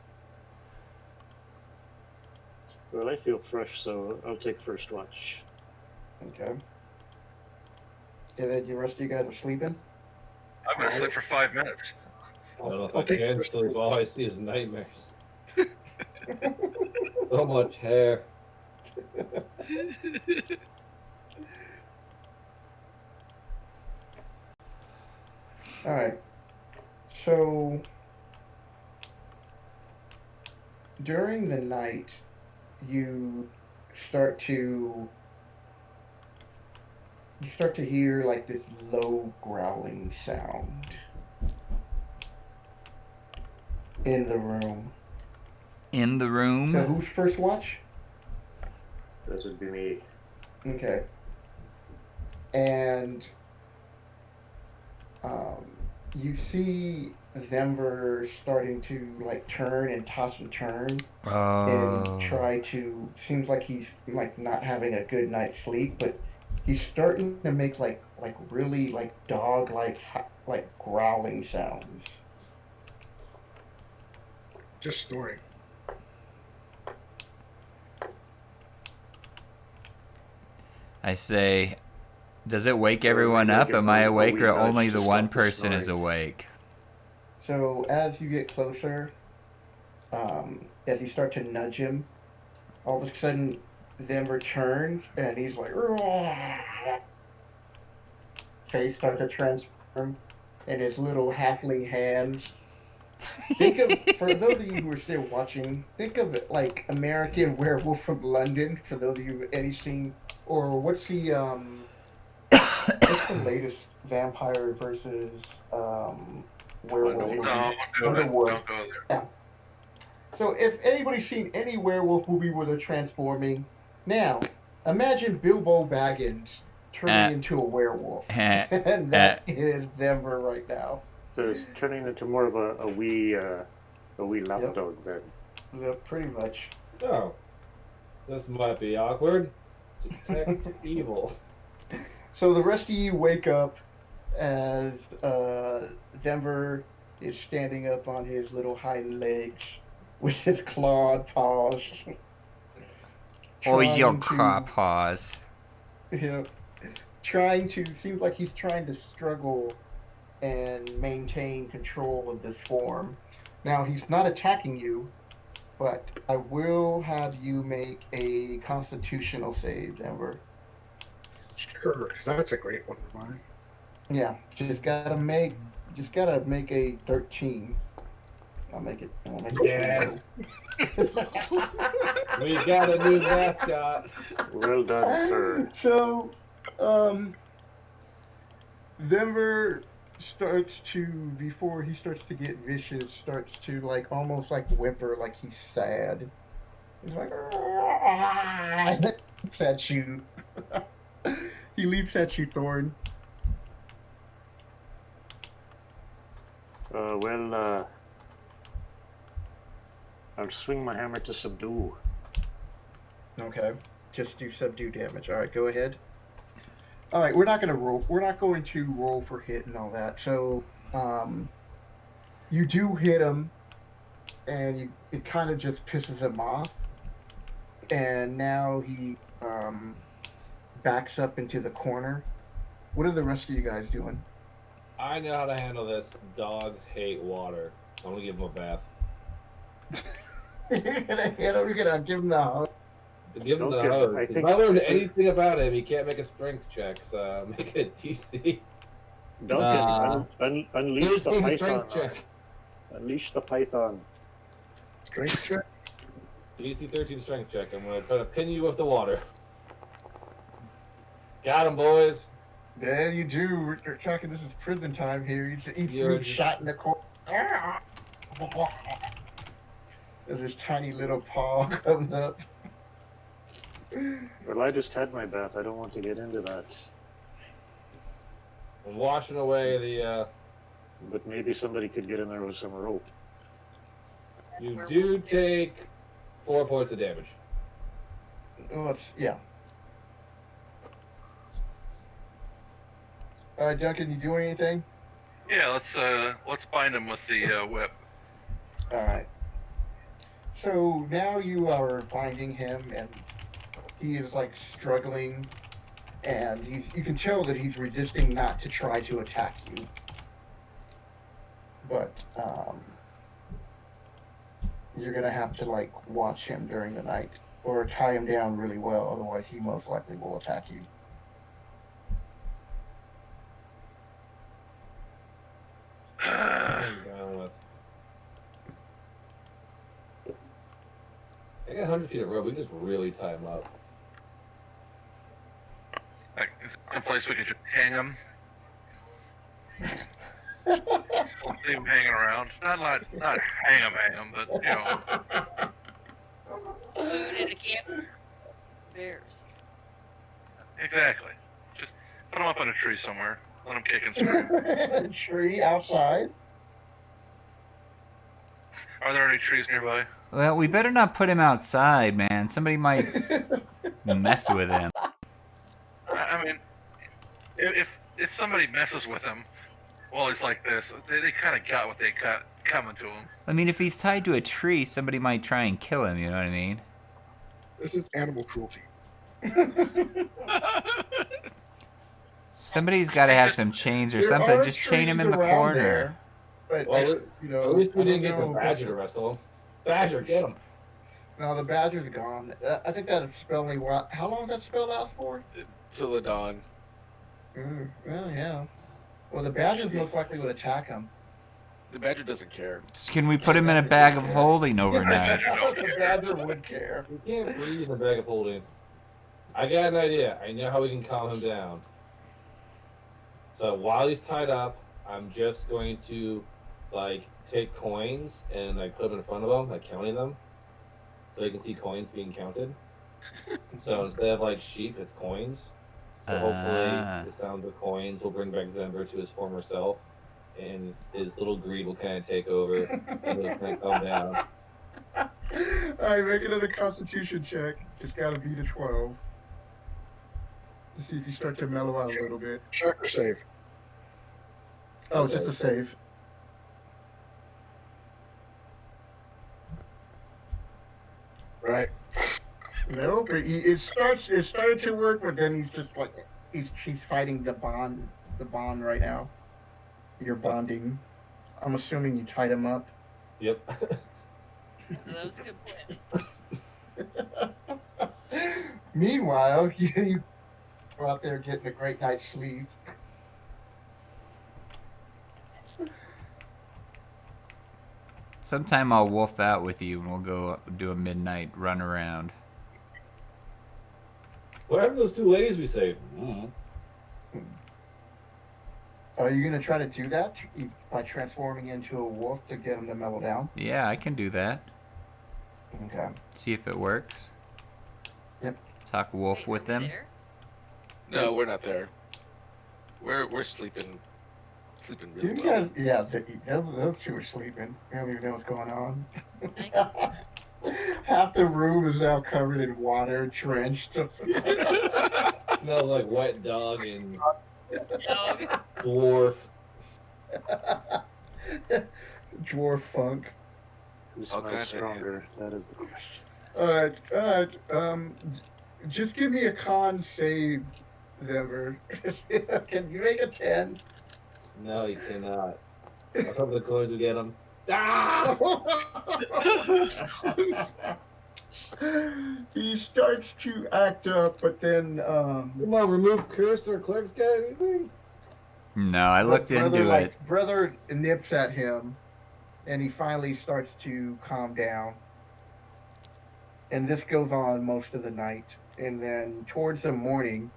Well, I feel fresh, so I'll take first watch. Okay. And then the rest of you guys are sleeping? I'm gonna sleep for 5 minutes. I don't know if I'll I take can first sleep. All I see is nightmares. So much hair. All right. So during the night, you start to hear like this low growling sound in the room. In the So room. who's first watch? This would be me. Okay. And um, you see Denver starting to like turn and toss and turn and Oh. try to. Seems like he's like not having a good night's sleep, but he's starting to make like really like dog like growling sounds. Just snoring. I say, does it wake Or everyone we up? give Am him I a awake wee or nudge only to the one stop the person is snoring. awake? So as you get closer, as you start to nudge him, all of a sudden Denver turns and he's like, face starts to transform, and his little halfling hands. Think of, for those of you who are still watching, think of it like American Werewolf from London. For those of you who any seen, or what's the latest vampire versus werewolf Underwood. movie? Don't do it. Underwood. Don't go there. Yeah. So if anybody's seen any werewolf movie where they're transforming, now imagine Bilbo Baggins turning into a werewolf, and that is Denver right now. So it's turning into more of a wee lapdog then. Yeah, pretty much. Oh, this might be awkward. Detect evil. So the rest of you wake up as Denver is standing up on his little hind legs with his clawed paws. Oh, your trying to, crop paws. you know, seems like he's trying to struggle and maintain control of this form. Now, he's not attacking you, but I will have you make a constitutional save, Denver. Sure, because that's a great one of mine. Yeah, just gotta make a 13. I'll make it. Yes. We got a new mascot. Well done, sir. So, Denver starts to, before he starts to get vicious, starts to like almost like whimper, like he's sad. He's like, leaps at you. He leaps at you, Thorn. I'll swing my hammer to subdue. Okay, just do subdue damage. All right, go ahead. All right, we're not gonna roll. We're not going to roll for hit and all that. So, you do hit him, and it kind of just pisses him off, and now he backs up into the corner. What are the rest of you guys doing? I know how to handle this. Dogs hate water. I'm gonna give him a bath. You're gonna hit him. You're gonna give him the hug. Give him Don't the give- hose. I If think- I learned anything about him, he can't make a strength check, so make it DC. Duncan, unleash the 18 python. strength check. Unleash the python. Strength check. DC 13 strength check. I'm gonna try to pin you with the water. Got him, boys. Yeah, you do. We're talking. This is prison time here. He's You're- being shot in the corner. There's this tiny little paw comes up. Well, I just had my bath. I don't want to get into that. I'm washing away the. But maybe somebody could get in there with some rope. You do take 4 points of damage. Oh, yeah. All right, Duncan, you doing anything? Yeah, let's bind him with the whip. All right. So now you are binding him, and he is like struggling, and you can tell that he's resisting not to try to attack you. But you're gonna have to like watch him during the night, or tie him down really well. Otherwise, he most likely will attack you. I got 100 feet of rope. We can just really tie him up. Like, is there a place we could just hang him? We'll leave him hanging around. Not hang him, but, you know. Food in a camp. Bears. Exactly. Just put him up in a tree somewhere. Let him kick and scream. A tree outside. Are there any trees nearby? Well, we better not put him outside, man. Somebody might mess with him. I mean, if somebody messes with him while he's like this, they kind of got what they got coming to him. I mean, if he's tied to a tree, somebody might try and kill him, you know what I mean? This is animal cruelty. Somebody's got to have some chains or There something. are Just chain him in trees the around corner. there, but Well, you know, at least we I didn't don't get the know. badger to wrestle him. Badger, get him. No, the badger's gone. I think that spell only. How long does that spell last for? Till the dawn. Well, yeah. Well, the badgers most likely would attack him. The badger doesn't care. Can we put him in a bag of holding overnight? The badger would care. We can't breathe in the bag of holding. I got an idea. I know how we can calm him down. So while he's tied up, I'm just going to, like, take coins and like put them in front of him, like counting them, so you can see coins being counted. So instead of like sheep, it's coins. So hopefully the sound of coins will bring back Zember to his former self, and his little greed will kind of take over and he'll kind of calm down. Alright, make another constitution check. Just gotta beat a 12. To see if you start to mellow out a little bit. Check or save. Oh, just a save. Right. No, but it started to work, but then he's just like he's fighting the bond right now. You're bonding. I'm assuming you tied him up. Yep. That was a good plan. Meanwhile, you go out there getting a great night's sleep. Sometime I'll wolf out with you and we'll go do a midnight run around. What happened to those two ladies we saved? Are you gonna try to do that by transforming into a wolf to get him to mellow down? Yeah, I can do that. Okay. See if it works. Yep. Talk wolf Wait, with are we them. there? No, we're not there. We're sleeping. Sleeping really You well. guys, yeah, those two are sleeping. They don't even know what's going on. Thank you. Half the room is now covered in water, drenched. Smells like wet dog and Dog. dwarf. Dwarf funk. Who All smells kinds of- stronger? That is the question. Alright. Just give me a con save, Zember. Can you make a 10? No, you cannot. I was hoping the coins would get him. He starts to act up, but then Come on, remove curse or clerks got anything? No, I looked brother, into it. Brother nips at him, and he finally starts to calm down. And this goes on most of the night, and then towards the morning,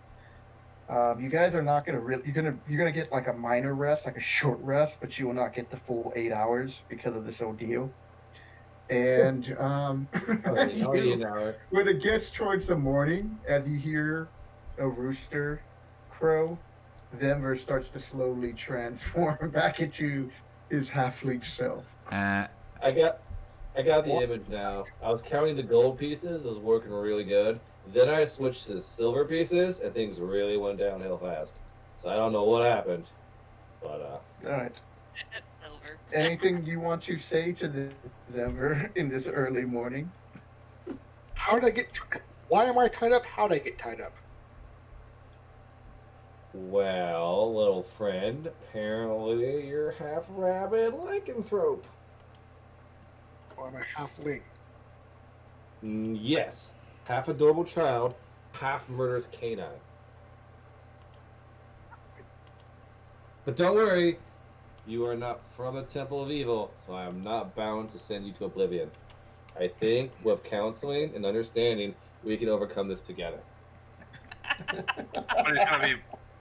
you guys are not gonna really. You're gonna get like a minor rest, like a short rest, but you will not get the full 8 hours because of this ordeal. And Already an hour. when it gets towards the morning, as you hear a rooster crow, Denver starts to slowly transform back into his halfling self. I got the image now. I was counting the gold pieces. It was working really good. Then I switched to the silver pieces, and things really went downhill fast. So I don't know what happened, but All right. Silver. Anything you want to say to the Denver in this early morning? How did I get? Why am I tied up? How did I get tied up? well, little friend, apparently you're half rabbit lycanthrope. Well, I'm a halfling. Yes, half adorable child, half murderous canine. But don't worry, you are not from the Temple of Evil, so I am not bound to send you to oblivion. I think with counseling and understanding, we can overcome this together. But he's going to be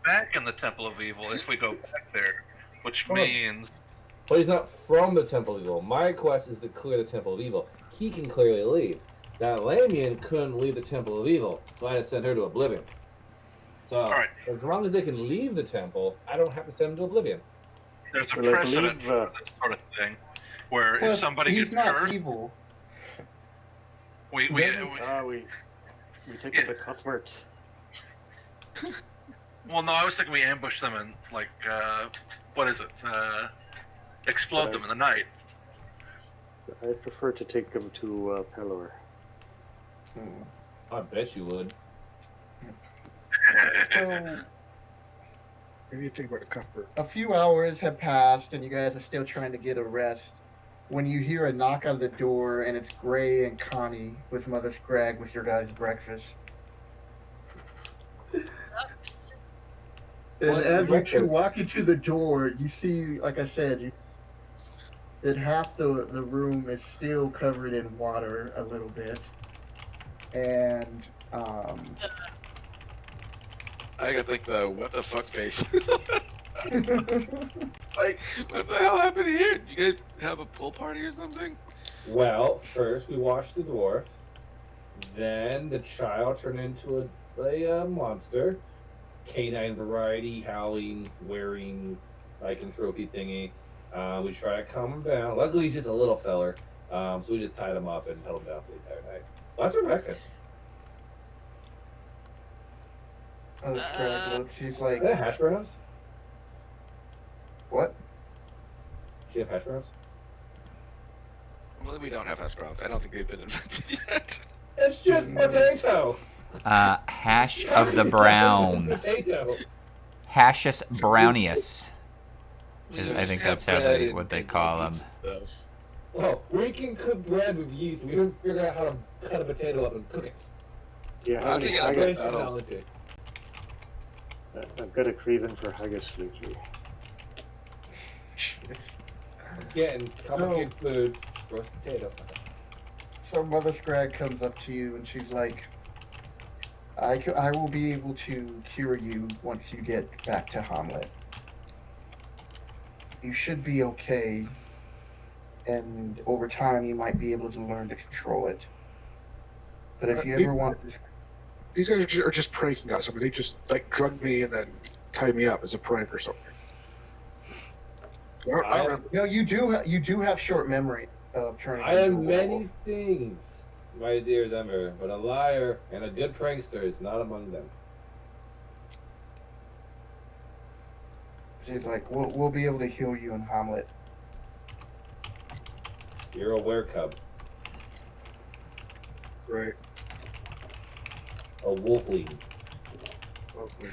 back in the Temple of Evil if we go back there, which means... But he's not from the Temple of Evil. My quest is to clear the Temple of Evil. He can clearly leave. That Lamian couldn't leave the Temple of Evil, so I had to send her to Oblivion. So, as long as they can leave the temple, I don't have to send them to Oblivion. There's a precedent for this sort of thing, where if somebody gets hurt... evil. We take it to Cuthbert. Well, no, I was thinking we ambush them and, like, what is it? Explode them in the night. I prefer to take them to Pelor. I bet you would. So, Maybe you think about Cuthbert. a few hours have passed, and you guys are still trying to get a rest. When you hear a knock on the door, and it's Gray and Connie with Mother Scrag with your guys' breakfast. And as you two walk into the door, you see, like I said, that half the room is still covered in water a little bit. And, I got like the what the fuck face. Like, what the hell happened here? Did you guys have a pool party or something? Well, first we washed the dwarf. Then the child turned into a monster. Canine variety, howling, wearing lycanthropy thingy. We try to calm him down. Luckily, he's just a little feller. So we just tied him up and held him down for the entire night. Well, that's our breakfast. Mother Scrag looks, she's like, Is that hash browns? what? Do you have hash browns? Well, we don't have hash browns. I don't think they've been invented yet. It's just potato! Hash of the brown. Potato. Hashus brownius. We I think have that's how bread they what they and call them. cookies and stuff. Well, we can cook bread with yeast. We didn't figure out how to cut a potato up and cook it. Yeah, I'm thinking of Great it. I don't- technology. I've got a craving for haggis lately. Getting complicated foods, roast potato. So Mother Scrag comes up to you and she's like, I will be able to cure you once you get back to Hamlet. You should be okay, and over time you might be able to learn to control it. But if you ever want this... These guys are just pranking us. I mean, they just like drug me and then tied me up as a prank or something. I remember. No, you do have short memory of turning I am into a many werewolf. things, my dear Zemmer, but a liar and a good prankster is not among them. She's like, we'll be able to heal you in Hamlet. You're a werecub, Right. a wolfling. Lovely.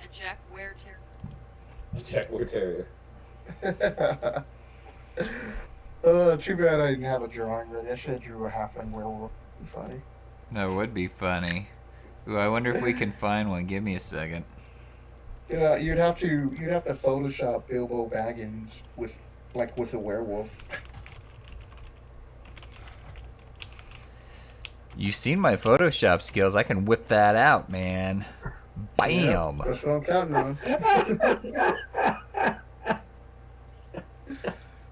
And Jack Ware Terrier. A Czech terrier. Too bad I didn't have a drawing ready. I should have drew a half-end werewolf. It'd be funny. That would be funny. Ooh, I wonder if we can find one. Give me a second. Yeah, you'd have to Photoshop Bilbo Baggins with a werewolf. You've seen my Photoshop skills. I can whip that out, man. Bam! Yeah, that's what I'm counting on.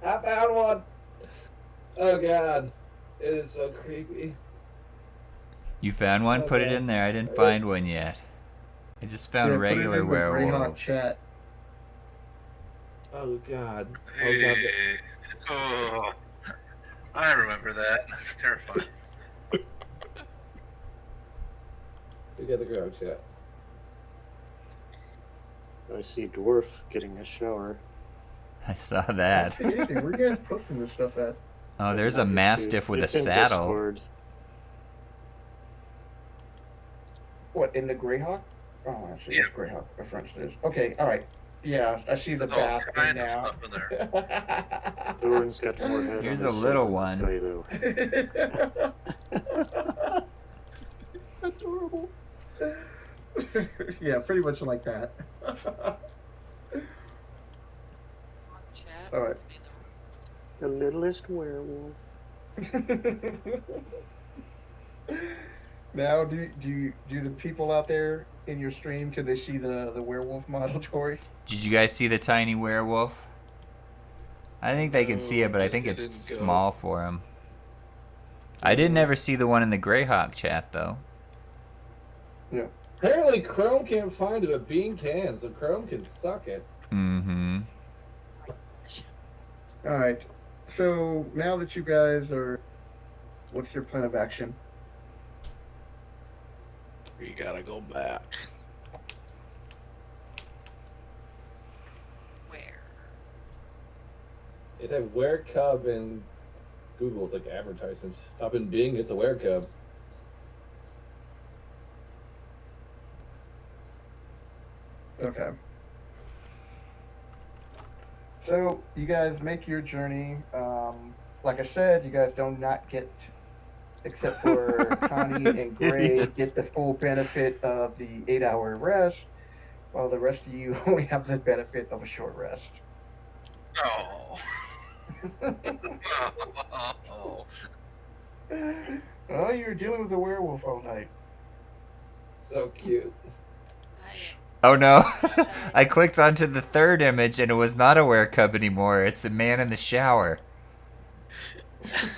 I found one! Oh god, it is so creepy. You found one? Put it in there. I didn't find one yet. I just found Yeah, put it regular in the Greyhawk werewolves. chat. Oh god. Oh god. Hey. Oh, I remember that. That's terrifying. We got the ground chat. I see Dwarf getting a shower. I saw that. Hey, where are you guys posting this stuff at? Oh, there's a mastiff with a It's in saddle. Discord. What, in the Greyhawk? Oh, I see Yeah. this Greyhawk reference this. Okay, alright. Yeah, I see the There's all bath thing kinds of now. stuff in there. Doran's got more head Here's on a his little sword than one. Kaido. Adorable. Yeah, pretty much like that. Chat. All right. Must be in the The littlest werewolf. Now, do the people out there in your stream, can they see the werewolf model, Tori? Did you guys see the tiny werewolf? I think they can see it, but I think I it's didn't go. small for them. I didn't ever see the one in the Greyhawk chat, though. Yeah. Apparently, Chrome can't find it, but Bean can, so Chrome can suck it. Mm-hmm. All right. So now that you guys are, what's your plan of action? We gotta go back. Where? It had werecub in Google. It's like advertisements. Up in Bing, it's a werecub. Okay. So you guys make your journey. Like I said, you guys do not get, except for Connie That's and Gray, hideous. get the full benefit of the 8-hour rest, while the rest of you only have the benefit of a short rest. Oh. Oh. Oh, you're dealing with a werewolf all night. So cute. Oh no, I clicked onto the third image and it was not a werecub anymore. It's a man in the shower.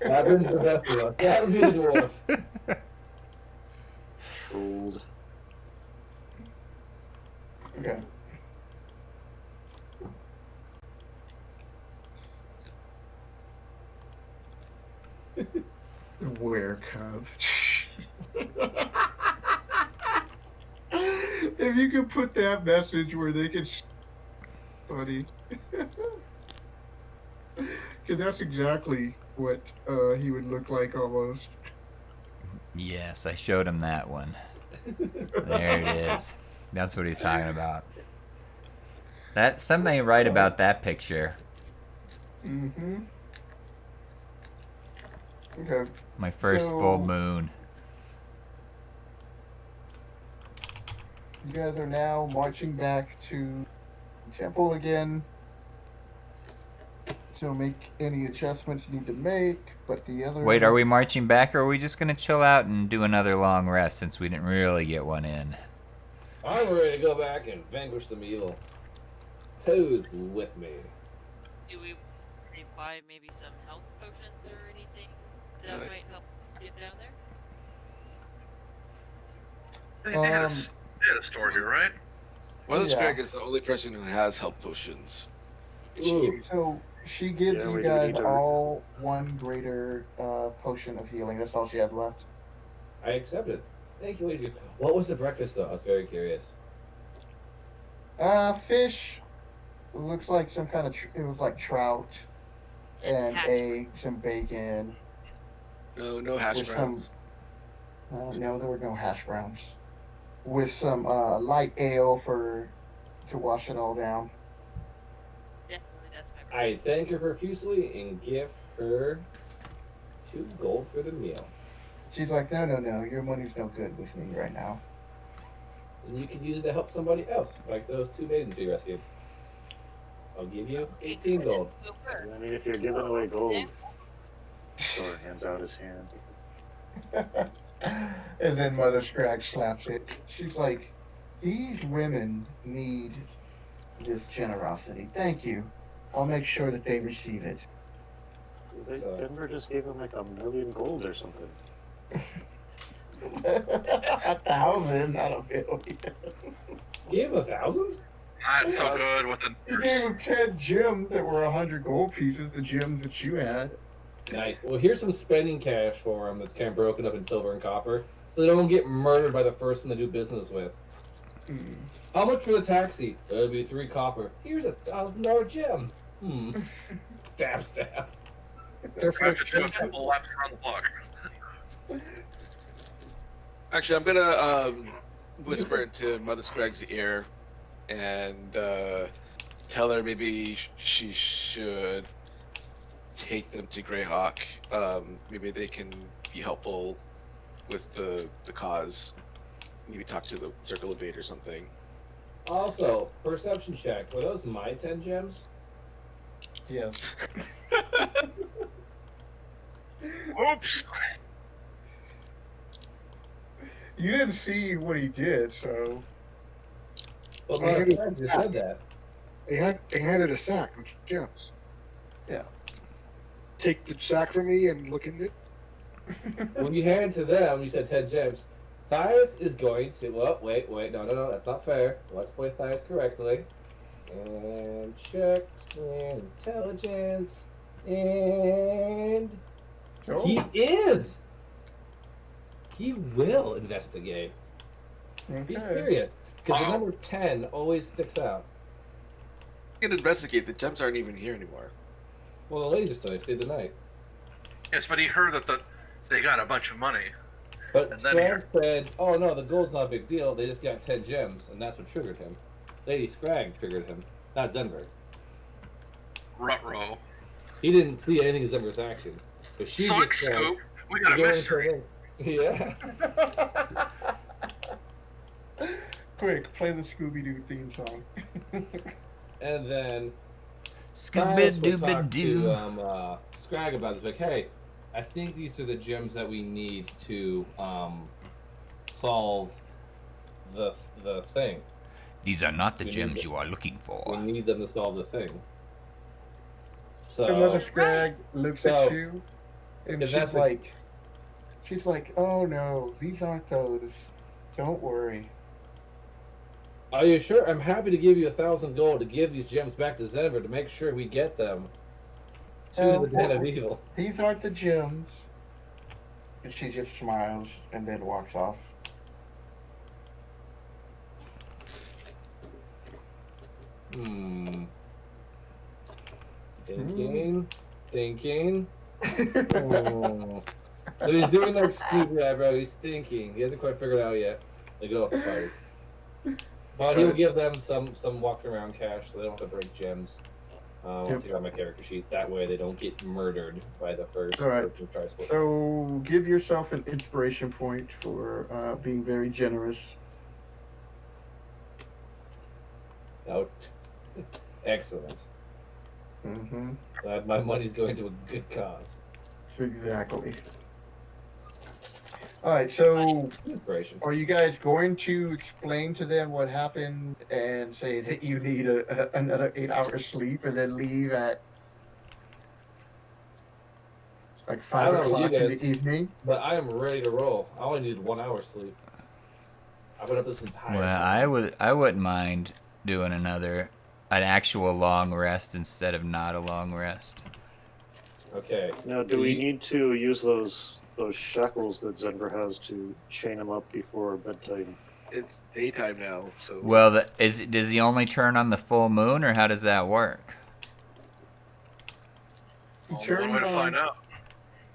Happens the best of us. That would be the dwarf. Trolled. Okay. The werecub. If you could put that message where they could, buddy, because that's exactly what he would look like almost. Yes, I showed him that one. There it is. That's what he's talking about. That something ain't right about that picture. Mm-hmm. Okay. My first So- full moon. You guys are now marching back to the temple again. So make any adjustments you need to make, but the other... Wait, are we marching back or are we just gonna chill out and do another long rest since we didn't really get one in? I'm ready to go back and vanquish some evil. Who's with me? Do we buy maybe some health potions or anything that might help us get down there? They had a store here, right? Mother Yeah. Scrag is the only person who has health potions. Ooh. So she gives Yeah, you we do guys need to- all one greater potion of healing. That's all she has left. I accept it. Thank you, lady. What was the breakfast, though? I was very curious. Fish. Looks like some kind of, it was like trout and hash eggs and bacon. No hash With browns. No, there were no hash browns. With some light ale to wash it all down. Definitely, that's my I breakfast. thank her profusely and give her 2 gold for the meal. She's like, no, your money's no good with me right now. And you can use it to help somebody else, like those 2 maidens we rescued. I'll give you 18 gold. Go first. I mean, if you're giving away gold, Thor hands out his hand. And then Mother Scrag slaps it. She's like, these women need this generosity. Thank you. I'll make sure that they receive it. Denver just gave him like 1,000,000 gold or something. 1,000, not a million. Give him 1,000? Not so good with the He gave him 10 gems that were 100 gold pieces, the gems that you had. Nice. Well, here's some spending cash for them that's kind of broken up in silver and copper, so they don't get murdered by the first one they do business with. Hmm. How much for the taxi? That'll be 3 copper. Here's a $1,000 gem. Stab, stab. have to do a couple laps around the block. Actually, I'm gonna whisper into Mother Scrag's ear and tell her maybe she should take them to Greyhawk. Maybe they can be helpful with the cause. Maybe talk to the Circle of 8 or something. Also, perception check. Were those my 10 gems? Yes. Oops. You didn't see what he did, so. Well, I handed I just said that. They handed a sack with gems. Yeah. Take the sack from me and look in it. When you hand it to them, you said 10 gems. Thias is going to. Oh, wait. No. That's not fair. Let's play Thias correctly. And checks and intelligence. And. Oh. He is! He will investigate. Okay. He's serious. Because the Wow. number 10 always sticks out. You can investigate. The gems aren't even here anymore. Well, the laser still stayed the night. Yes, but he heard that they got a bunch of money. But And then Scrag said, oh no, the gold's not a big deal. They just got 10 gems, and that's what triggered him. Lady Scrag triggered him, not Zenberg. Ruh-roh. He didn't see anything of Zenberg's action. But she Sonic gets Scoop. We got a going mystery. to- Yeah. Quick, play the Scooby-Doo theme song. And then Scooby Thias will Dooby talk Doo. to Scrag about this. Like, hey, I think these are the gems that we need to solve the thing. These are not the We need gems it. you are looking We for. need them to solve the thing. So Another Scrag looks So, at you, and if she's that's like, oh no, these aren't those. Don't worry. Are you sure? I'm happy to give you 1,000 gold to give these gems back to Zenver to make sure we get them to Oh, the Den of Evil. These aren't the gems. And she just smiles and then walks off. Thinking. So he's doing like Scooby eyebrow. He's thinking. He hasn't quite figured it out yet. They go off the fight. But he'll give them some walking around cash so they don't have to break gems. I'll take out my character sheet. That way they don't get murdered by the first Alright. person who tries to. So give yourself an inspiration point for being very generous. Out. Excellent. Mm-hmm. Glad my money's going to a good cause. Exactly. Alright, so Inspiration. are you guys going to explain to them what happened and say that you need another 8 hours sleep and then leave at like I 5 don't know o'clock you in guys. the evening? But I am ready to roll. I only need 1 hour sleep. I've been up this entire Well, time. I wouldn't mind doing an actual long rest instead of not a long rest. Okay. Now, do we need to use those shackles that Zenber has to chain him up before bedtime? It's daytime now, so. Well, does he only turn on the full moon, or how does that work? He Only one way to find out.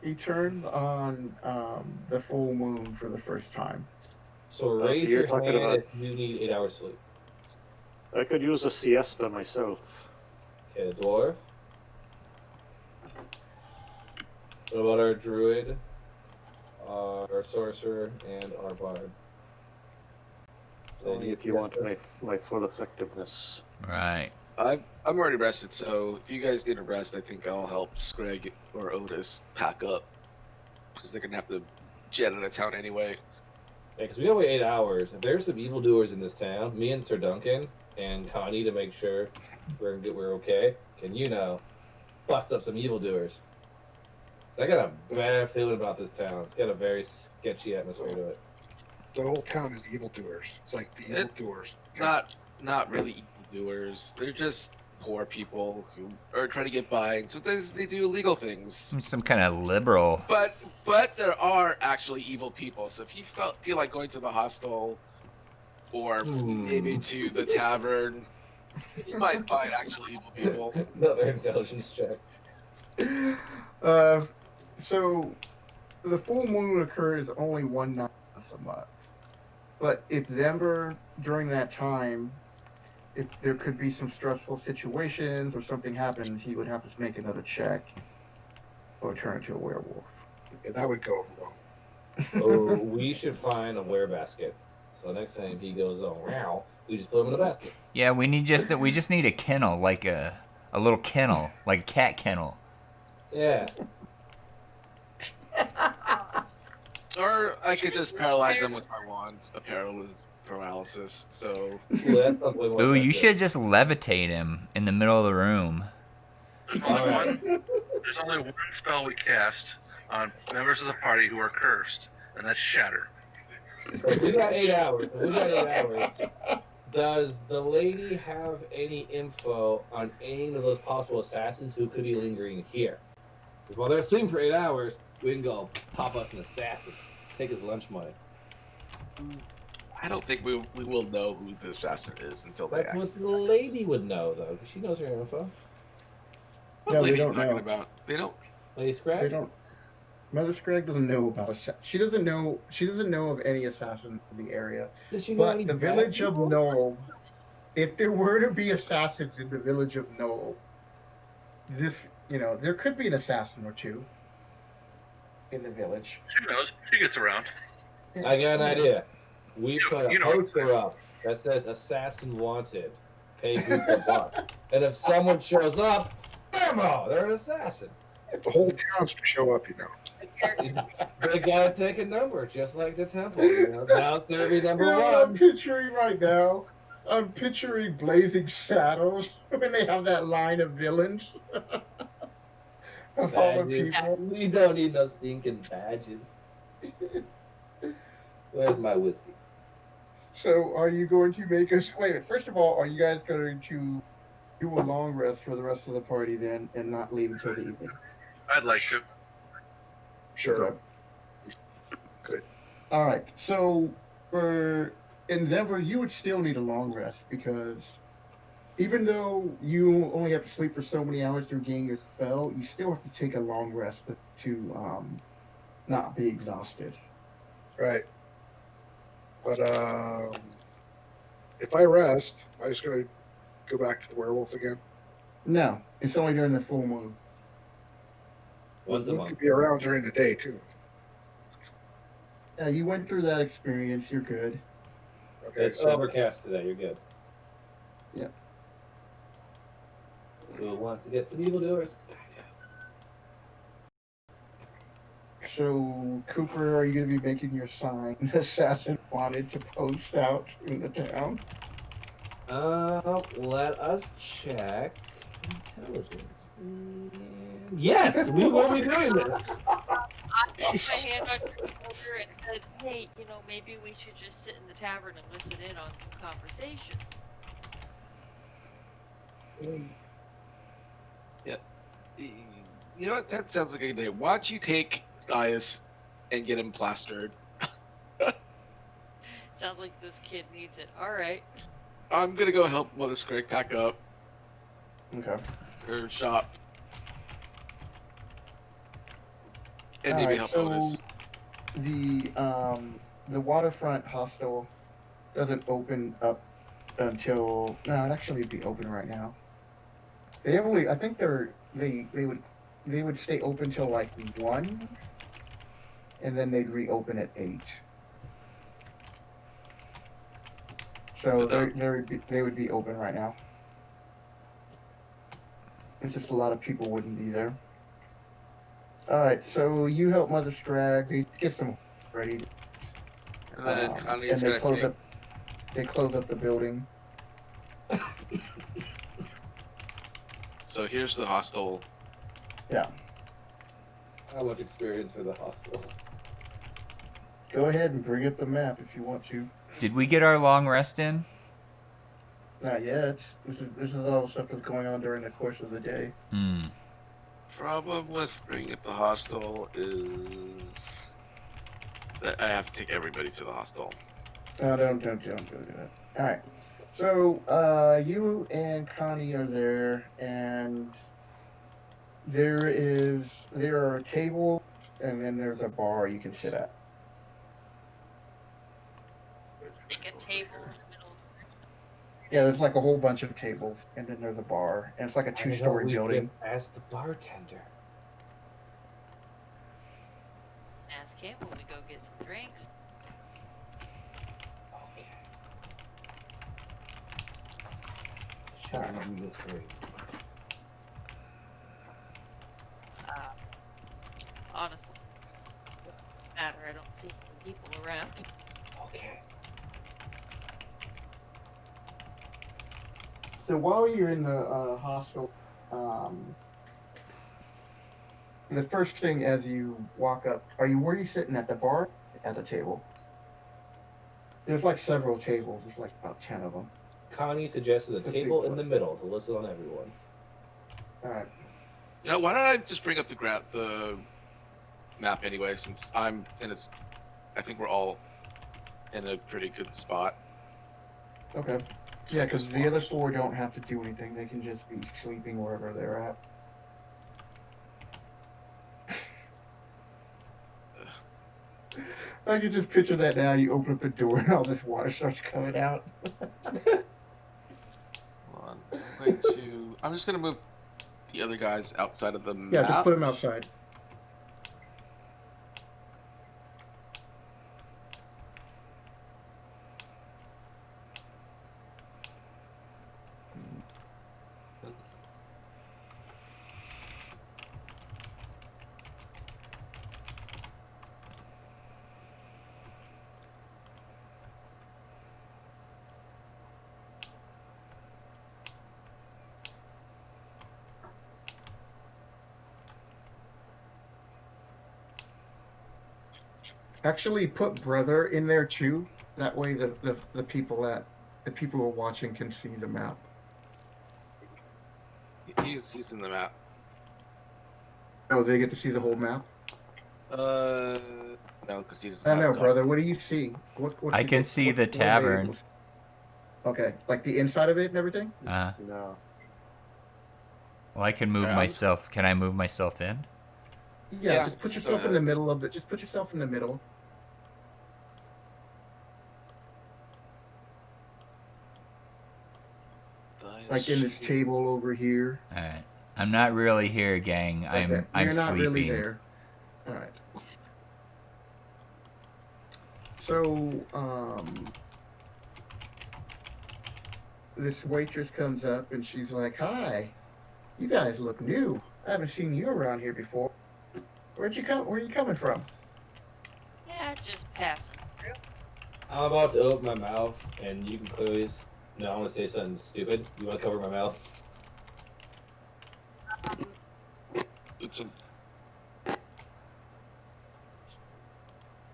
He turned on the full moon for the first time. So so raise you're your talking hand about- if you need 8 hours sleep. I could use a siesta myself. Okay, the dwarf. What about our druid, our sorcerer, and our bard? Only if you want my full effectiveness. Right. I'm already rested, so if you guys need a rest, I think I'll help Scrag or Otis pack up. Because they're going to have to jet out of town anyway. Yeah, because we gotta wait 8 hours. If there's some evildoers in this town, me and Sir Duncan and Connie to make sure we're okay, can bust up some evildoers? I got a bad feeling about this town. It's got a very sketchy atmosphere to it. The whole town is evildoers. It's like the evildoers. Not really evildoers. They're just poor people who are trying to get by, and sometimes they do illegal things. Some kind of liberal. But there are actually evil people. So if you feel like going to the hostel or maybe to the tavern, you might find actual evil people. Another intelligence check. So the full moon occurs only one night a month. But if Zember during that time, if there could be some stressful situations or something happens, he would have to make another check or turn into a werewolf. Yeah, that would go wrong. Oh, we should find a werebasket. So next time he goes, oh wow, we just put him in a basket. Yeah, we just need a kennel, like a little kennel, like a cat kennel. Yeah. Or I could just paralyze them with my wand. A paralysis. So Ooh, that's not way more Ooh, you effective. should just levitate him in the middle of the room. There's only one spell we cast on members of the party who are cursed, and that's Shatter. So we got 8 hours. Does the lady have any info on any of those possible assassins who could be lingering here? Because while they're sleeping for 8 hours, we can go pop us an assassin, take his lunch money. I don't think we will know who the assassin is until they That's act. what the lady would know, though, because she knows her info. What No, lady they are you don't talking know. about? They don't. Lady Scratch? They don't. Mother Scrag doesn't know about She doesn't know. She doesn't know of any assassins in the area. Does she know any But the bad village of people? Knoll, if there were to be assassins in the village of Knoll, there could be an assassin or two in the village. She knows. She gets around. I got an idea. We put a you know what I'm poster up that says "Assassin Wanted." Pay group a buck, and if someone shows up, bammo, they're an assassin. The whole town's to show up, you know. They gotta take a number, just like the temple. You know, now it's gonna be number What I'm one. picturing right now, I'm picturing Blazing Saddles when they have that line of villains. Of all the Badges. people. We don't need no stinking badges. Where's my whiskey? So, are you going to make us? Wait. First of all, are you guys going to do a long rest for the rest of the party then, and not leave until the evening? I'd like to. Sure. Okay. Good. All right. So, for Endeavor, you would still need a long rest because even though you only have to sleep for so many hours to regain your spell, you still have to take a long rest to not be exhausted. Right. But if I rest, I'm just gonna go back to the werewolf again. No, it's only during the full moon. Well, Once a you month. could be around during the day too. Yeah, you went through that experience. You're good. Okay, It's so overcast today. You're good. Yeah. Who wants to get some evildoers? So, Cooper, are you going to be making your sign? Assassin wanted to post out in the town. Let us check intelligence. Yes, we will be doing this. I put my hand on your shoulder and said, hey, maybe we should just sit in the tavern and listen in on some conversations. Yeah. You know what? That sounds like a good idea. Why don't you take Thias and get him plastered? Sounds like this kid needs it. Alright. I'm gonna go help Mother Scrag pack up Okay. her shop. And All maybe right, help so Otis. the waterfront hostel doesn't open up until no, it actually would be open right now. I think they would stay open till like 1, and then they'd reopen at 8. So they would be open right now. It's just a lot of people wouldn't be there. All right, so you help Mother Scrag. They get some ready. And then And Connie's they gonna close take. up. They close up the building. So here's the hostel. Yeah. How much experience for the hostel? Go ahead and bring up the map if you want to. Did we get our long rest in? Not yet. This is all the stuff that's going on during the course of the day. Hmm. Problem with bringing up the hostel is that I have to take everybody to the hostel. No, don't do that. All right. So you and Connie are there, and there are tables, and then there's a bar you can sit at. Make a table in the middle. Yeah, there's like a whole bunch of tables, and then there's a bar, and it's like a 2-story building. Ask the bartender. Ask him when we go get some drinks. Okay. Shall we get drinks? Honestly, matter. I don't see people around. Okay. So while you're in the hostel, the first thing as you walk up, where are you sitting at the bar? At the table? There's like several tables. There's like about 10 of them. Connie suggested a It's a table big in the middle to listen on everyone. All right. You know, why don't I just bring up the map anyway, since I'm in a, I think we're all in a pretty good spot. Okay. Yeah, because the other four don't have to do anything. They can just be sleeping wherever they're at. I can just picture that now. You open up the door and all this water starts coming out. Hold on. I'm just gonna move the other guys outside of the Yeah, map. just put them outside. Actually, put brother in there too. That way, the people who are watching can see the map. He's in the map. Oh, they get to see the whole map. No, because he doesn't. I have know, gun. brother. What do you see? What I can see the tavern. Okay, like the inside of it and everything. Uh, No. well, I can move Yeah, myself. Can I move myself in? Yeah, Yeah, just put just yourself go in the ahead. middle of the. Just put yourself in the middle. Like in this table over here. All right. I'm not really here, gang. Okay. I'm You're not sleeping. really there. All right. So, this waitress comes up and she's like, "Hi, you guys look new. I haven't seen you around here before. Where are you coming from?" Yeah, just passing through. I'm about to open my mouth, and you can clearly. No, I want to say something stupid. You want to cover my mouth? It's a,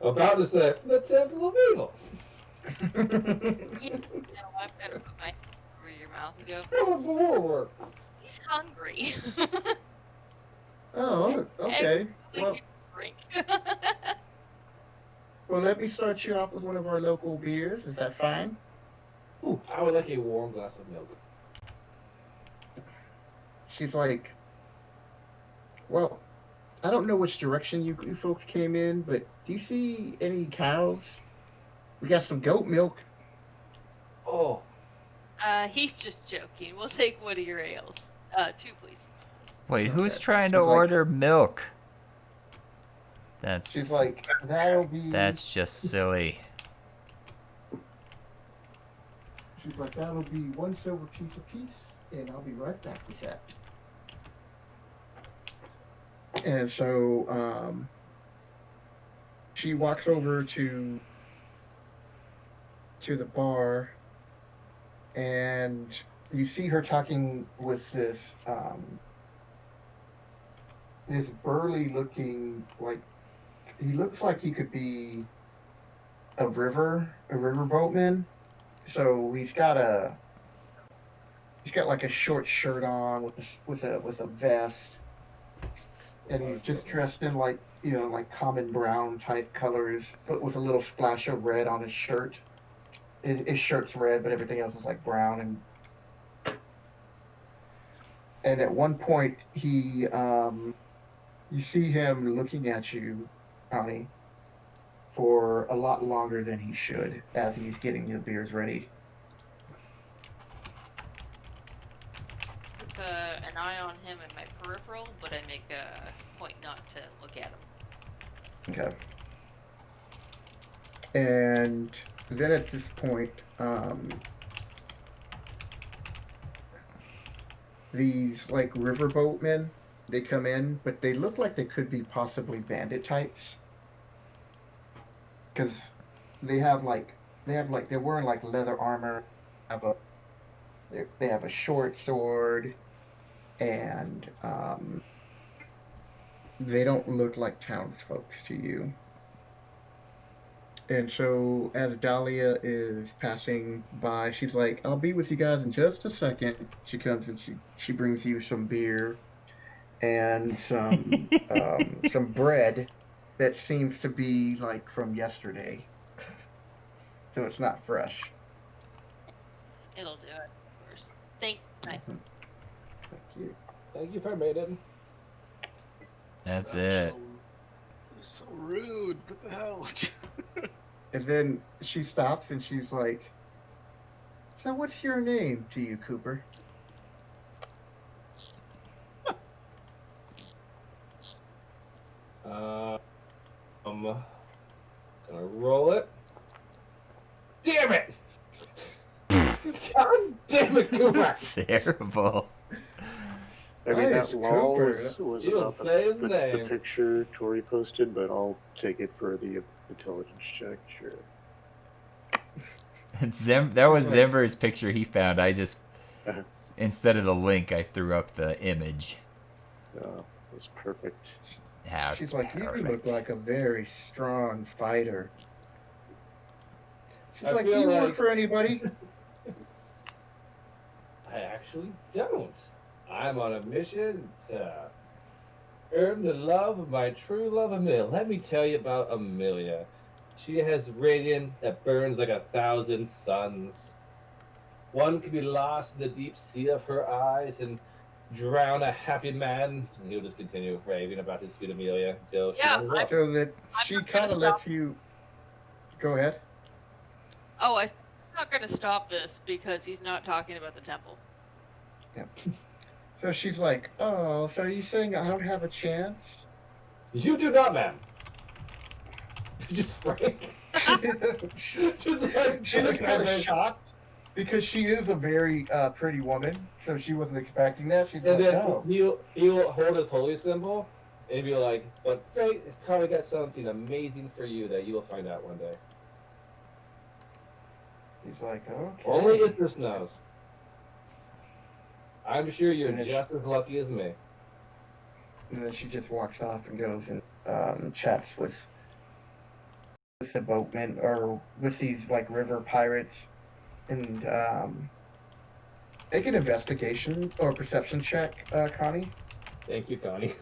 About to say the Temple of Evil. Yeah, no, I'm gonna put my hand over your mouth and go, he's hungry. Oh, okay. Well, Drink. well, let me start you off with one of our local beers. Is that fine? Ooh, I would like a warm glass of milk. She's like, "Well, I don't know which direction you folks came in, but do you see any cows? We got some goat milk." Oh, He's just joking. We'll take one of your ales. 2, please. Wait, who's Okay. trying to She's like- order milk? She's like, "That'll be." That's just silly. She's like, "That'll be 1 silver piece apiece, and I'll be right back with that." And so, she walks over to the bar, and you see her talking with this burly looking, like, he looks like he could be a river boatman. So he's got like a short shirt on with a vest, and he's just dressed in like common brown type colors, but with a little splash of red on his shirt. His shirt's red, but everything else is like brown. And at one point, you see him looking at you, Connie, for a lot longer than he should as he's getting your beers ready. Keep an eye on him in my peripheral, but I make a point not to look at him. Okay. And then at this point, these like riverboatmen, they come in, but they look like they could be possibly bandit types. because they're wearing like leather armor. Have a they have a short sword, and they don't look like townsfolk to you. And so as Dahlia is passing by, she's like, "I'll be with you guys in just a second." She comes and she brings you some beer and some bread that seems to be like from yesterday, so it's not fresh. It'll do it, of course. Thank you. Thank you. Thank you for maiden. That's it. So rude. What the hell? And then she stops and she's like, "So what's your name to you, Cooper?" Gonna roll it. Damn it! God damn it, Cooper! That's terrible. I mean, Nice, that law Cooper. was You about say his the name. picture Tori posted, but I'll take it for the intelligence check, sure. That was Zember's picture he found. I just, Uh-huh. instead of the link, I threw up the image. It was perfect. How She's it's like, "You look perfect. like a very strong fighter." She's I like, "Do feel you work like- for anybody?" I actually don't. I'm on a mission to earn the love of my true love, Amelia. Let me tell you about Amelia. She has radiant that burns like 1,000 suns. One could be lost in the deep sea of her eyes and drown a happy man. And he'll just continue raving about his sweet Amelia until she Yeah, runs off. So that I'm she not gonna kind of lets you. Go ahead. Oh, I'm not going to stop this because he's not talking about the temple. So she's like, "Oh, so are you saying I don't have a chance?" You do not, ma'am. Just frank. Just like, She looks kind of shocked because she is a very pretty woman, so she wasn't expecting that. She's And like, then "No." he'll hold his holy symbol and be like, "But fate has probably got something amazing for you that you will find out one day. He's like, "Okay." Only Isthmus knows. I'm sure you're And then just as lucky as me." And then she just walks off and goes and chats with the boatmen or with these like river pirates, and make an investigation or perception check, Connie. Thank you, Connie.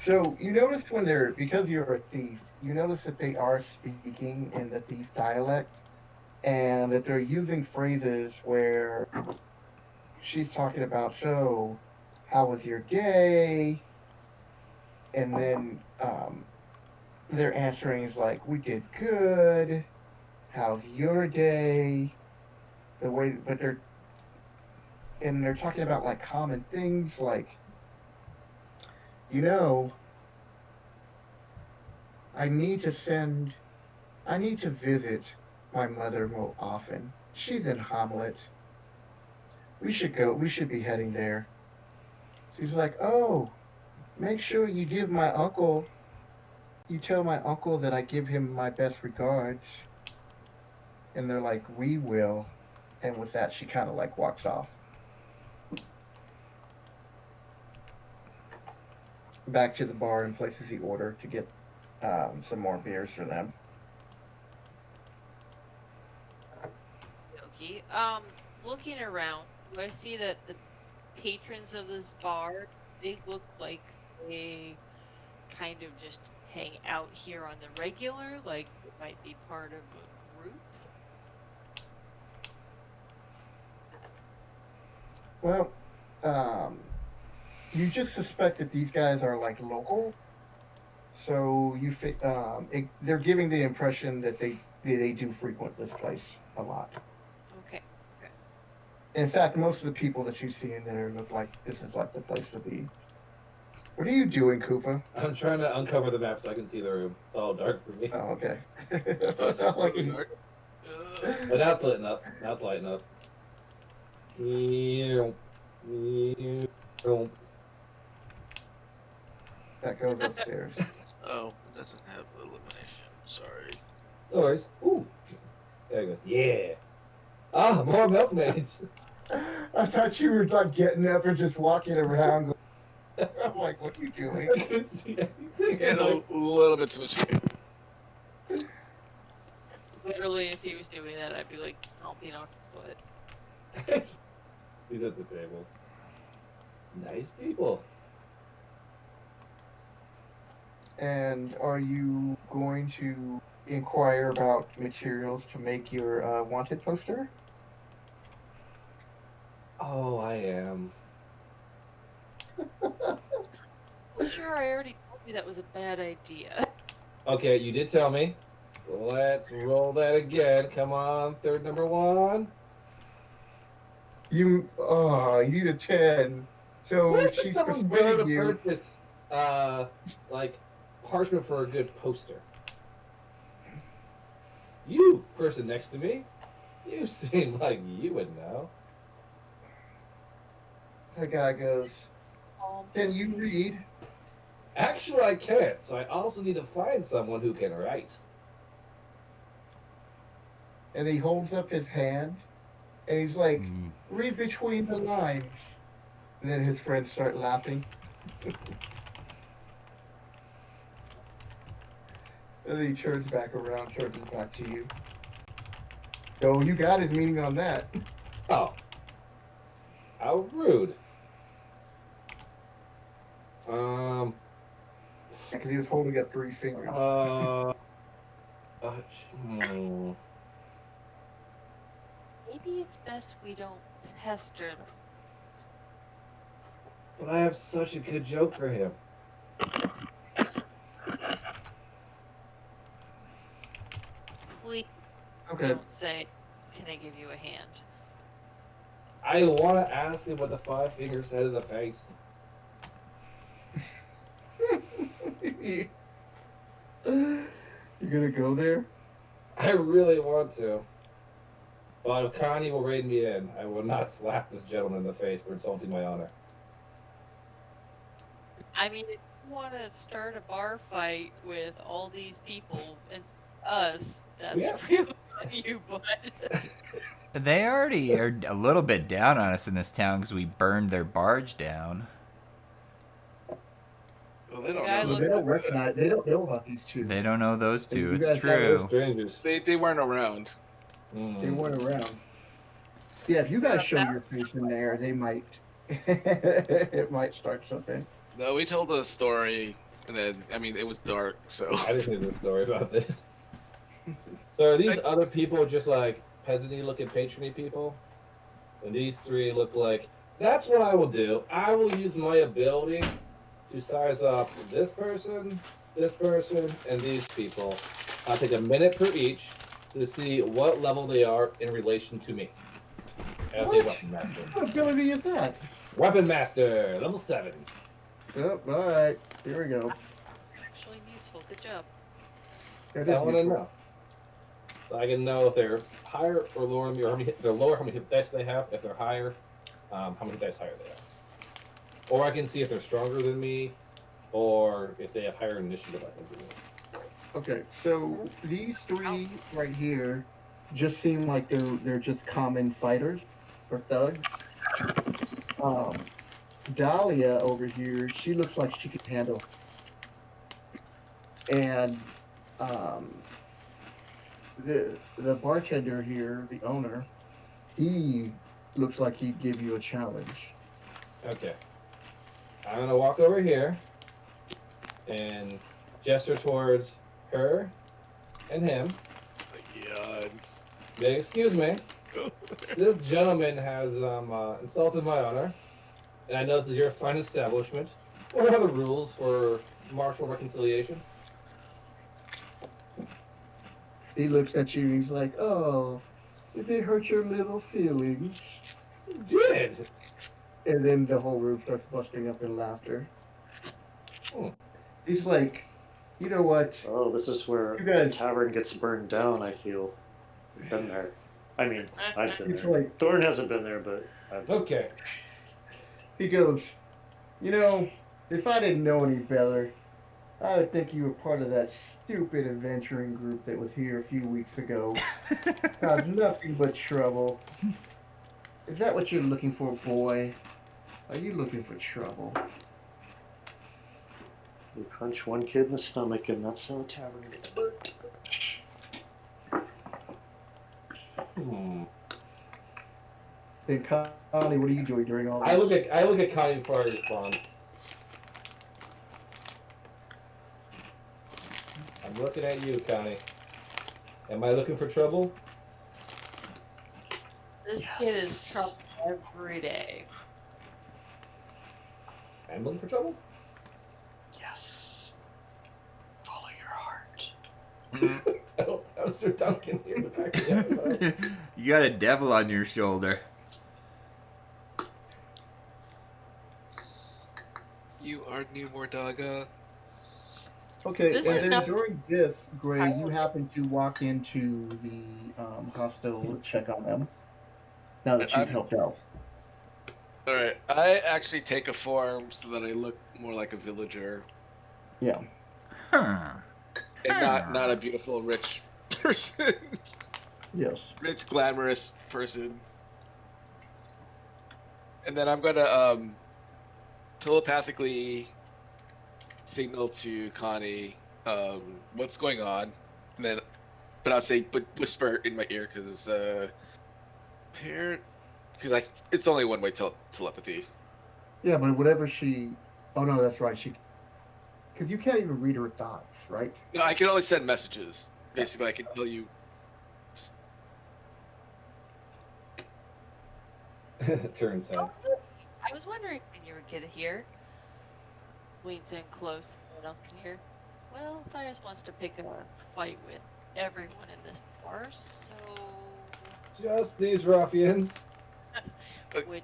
So you notice when they're, because you're a thief, you notice that they are speaking in the thief dialect, and that they're using phrases where she's talking about, "So, how was your day?" And then their answering is like, "We did good. How's your day?" The way, but they're talking about like common things like, you know, I need to visit my mother more often. She's in Hamlet. We should be heading there. She's like, "Oh, make sure you tell my uncle that I give him my best regards." And they're like, "We will." And with that, she kind of like walks off. Back to the bar and places the order to get some more beers for them. Okay. Looking around, do I see that the patrons of this bar, they look like they kind of just hang out here on the regular, like they might be part of a group? Well, you just suspect that these guys are like local, so they're giving the impression that they do frequent this place a lot. Okay. In fact, most of the people that you see in there look like this is like the place to be. What are you doing, Koopa? I'm trying to uncover the map so I can see the room. It's all dark for me. Oh, okay. Oh, it's Not like really he- dark. But now it's lighting up. Now it's lighting up. Meow. Meow. That goes upstairs. Oh, it doesn't have elimination. Sorry. No worries. Ooh. There it goes. Yeah. Ah, more milkmaids. I thought you were like getting up and just walking around. I'm like, what are you doing? I couldn't see anything. And a little bit switchy. Literally, if he was doing that, I'd be like stomping on his foot. He's at the table. Nice people. And are you going to inquire about materials to make your wanted poster? Oh, I am. Well, sure, I already told you that was a bad idea. Okay, you did tell me. Let's roll that again. Come on, third number one. You need a 10. So Where she's did someone go persuading to you. purchase, like, parchment for a good poster? You, person next to me, you seem like you would know. The guy goes, can you read? Actually, I can't, so I also need to find someone who can write. And he holds up his hand, and he's like, read between the lines. And then his friends start laughing. And then he turns back around, turns his back to you. So you got his meaning on that. Oh. How rude. Because he was holding up 3 fingers. Hmm. Maybe it's best we don't pester them. But I have such a good joke for him. Please Okay. don't say, can I give you a hand? I want to ask him what the 5 fingers said in the face. You gonna go there? I really want to. But if Connie will rein me in, I will not slap this gentleman in the face for insulting my honor. I mean, if you want to start a bar fight with all these people and us, that's Yeah. really on you, bud. They already are a little bit down on us in this town because we burned their barge down. Well, they don't Yeah, I know. look- They don't recognize. They don't know about these two. They don't know those two. You It's guys They're true. strangers. They weren't around. They weren't around. Yeah, if you guys show your face in there, they might. It might start something. No, we told the story, and then it was dark, so I just need a story about this. So are these other people just like peasant-y looking patrony people? And these 3 look like, that's what I will do. I will use my ability to size up this person, and these people. I'll take a minute per each to see what level they are in relation to me. As a What? weapon master. What ability is that? Weapon master, level 7. Oh, all right. Here we go. Actually useful. Good job. That I is want to useful. know. So I can know if they're higher or lower than me, or how many if they're lower, how many hit dice they have. If they're higher, how many dice higher they have. Or I can see if they're stronger than me, or if they have higher initiative. I think. Than me. Okay, so these 3 right here just seem like they're just common fighters or thugs. Dahlia over here, she looks like she can handle. And the bartender here, the owner, he looks like he'd give you a challenge. Okay. I'm gonna walk over here and gesture towards her and him. God. Excuse me. This gentleman has insulted my honor, and I know this is your fine establishment. What are the rules for martial reconciliation? He looks at you and he's like, oh, did it hurt your little feelings? Did. And then the whole room starts busting up in laughter. He's like, you know what? Oh, this is where You the guys- tavern gets burned down, I feel. We've been there. I mean, I've been It's there. like- Thorn hasn't been there, but I've been Okay. He goes, you know, if I didn't know any better, I would think you were part of that stupid adventuring group that was here a few weeks ago. Caused nothing but trouble. Is that what you're looking for, boy? Are you looking for trouble? We punch one kid in the stomach, and that's how a tavern gets burnt. Then Connie, what are you doing during all this? I look at Connie before I respond. I'm looking at you, Connie. Am I looking for trouble? This kid is trouble every day. I'm looking for trouble? Yes. Follow your heart. Oh, that was Sir Duncan here in the back of the episode. You got a devil on your shoulder. You are new Mordaga. Okay, This and is then not- during this, Gray, you happen to walk into the hostel to check on them. Now that you've helped out. Alright, I actually take a form so that I look more like a villager Yeah. Huh. and not a beautiful, rich person. Yes. Rich, glamorous person. And then I'm gonna telepathically signal to Connie what's going on, and then, but I'll say, but whisper in my ear because it's only one way telepathy. Yeah, but whatever she. Oh no, that's right. Because you can't even read her thoughts, right? No, I can only send messages. Basically, I can tell you. Turns out. I was wondering when you were getting here. Leans in close, no one else can hear. Well, Thyus wants to pick a fight with everyone in this bar, so. Just these ruffians. Would,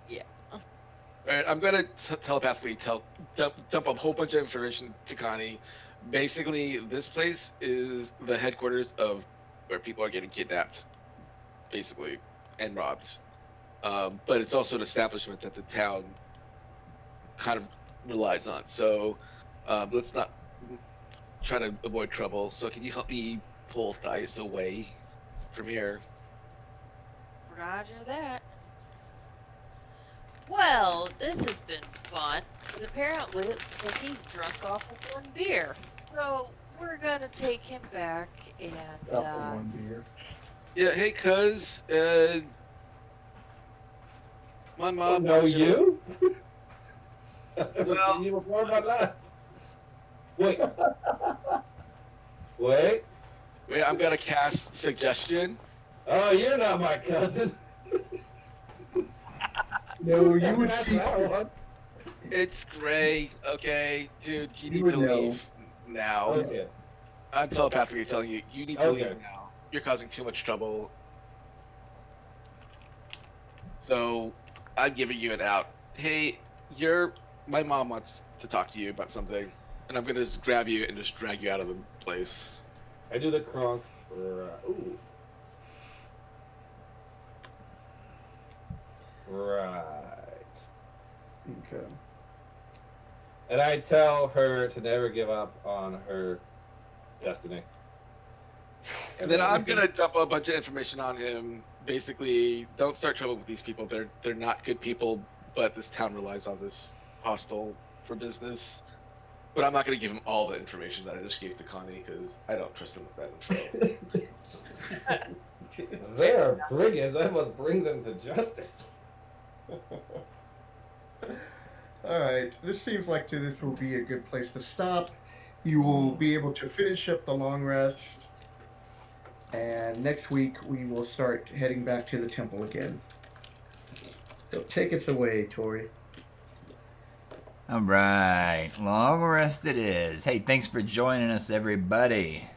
yeah. All right, I'm gonna telepathically dump a whole bunch of information to Connie. Basically, this place is the headquarters of where people are getting kidnapped, basically, and robbed. But it's also an establishment that the town kind of relies on. So let's not try to avoid trouble. So can you help me pull Thyus away from here? Roger that. Well, this has been fun, but apparently it looks like he's drunk off of one beer. So we're gonna take him back and Not the one beer. Yeah, hey, cuz, my mom. No, wants you? Well- you before my life. Wait. Wait. Wait, I'm gonna cast suggestion. Oh, you're not my cousin. No, you would That's see. that one. It's Gray. Okay, dude, you You need would to know. leave now. Okay. I'm telepathically telling you, you need to Okay. leave now. You're causing too much trouble. So, I'm giving you an out. Hey, my mom wants to talk to you about something, and I'm gonna just grab you and just drag you out of the place. I do the crunk. Ooh. Right. Okay. And I tell her to never give up on her destiny. And then I'm gonna dump a bunch of information on him. Basically, don't start trouble with these people. They're not good people, but this town relies on this hostel for business. But I'm not gonna give him all the information that I just gave to Connie because I don't trust him with that info. They are brigands. I must bring them to justice. All right. This seems like this will be a good place to stop. You will be able to finish up the long rest, and next week we will start heading back to the temple again. So take us away, Tori. All right, long rest it is. Hey, thanks for joining us, everybody.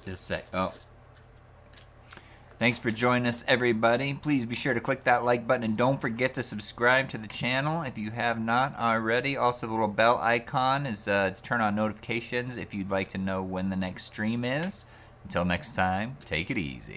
Just a sec. Oh. Thanks for joining us, everybody. Please be sure to click that like button and don't forget to subscribe to the channel if you have not already. Also, the little bell icon is to turn on notifications if you'd like to know when the next stream is. Until next time, take it easy.